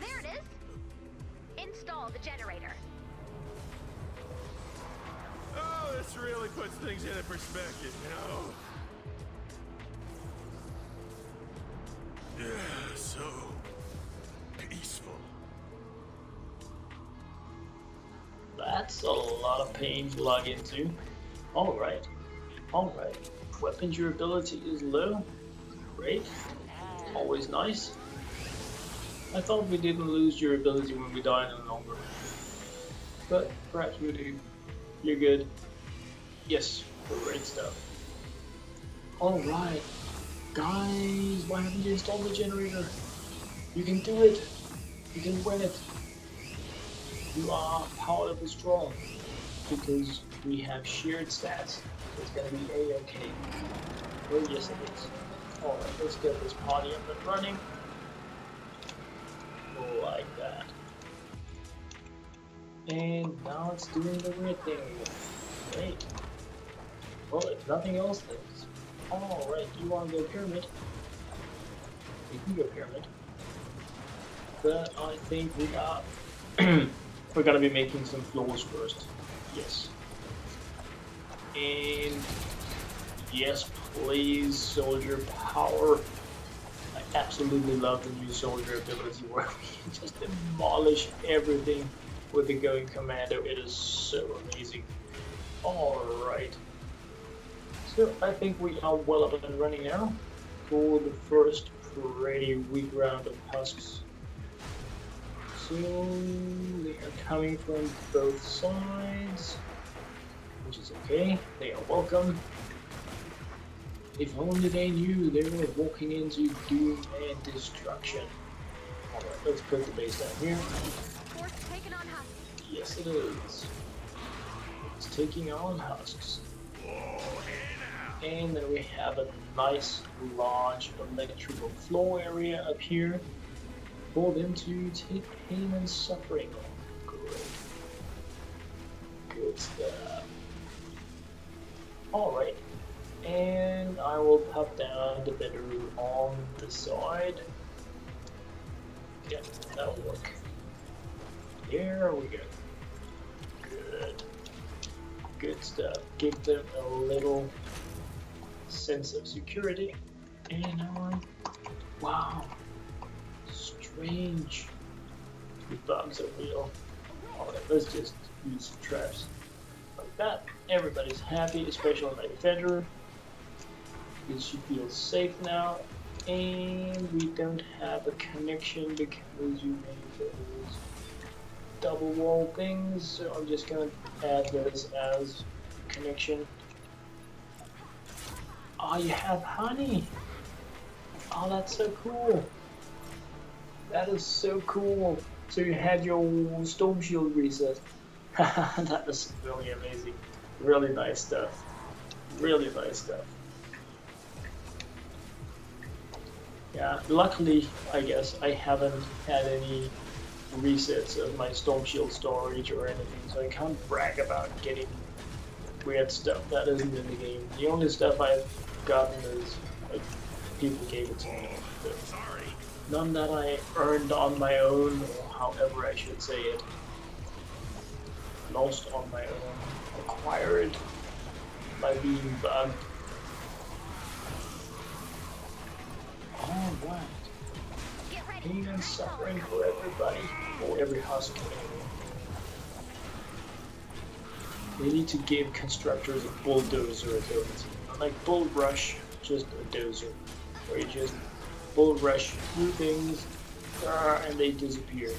[SPEAKER 3] There it is. Install the generator.
[SPEAKER 4] Oh, this really puts things into perspective, you know? Yeah, so peaceful.
[SPEAKER 1] That's a lot of pain to log into. Alright. Alright. Weapon durability is low. Great. Always nice. I thought we didn't lose durability when we died any longer. But perhaps we do. You're good. Yes, great stuff. Alright. Guys, why haven't you installed the generator? You can do it. You can win it. You are powerful strong. Because we have shared stats. It's gonna be A-okay. Oh yes it is. Alright, let's get this party up and running. Like that. And now it's doing the weird thing. Great. Well, if nothing else, then. Alright, you want to go pyramid? You can go pyramid. But I think we are. We're gonna be making some floors first. Yes. And. Yes, please, soldier power. I absolutely love the new soldier ability where we just demolish everything with the going commando. It is so amazing. Alright. So I think we are well up and running now for the first pretty weak round of husks. So they are coming from both sides, which is okay. They are welcome. If only they knew they were walking into doom and destruction. Alright, let's put the base down here.
[SPEAKER 3] Force taken on husks.
[SPEAKER 1] Yes, it is. It's taking on husks. And then we have a nice large electrical floor area up here for them to take pain and suffering on. Great. Good stuff. Alright. And I will pop down the bedroom on the side. Yeah, that'll work. There we go. Good. Good stuff. Give them a little sense of security. And wow. Strange. The bugs are real. Alright, let's just use some traps. Like that. Everybody's happy, especially my defender. She feels safe now, and we don't have a connection because you made those double wall things, so I'm just gonna add this as connection. Oh, you have honey! Oh, that's so cool! That is so cool! So you had your storm shield reset. That is really amazing. Really nice stuff. Really nice stuff. Yeah, luckily, I guess, I haven't had any resets of my Storm Shield storage or anything, so I can't brag about getting weird stuff that isn't in the game. The only stuff I've gotten is, like, people gave it to me. So, none that I earned on my own, or however I should say it. Lost on my own. Acquired by being bugged. Alright. Pain and suffering for everybody, or every husk. They need to give constructors a bulldozer ability. Not like bull rush, just a dozer. Where you just bull rush through things, and they disappear.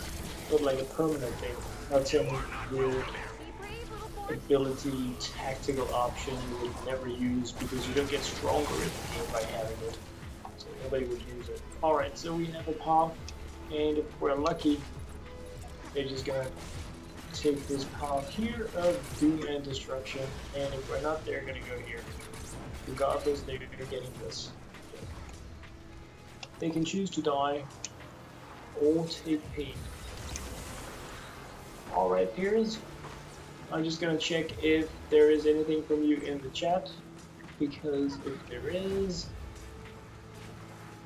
[SPEAKER 1] But like a permanent thing. Not some weird ability, tactical option you would never use because you don't get stronger in the game by having it. So nobody would use it. Alright, so we have a pop, and if we're lucky, they're just gonna take this path here of doom and destruction, and if we're not, they're gonna go here. Regardless, they're getting this. They can choose to die or take pain. Alright, peers. I'm just gonna check if there is anything from you in the chat, because if there is,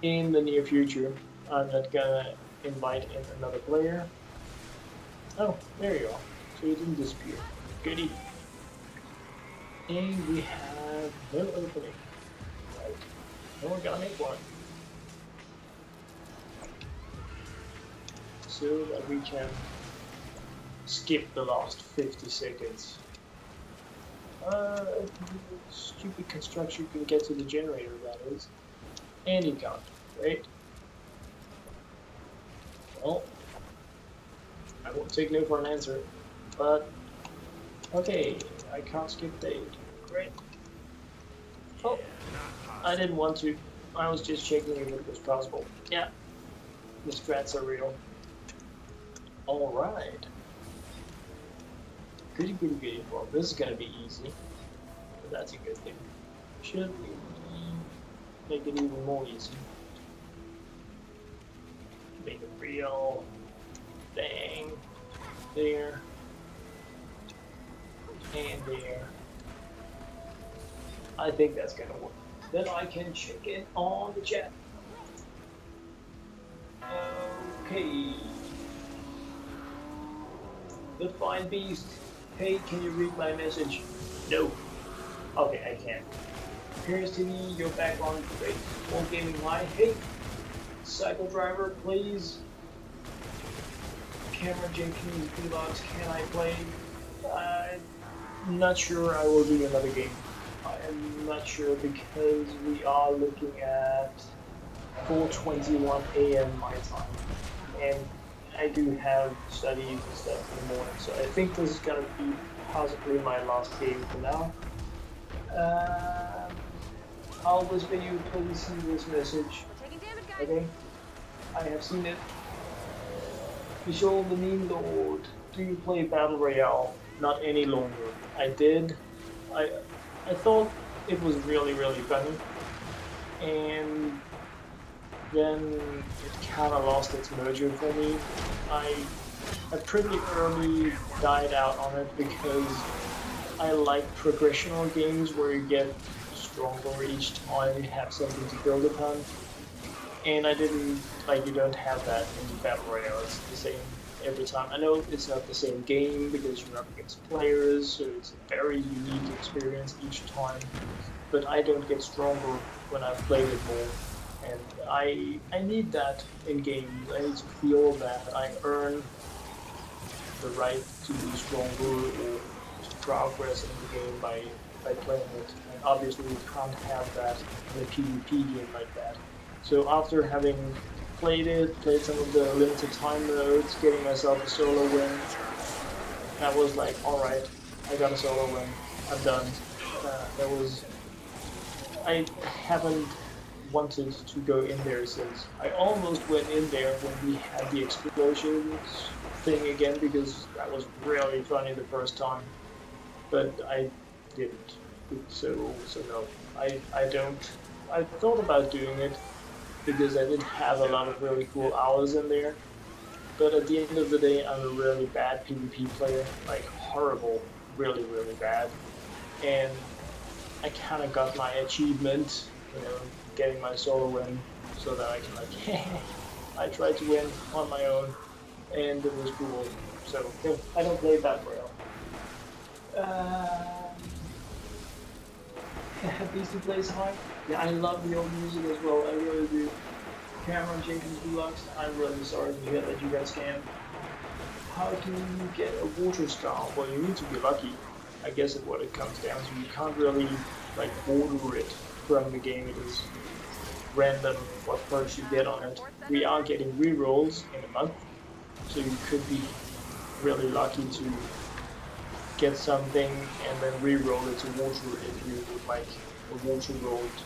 [SPEAKER 1] in the near future, I'm not gonna invite in another player. Oh, there you are. So you didn't disappear. Goody. And we have no opening. Right. And we're gonna make one. So that we can skip the last 50 seconds. Stupid construction can get to the generator, that is. And you can't, right? Well, I won't take no for an answer, but okay, I can't skip the 8. Great. Oh, I didn't want to. I was just checking if it was possible. Yeah, the strats are real. Alright. Goody goody goody. Well, this is gonna be easy. But that's a good thing. Should we make it even more easy? Make it real. Bang. There. And there. I think that's gonna work. Then I can check it on the chat. Okay. The fine beast. Hey, can you read my message? No. Okay, I can't. Appears to me you're back on great. Full gaming live. Hey, cycle driver, please. Cameron Jenkins vlogs. Can I play? I'm not sure I will do another game. I am not sure because we are looking at 4:21 a.m. my time, and I do have studies and stuff in the morning, so I think this is gonna be possibly my last game for now. I'll whisper you, please see this message.
[SPEAKER 3] We're taking damage, guys.
[SPEAKER 1] Okay, I have seen it. Visual the Meme Lord, do you play Battle Royale? Not any longer. I did. I thought it was really funny, and then it kind of lost its mojo for me. I pretty early died out on it because I like progressional games where you get stronger each time you have something to build upon. And I didn't, like, you don't have that in Battle Royale. It's the same every time. I know it's not the same game because you're up against players, so it's a very unique experience each time. But I don't get stronger when I've played it more. And I need that in games. I need to feel that I earn the right to be stronger or to progress in the game by playing it. And obviously you can't have that in a PvP game like that. So after having played some of the limited time modes, getting myself a solo win, that was like, alright, I got a solo win, I'm done. I haven't wanted to go in there since. I almost went in there when we had the explosions thing again because that was really funny the first time, but I didn't. So no, I thought about doing it because I did have a lot of really cool hours in there, but at the end of the day I'm a really bad PvP player, like horrible, really bad, and I kind of got my achievement, you know, getting my solo win, so that I can like, I tried to win on my own, and it was cool. So yeah, I don't play that well. Beastie plays high. Yeah, I love the old music as well. I really do. Cameron Jenkins vlogs. I'm really sorry to hear that you guys can. How do you get a water star? Well, you need to be lucky. I guess is what it comes down to. You can't really like order it from the game. It is random what perks you get on it. We are getting rerolls in a month, so you could be really lucky to get something and then re-roll it to water if you would like a water rolled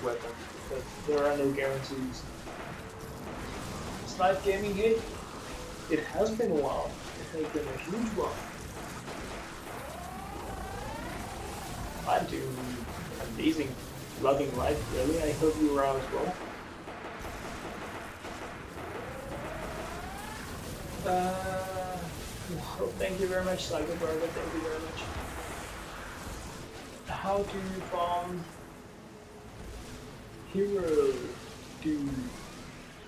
[SPEAKER 1] weapon. But there are no guarantees. Is live gaming hit? It has been a while. It has been a huge one. I'm doing amazing, loving life, really. I hope you are as well. Well, thank you very much, Cycle Burger. Thank you very much. How do you farm hero? Do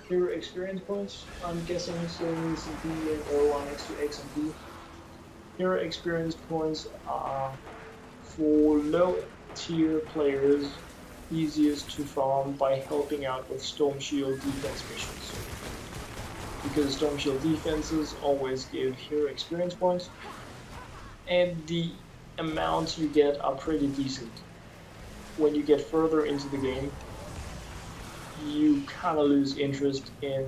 [SPEAKER 1] Hero experience points. I'm guessing still needs to be an O1 next to X and B. Hero experience points are for low tier players easiest to farm by helping out with Storm Shield defense missions. Because Storm Shield defenses always give hero experience points, and the amounts you get are pretty decent. When you get further into the game, you kind of lose interest in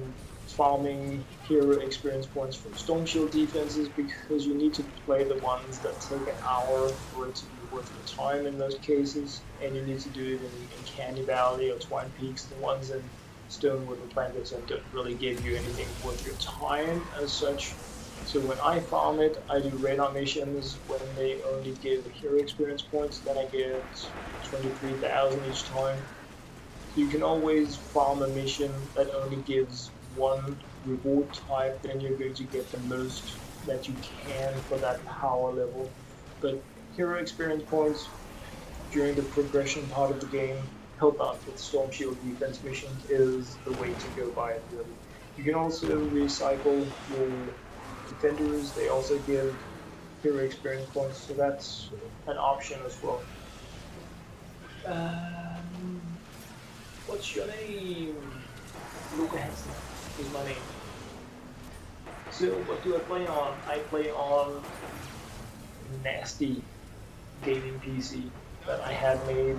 [SPEAKER 1] farming hero experience points from Storm Shield defenses because you need to play the ones that take an hour for it to be worth your time in most cases, and you need to do it in Candy Valley or Twine Peaks, the ones in Stonewood and Planted Zone don't really give you anything worth your time as such. So when I farm it, I do radar missions when they only give hero experience points, then I get 23,000 each time. You can always farm a mission that only gives one reward type, then you're going to get the most that you can for that power level. But hero experience points during the progression part of the game help out with Storm Shield defense missions is the way to go by it really. You can also recycle your defenders, they also give hero experience points, so that's an option as well. What's your name? LokeHansen is my name. So what do I play on? I play on nasty gaming PC that I had made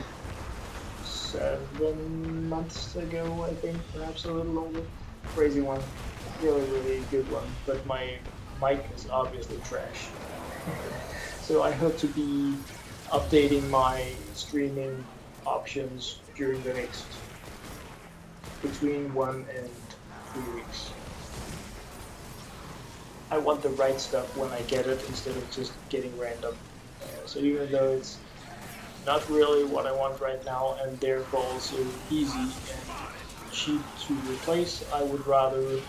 [SPEAKER 1] 7 months ago, I think, perhaps a little longer. Crazy one, really good one, but my mic is obviously trash. So I hope to be updating my streaming options during the next between 1 and 3 weeks. I want the right stuff when I get it instead of just getting random. So even though it's not really what I want right now and therefore also easy and cheap to replace, I would rather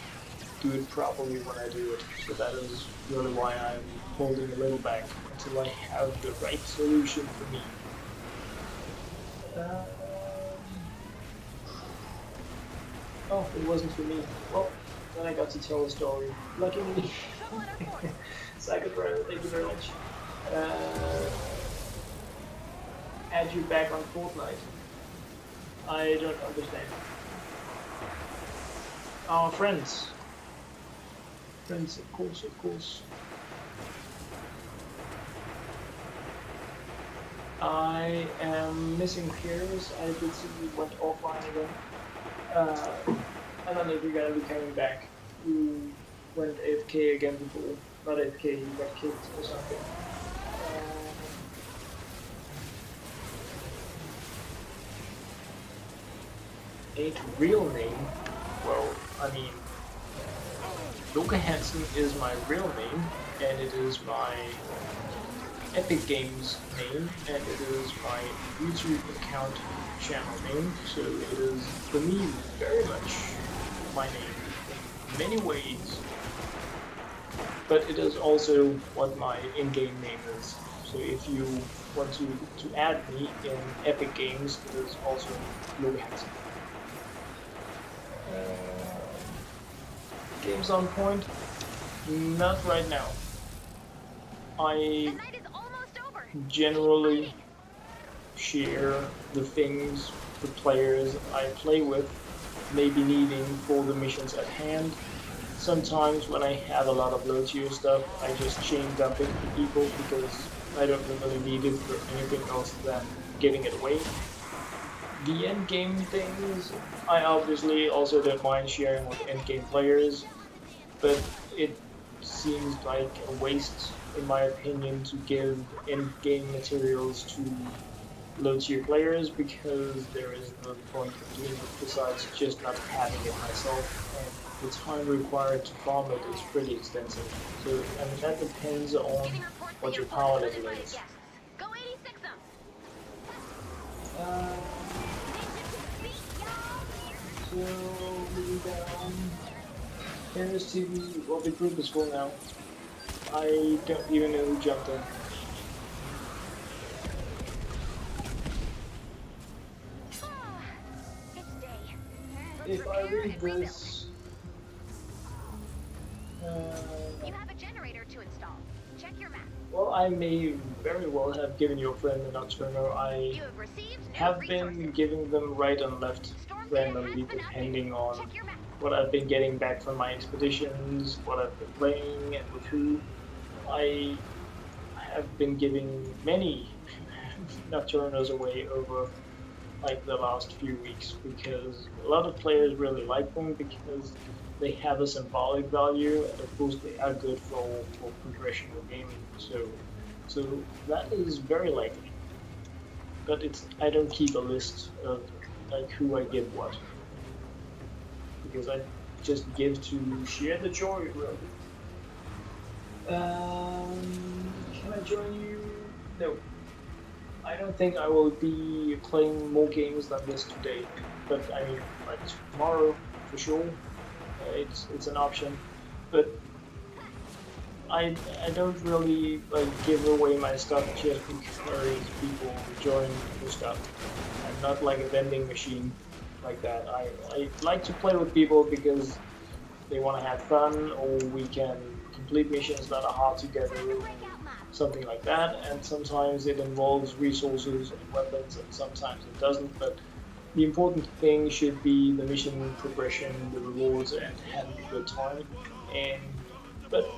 [SPEAKER 1] do it properly when I do it. So that is really why I'm holding a little back until I have the right solution for me. Oh, it wasn't for me. Well, then I got to tell a story. Lucky me. Psychotrail, thank you very much. Add you back on Fortnite. I don't understand. Our friends. Friends, of course, of course. I am missing Piers. I did see you went offline again. I don't know if you're gonna be coming back. You went AFK again before. Not AFK, you got kicked or something. A real name? Well, I mean, LokeHansen is my real name, and it is my Epic Games name, and it is my YouTube account channel name, so it is, for me, very much my name in many ways. But it is also what my in-game name is. So if you want to add me in Epic Games, it is also LokeHansen. Games on point? Not right now. I generally share the things the players I play with may be needing for the missions at hand. Sometimes when I have a lot of low tier stuff, I just chain dump it to people because I don't really need it for anything else than getting it away. The end game things, I obviously also don't mind sharing with end game players, but it seems like a waste, in my opinion, to give end game materials to low tier players because there is no point in doing it besides just not having it myself, and the time required to farm it is pretty extensive. So, I mean, that depends on what your power level is. So, moving down. Here's TV. Well, the group is full now. I don't even know who jumped in. If I read this,
[SPEAKER 3] You have a generator to install. Check your map.
[SPEAKER 1] Well, I may very well have given your friend an nocturno. I
[SPEAKER 3] You have received new
[SPEAKER 1] have
[SPEAKER 3] resources.
[SPEAKER 1] been giving them right and left
[SPEAKER 3] Storm data
[SPEAKER 1] randomly,
[SPEAKER 3] has been
[SPEAKER 1] depending
[SPEAKER 3] updated.
[SPEAKER 1] on
[SPEAKER 3] Check your map.
[SPEAKER 1] what I've been getting back from my expeditions, what I've been playing, and with who. I have been giving many nocturnos away over like the last few weeks because a lot of players really like them because they have a symbolic value and of course they are good for progression of gaming. So that is very likely. But it's I don't keep a list of like who I give what because I just give to share the joy really. Can I join you? No. I don't think I will be playing more games than this today, but I mean, like tomorrow for sure, it's an option. But I don't really like give away my stuff just because people join the stuff. I'm not like a vending machine like that. I like to play with people because they want to have fun, or we can complete missions that are hard together, something like that. And sometimes it involves resources and weapons, and sometimes it doesn't. But the important thing should be the mission progression, the rewards, and having a good time. And but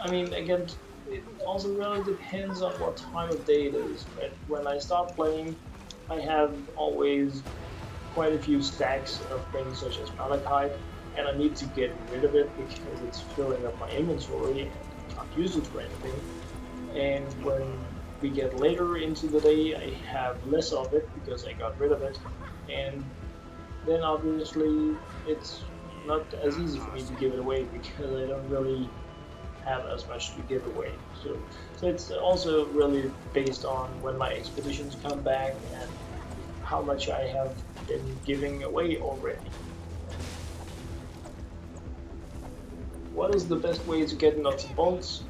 [SPEAKER 1] I mean, again, it also really depends on what time of day it is. Right? When I start playing, I have always quite a few stacks of things such as malachite, and I need to get rid of it because it's filling up my inventory and I can't use it for anything. And when we get later into the day, I have less of it because I got rid of it, and then obviously it's not as easy for me to give it away because I don't really have as much to give away. So it's also really based on when my expeditions come back and how much I have been giving away already. What is the best way to get nuts and bolts?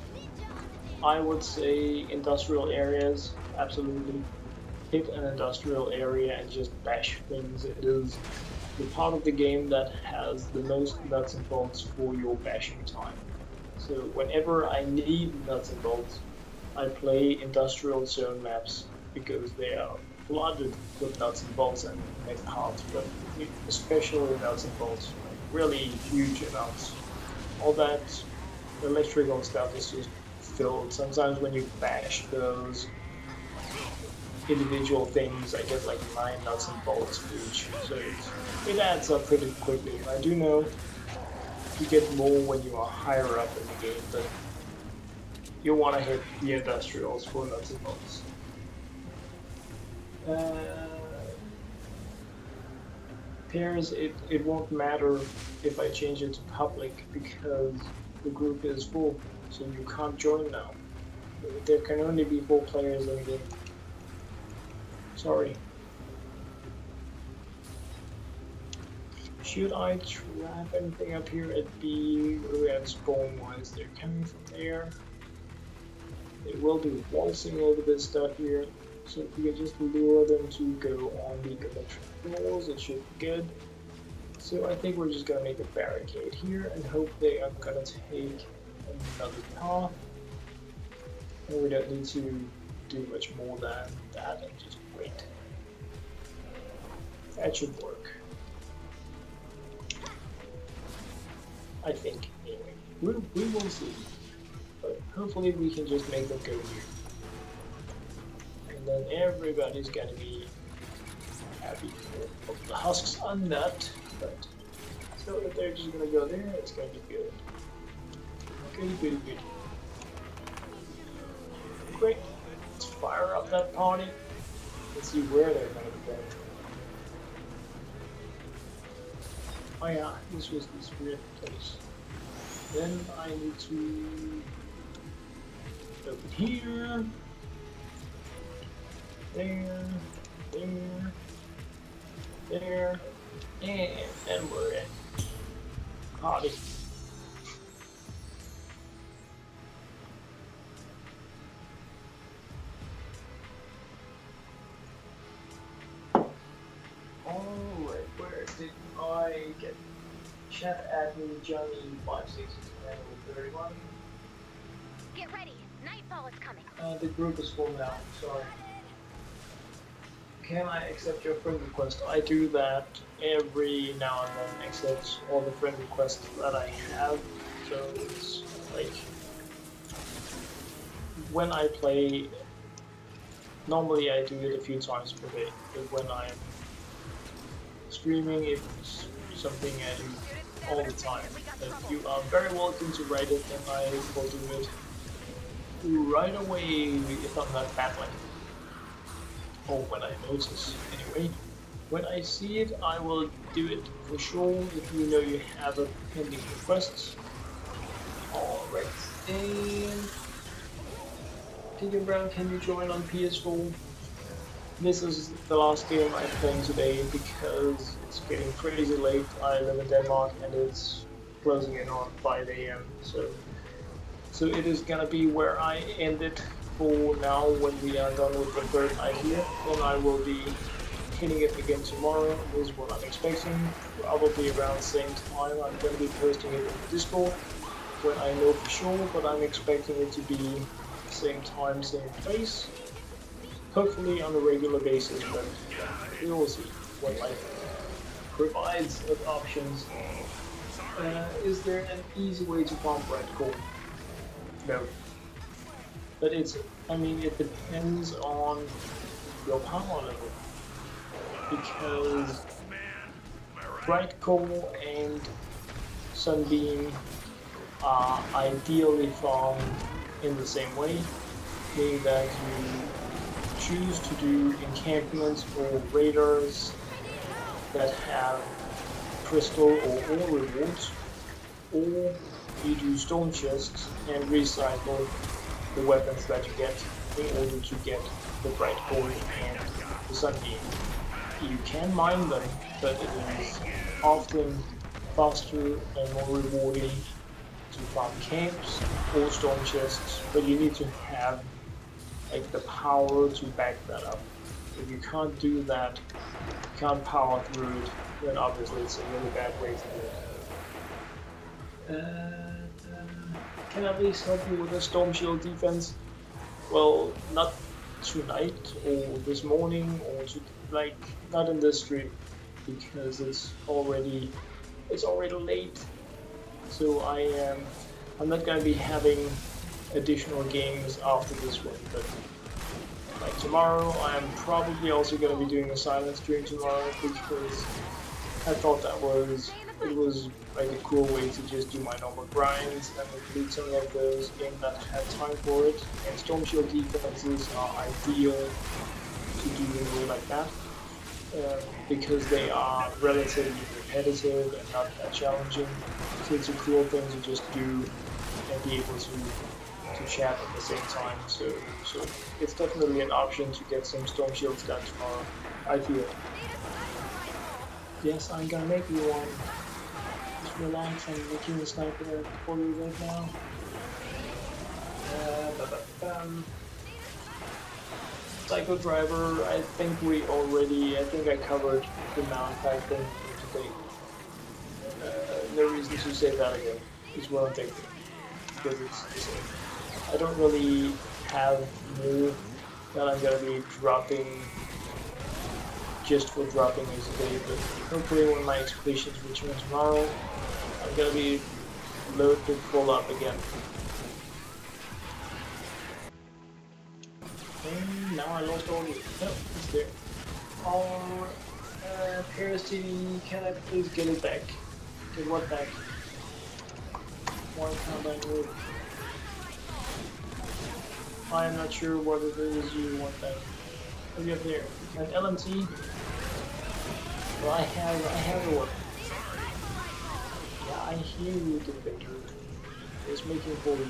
[SPEAKER 1] I would say industrial areas, absolutely. Hit an industrial area and just bash things. It is the part of the game that has the most nuts and bolts for your bashing time. So whenever I need nuts and bolts, I play industrial zone maps because they are flooded with nuts and bolts and make it hard to run, especially nuts and bolts, like really huge amounts. All that electrical stuff is just filled. Sometimes when you bash those individual things, I get like 9 nuts and bolts for each, so it adds up pretty quickly. I do know you get more when you are higher up in the game, but you want to hit the industrials for nuts and bolts. Pairs, it won't matter if I change it to public because the group is full, so you can't join now. There can only be 4 players in the game. Sorry. Should I trap anything up here at B? At spawn-wise, they're coming from there. They will be waltzing over this stuff here. So if we can just lure them to go on the electric floors, it should be good. So I think we're just gonna make a barricade here and hope they are gonna take another path. And we don't need to do much more than that and just wait. That should work. I think, anyway. We will see. But hopefully we can just make them go here. And then everybody's gonna be happy. Well, the husks are not, but so if they're just gonna go there, it's gonna be good. Good. Great. Let's fire up that party. Let's see where they're gonna be going. Oh yeah, this was this weird place. Then I need to open here. There, and we're in. Party. Alright, where did I get Chat admin Johnny 56031.
[SPEAKER 3] Get ready. Nightfall is coming.
[SPEAKER 1] The group is full now. Sorry. Can I accept your friend request? I do that every now and then, accept all the friend requests that I have. So it's like when I play, normally I do it a few times per day, but when I'm streaming, it's something I do all the time. And you are very welcome to write it, and I will do it right away if I'm not battling. Or when I notice, anyway. When I see it, I will do it for sure if you know you have a pending request. Alright, and Deacon Brown, can you join on PS4? This is the last game I'm playing today because it's getting crazy late. I live in Denmark and it's closing in on 5 AM, so it is gonna be where I end it for now when we are done with the third night here. Then I will be hitting it again tomorrow, is what I'm expecting. Probably around the same time. I'm going to be posting it in the Discord when I know for sure, but I'm expecting it to be same time, same place. Hopefully on a regular basis, but we will see what life provides of options. Is there an easy way to farm red coal? No. But it depends on your power level. Because bright coal and sunbeam are ideally farmed in the same way, meaning that you choose to do encampments or raiders that have crystal or ore rewards, or you do stone chests and recycle the weapons that you get in order to get the bright gold and the sunbeam. You can mine them, but it is often faster and more rewarding to farm camps or stone chests, but you need to have like the power to back that up. If you can't do that, you can't power through it, then obviously it's a really bad way to do it. Can I please help you with a storm shield defense? Well, not tonight or this morning or not in this stream, because it's already late. So I'm not gonna be having additional games after this one, but like tomorrow I'm probably also gonna be doing a silent stream tomorrow, because I thought it was like a cool way to just do my normal grinds and complete some of those games that have time for it. And storm shield defenses are ideal to do in a way like that, because they are relatively repetitive and not that challenging. So it's a cool thing to just do and be able to chat at the same time. So it's definitely an option to get some storm shields done tomorrow, I feel. Yes, I'm gonna make you one. Just relax, I'm making the sniper for you right now. Psycho Driver, I think I covered the mount pack thing today. No reason to say that again, is what I'm thinking. Because I don't really have more that I'm gonna be dropping just for dropping these today, but hopefully when my expeditions return tomorrow, I'm gonna be loaded full up again. And now I lost all the... No, it's there. Paris TV, can I please get it back? Get what back? One combat move. I am not sure what it is you want back. What do you have there? An LMT? Well, I have a weapon. Yeah, I hear you, Defender. It's making for you.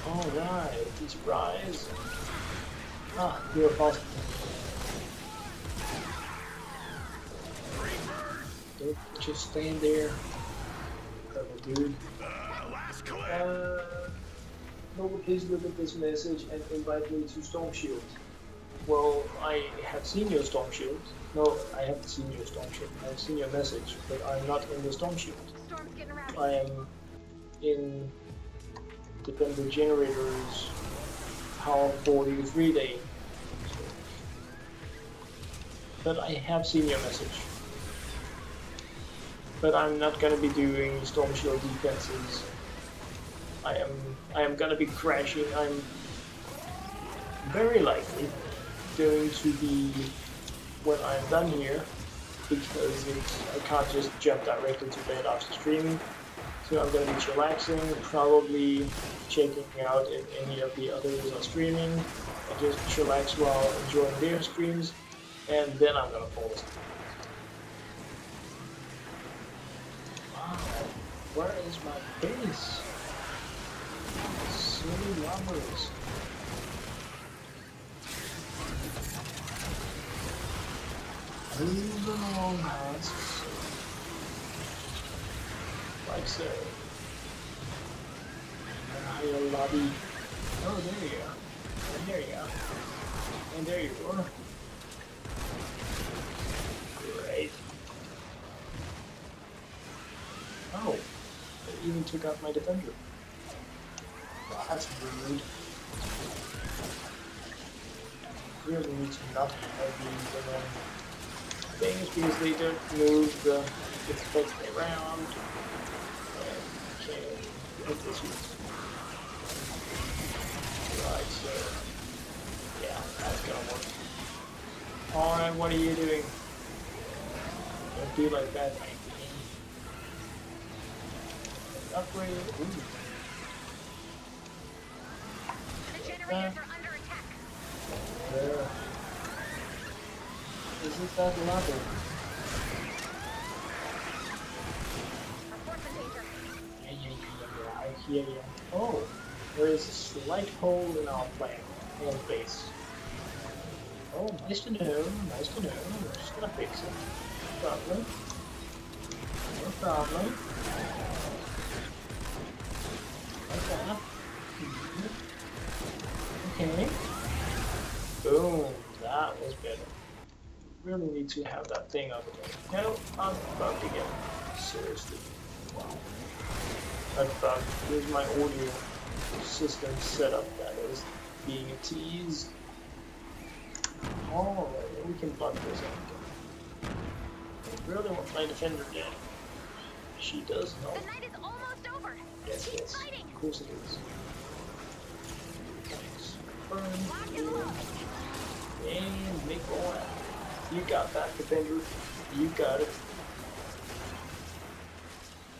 [SPEAKER 1] Alright, these rise. Ah, you're a boss. Don't just stand there. Purple dude. Nova, please look at this message and invite me to Storm Shield. Well, I have seen your storm shield. No, I haven't seen your storm shield. I've seen your message, but I'm not in the storm shield.
[SPEAKER 3] Storm's getting rowdy.
[SPEAKER 1] I am in Defender Generator's Power 43 day. But I have seen your message. But I'm not gonna be doing storm shield defenses. I am gonna be crashing. I'm very likely going to be, when I'm done here, because I can't just jump directly to bed after streaming. So I'm going to be chillaxing, probably checking out if any of the others are streaming, and just chillax while enjoying their streams, and then I'm going to fall asleep. Wow, where is my base? Silly Llamas. Move along, husks. Like so. And higher lobby. Oh, there you go. And there you go. And there you are. Great. Oh, they even took out my defender. Well, that's rude. Really need to not have these things because they don't move the effect around. Okay, what this is. Right, so yeah, that's gonna work. Alright, what are you doing? Don't be like that, mate. Upgrade. Ooh.
[SPEAKER 3] The generators are under attack.
[SPEAKER 1] Yeah. Isn't that level?
[SPEAKER 3] Reports in danger.
[SPEAKER 1] Yeah, I hear you. Oh, there is a slight hole in our plan and base. Oh, nice to know, nice to know. We're just gonna fix it. No problem. No problem. Okay. Boom, that was better. Really need to have that thing over there. No, I'm about to get seriously. Wow. I'm about to lose my audio system setup that is being a tease. Oh, we can bug this out. I really want my defender dead. She does help.
[SPEAKER 3] The night is almost over.
[SPEAKER 1] Yes,
[SPEAKER 3] Keep
[SPEAKER 1] yes.
[SPEAKER 3] fighting.
[SPEAKER 1] Of course it is. Thanks. Burn.
[SPEAKER 3] Lock and load.
[SPEAKER 1] And make all that. You got that, defender. You got it.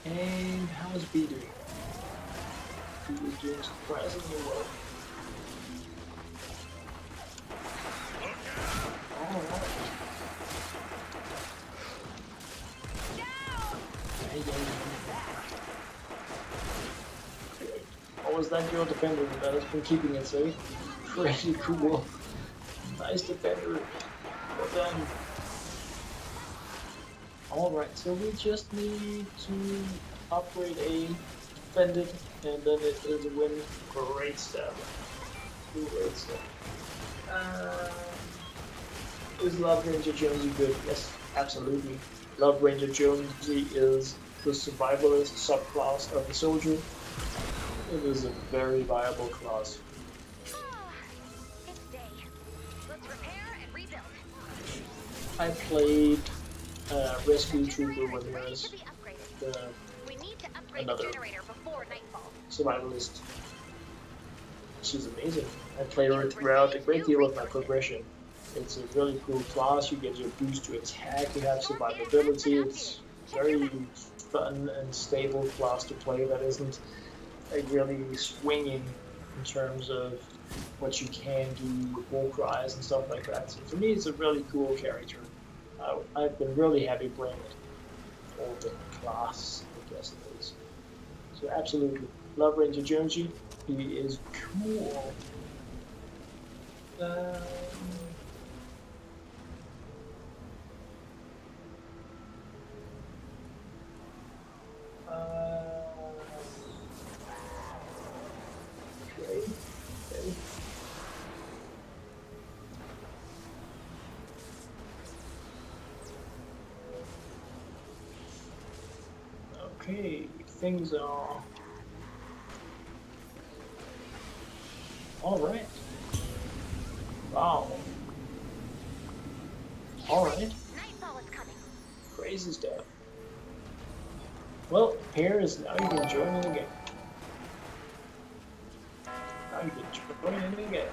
[SPEAKER 1] And how's B doing? B is doing surprisingly well. Alright. Oh, was that your defender that has been keeping it safe? Pretty cool. Nice defender. Well done. Alright, so we just need to upgrade A, defend it, and then it is a win. Great stuff. Great stuff. Is Love Ranger Jonesy good? Yes, absolutely. Love Ranger Jonesy is the survivalist subclass of the soldier. It is a very viable class.
[SPEAKER 3] It's day. Let's repair and rebuild.
[SPEAKER 1] I played Rescue Trooper
[SPEAKER 3] Generator
[SPEAKER 1] when
[SPEAKER 3] is
[SPEAKER 1] there
[SPEAKER 3] ready
[SPEAKER 1] was
[SPEAKER 3] to be upgraded.
[SPEAKER 1] the
[SPEAKER 3] We need to upgrade
[SPEAKER 1] another
[SPEAKER 3] the generator before nightfall.
[SPEAKER 1] survivalist. She's amazing. I played her throughout a great deal of my progression. It's a really cool class. You get your boost to attack, you have survivability. It's very fun and stable class to play that isn't really swinging in terms of what you can do with war cries and stuff like that. So for me, it's a really cool character. I've been really happy playing it. Or the class, I guess it is. So absolutely, love Ranger Jonesy. He is cool. Okay. things are. Alright. Wow. Alright.
[SPEAKER 3] Nightfall is coming.
[SPEAKER 1] Crazy stuff. Well, here is now you can join in again. Now you can join in again.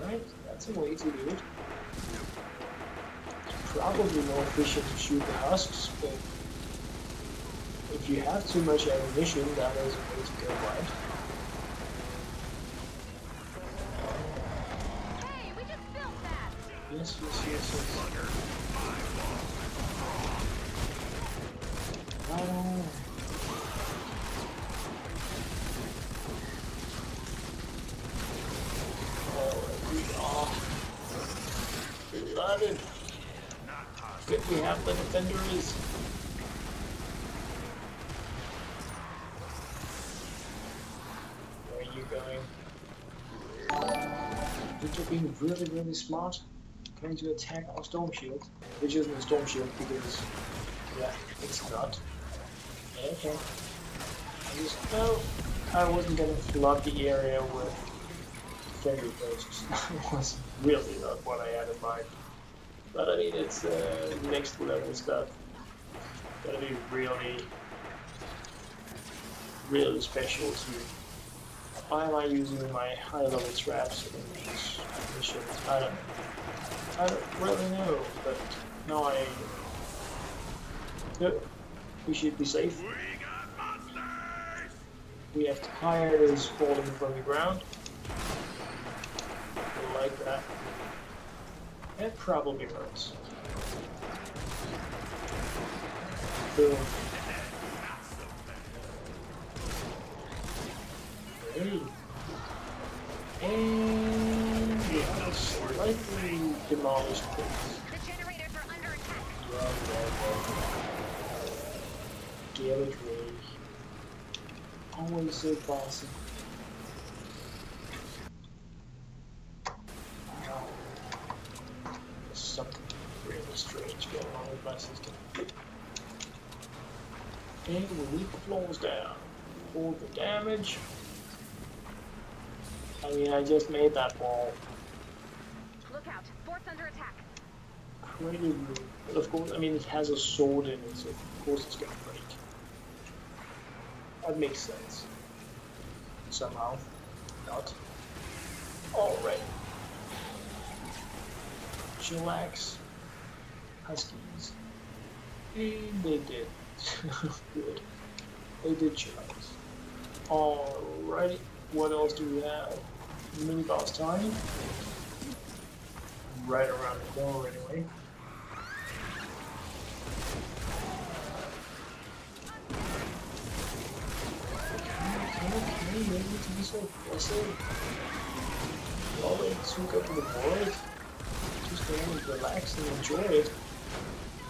[SPEAKER 1] Alright, that's a way to do it. It's probably more efficient to shoot the husks, but if you have too much ammunition, that is a way to go, right?
[SPEAKER 3] Hey, we just built that.
[SPEAKER 1] Yes. Right on. We are flooded. Good, we have the defenders. Where are you going? You're being really smart. Going to attack our storm shield, which isn't a storm shield because, yeah, it's not. Okay. I wasn't gonna flood the area with defender posts. That was really not what I had in mind. But I mean, it's next level stuff. Gotta be really special to. Why am I using my high level traps in these missions? I don't know. I don't really know, but no, we should be safe. We have tires falling from the ground. Like that. That probably hurts. Boom. Hey. And we have a slightly demolished place.
[SPEAKER 3] The generators are under attack.
[SPEAKER 1] Yeah. Get it, Ray. Always so bossy. There's something really strange going on with my system. And we leave the floors down. For the damage. I mean, I just made that wall.
[SPEAKER 3] Look out. Fort's under attack.
[SPEAKER 1] Pretty rude. But of course, I mean, it has a sword in it, so of course it's gonna break. That makes sense. Somehow. Not. Alright. Chillax. Huskies. And they did. Good. They did chillax. Alrighty. What else do we have? Mini boss time. Right around the corner anyway. Okay, maybe to be so aggressive. Always hook up to the board. Just go and relax and enjoy it.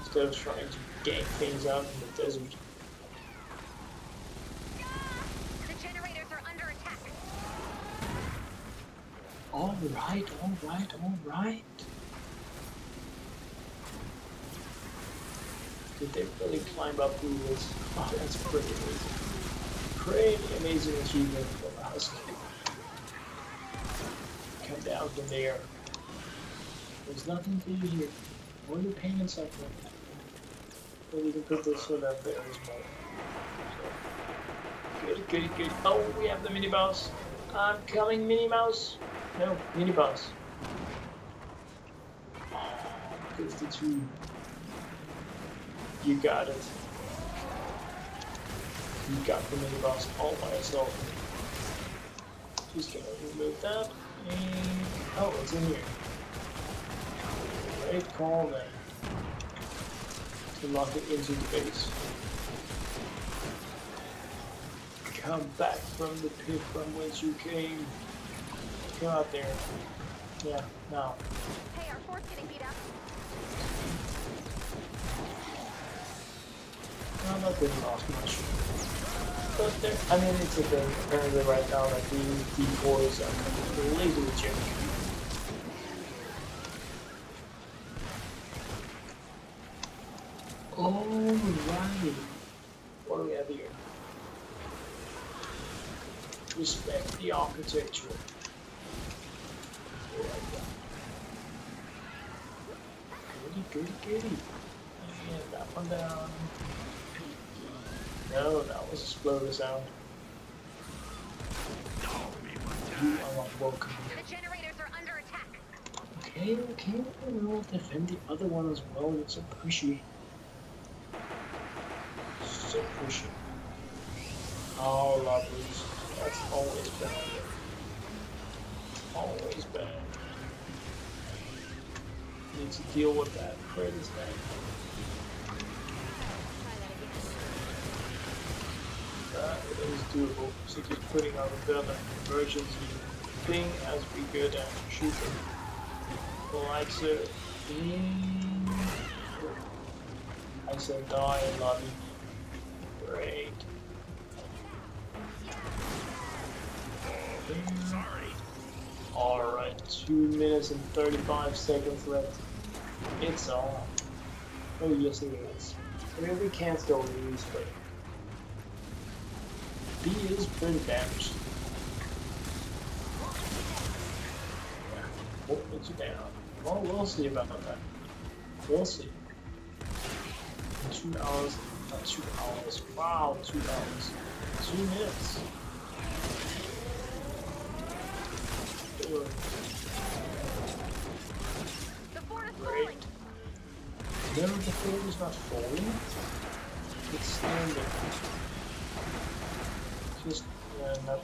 [SPEAKER 1] Instead of trying to gank things out in the desert.
[SPEAKER 3] The generators are under attack.
[SPEAKER 1] Alright. Did they really climb up through this? Oh, that's pretty amazing. Pretty amazing achievement for us. Come down from there. There's nothing to do here. Only pain and suffering. But we can put this one up there as well. So, good. Oh, we have the mini boss. I'm coming, Minnie Mouse. No, mini boss. Oh, 52. You got it. You got the mini boss all by itself. Just gonna remove that. And oh, it's in here. Great call then. To lock it into the base. Come back from the pit from whence you came. Go out there. Yeah, now.
[SPEAKER 3] Hey, our fort's getting beat up.
[SPEAKER 1] I'm not getting lost much. But there, I mean, it's a thing. Apparently, right now that these decoys are completely joking. Alright. What do we have here? Respect the architecture. Goody, goody. And that one down. No, that was a exploder sound. You are not welcome here.
[SPEAKER 3] The generators are under attack.
[SPEAKER 1] Okay, we'll defend the other one as well. It's so pushy. So pushy. Oh, lovelies. That's always bad. Always bad. Need to deal with that. Where is that? That is doable. So just putting out a bit of an emergency thing as we go down and shoot them. Like so. I said die, lobby. Great.
[SPEAKER 4] Sorry.
[SPEAKER 1] Alright, 2 minutes and 35 seconds left. It's on. Oh yes it is. I mean we can't still lose, but B is pretty damaged. Yeah. Oh, it's down. Well, we'll see about that. We'll see. 2 hours, not 2 hours. Wow, 2 hours. 2 minutes.
[SPEAKER 3] The fort is
[SPEAKER 1] Great.
[SPEAKER 3] falling.
[SPEAKER 1] No, the fort is not falling. It's standing. Just not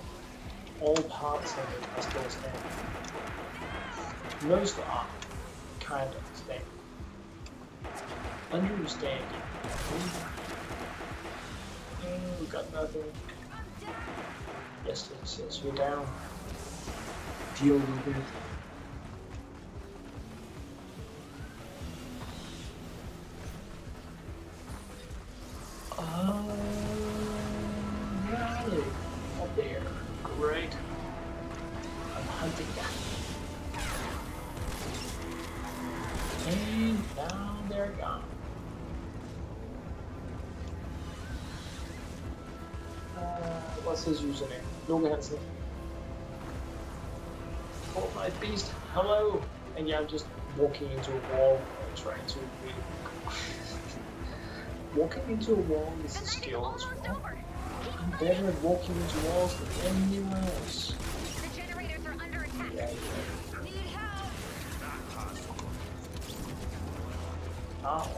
[SPEAKER 1] all parts of it are still standing. Most are kind of standing. Understanding. Oh, we got nothing. Yes, you're down. Deal with it. Right. Up there. Great. I'm hunting that. And now they're gone. What's his username? LokeHansen. Oh my beast, hello! And yeah, I'm just walking into a wall and trying to read. Walking into a wall is a skill as well. I'm better at walking into walls than anyone else.
[SPEAKER 3] The generators are under attack.
[SPEAKER 1] Yeah.
[SPEAKER 3] Need help.
[SPEAKER 1] Oh.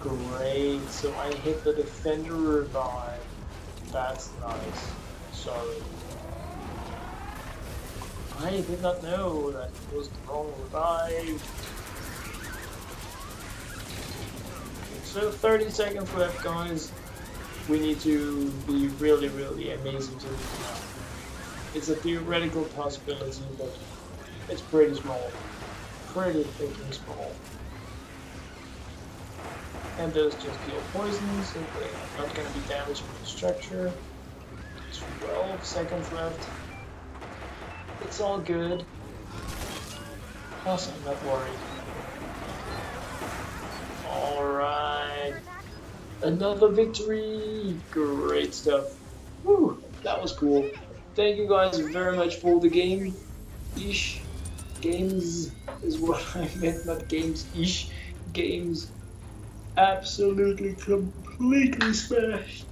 [SPEAKER 1] Great, so I hit the defender revive. That's nice. Sorry. I did not know that it was the wrong revive. So 30 seconds left, guys. We need to be really, really amazing to it's a theoretical possibility, but it's pretty small. Pretty freaking small. And those just deal poison, so they're not going to be damaging the structure. 12 seconds left. It's all good. Plus, I'm not worried. Alright. Another victory! Great stuff. Woo! That was cool. Thank you guys very much for the game. Ish. Games is what I meant, not games. Ish. Games. Absolutely, completely smashed.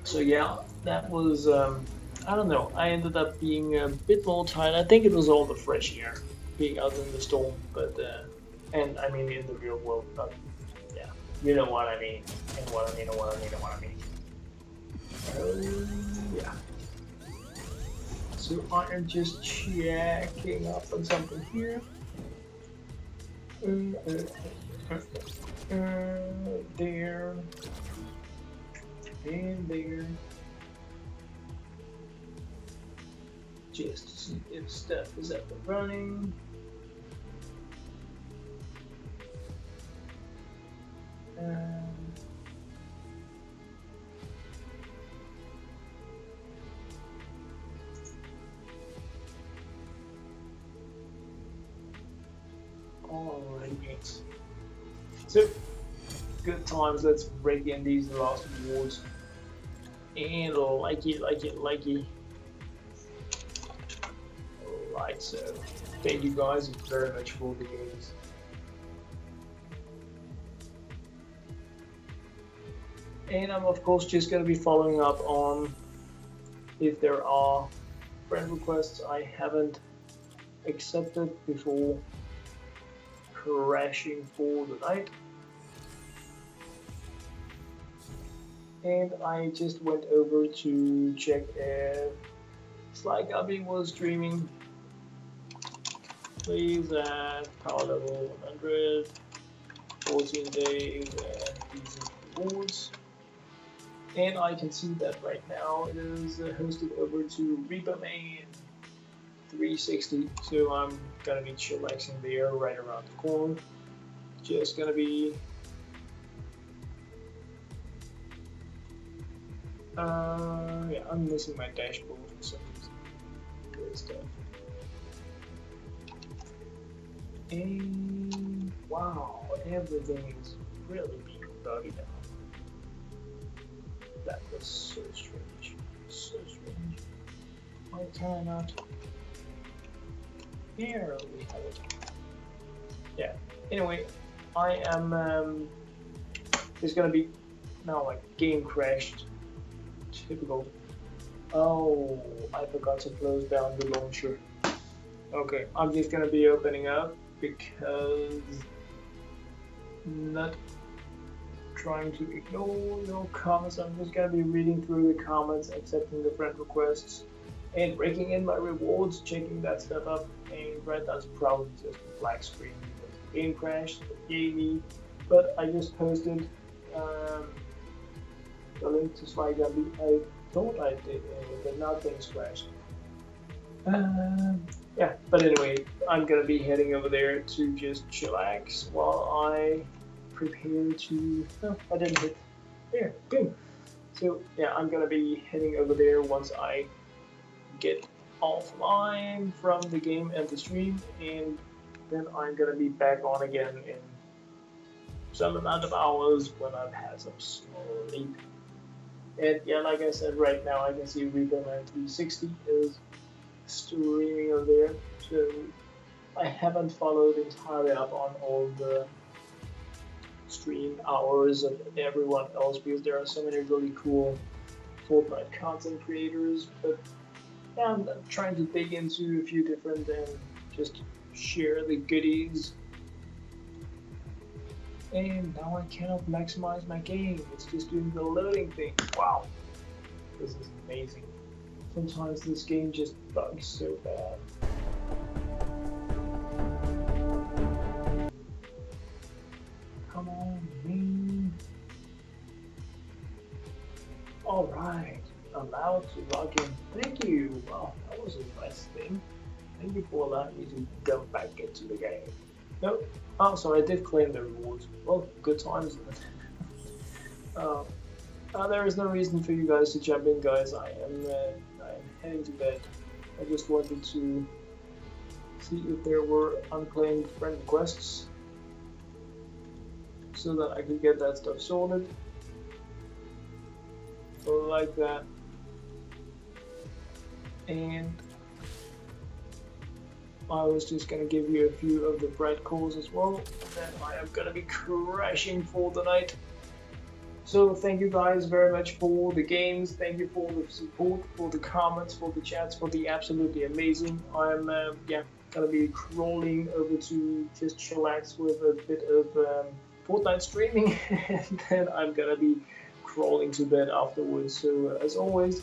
[SPEAKER 1] So yeah, that was, I don't know, I ended up being a bit more tired. I think it was all the fresh air, being out in the storm, but, and I mean in the real world, but yeah, you know what I mean, and what I mean, and what I mean, and what I mean. Yeah. So I am just checking up on something here. There. And there. Just to see if stuff is up and running. Alright. So, good times. Let's break in these last rewards. And likey. Alright, so thank you guys very much for the games. And I'm of course just going to be following up on if there are friend requests I haven't accepted before crashing for the night. And I just went over to check if Sly Gubby was streaming. Please at power level 100, 14 days, and decent rewards. And I can see that right now it is hosted over to Reaper Main 360. So I'm gonna be chillaxing there right around the corner. Just gonna be yeah, I'm missing my dashboard for some reason. Good stuff. And wow, everything is really being buggy now. That was so strange. So strange. Why can I not? Here we have it. Yeah. Anyway, I am there's gonna be now my game crashed. Typical. Oh, I forgot to close down the launcher. Okay, I'm just gonna be opening up because not trying to ignore your comments. I'm just gonna be reading through the comments, accepting the friend requests, and breaking in my rewards, checking that stuff up. And right, that's probably just a black screen because the game crashed. Yay me! But I just posted the link to Sly Gubby. I thought I did, but now things crashed. Yeah, but anyway, I'm gonna be heading over there to just chillax while I prepare to. No, I didn't hit. There, boom. So yeah, I'm gonna be heading over there once I get offline from the game and the stream, and then I'm gonna be back on again in some amount of hours when I've had some sleep. And yeah, like I said, right now I can see Reaper 360 is streaming over there. So I haven't followed entirely up on all the stream hours of everyone else because there are so many really cool Fortnite content creators. But yeah, I'm trying to dig into a few different and just share the goodies. And now I cannot maximize my game. It's just doing the loading thing. Wow, this is amazing. Sometimes this game just bugs so bad. Come on, man. Alright, allowed to log in. Thank you. Wow, that was a nice thing. Thank you for allowing me to jump back into the game. Nope. Oh, so I did claim the rewards. Well, good times then. There is no reason for you guys to jump in, guys. I am heading to bed. I just wanted to see if there were unclaimed friend requests so that I could get that stuff sorted. Like that. And I was just going to give you a few of the bright calls as well, and then I am going to be crashing for the night. So thank you guys very much for the games, thank you for the support, for the comments, for the chats, for the absolutely amazing. I'm yeah, going to be crawling over to just chillax with a bit of Fortnite streaming, and then I'm going to be crawling to bed afterwards. So as always,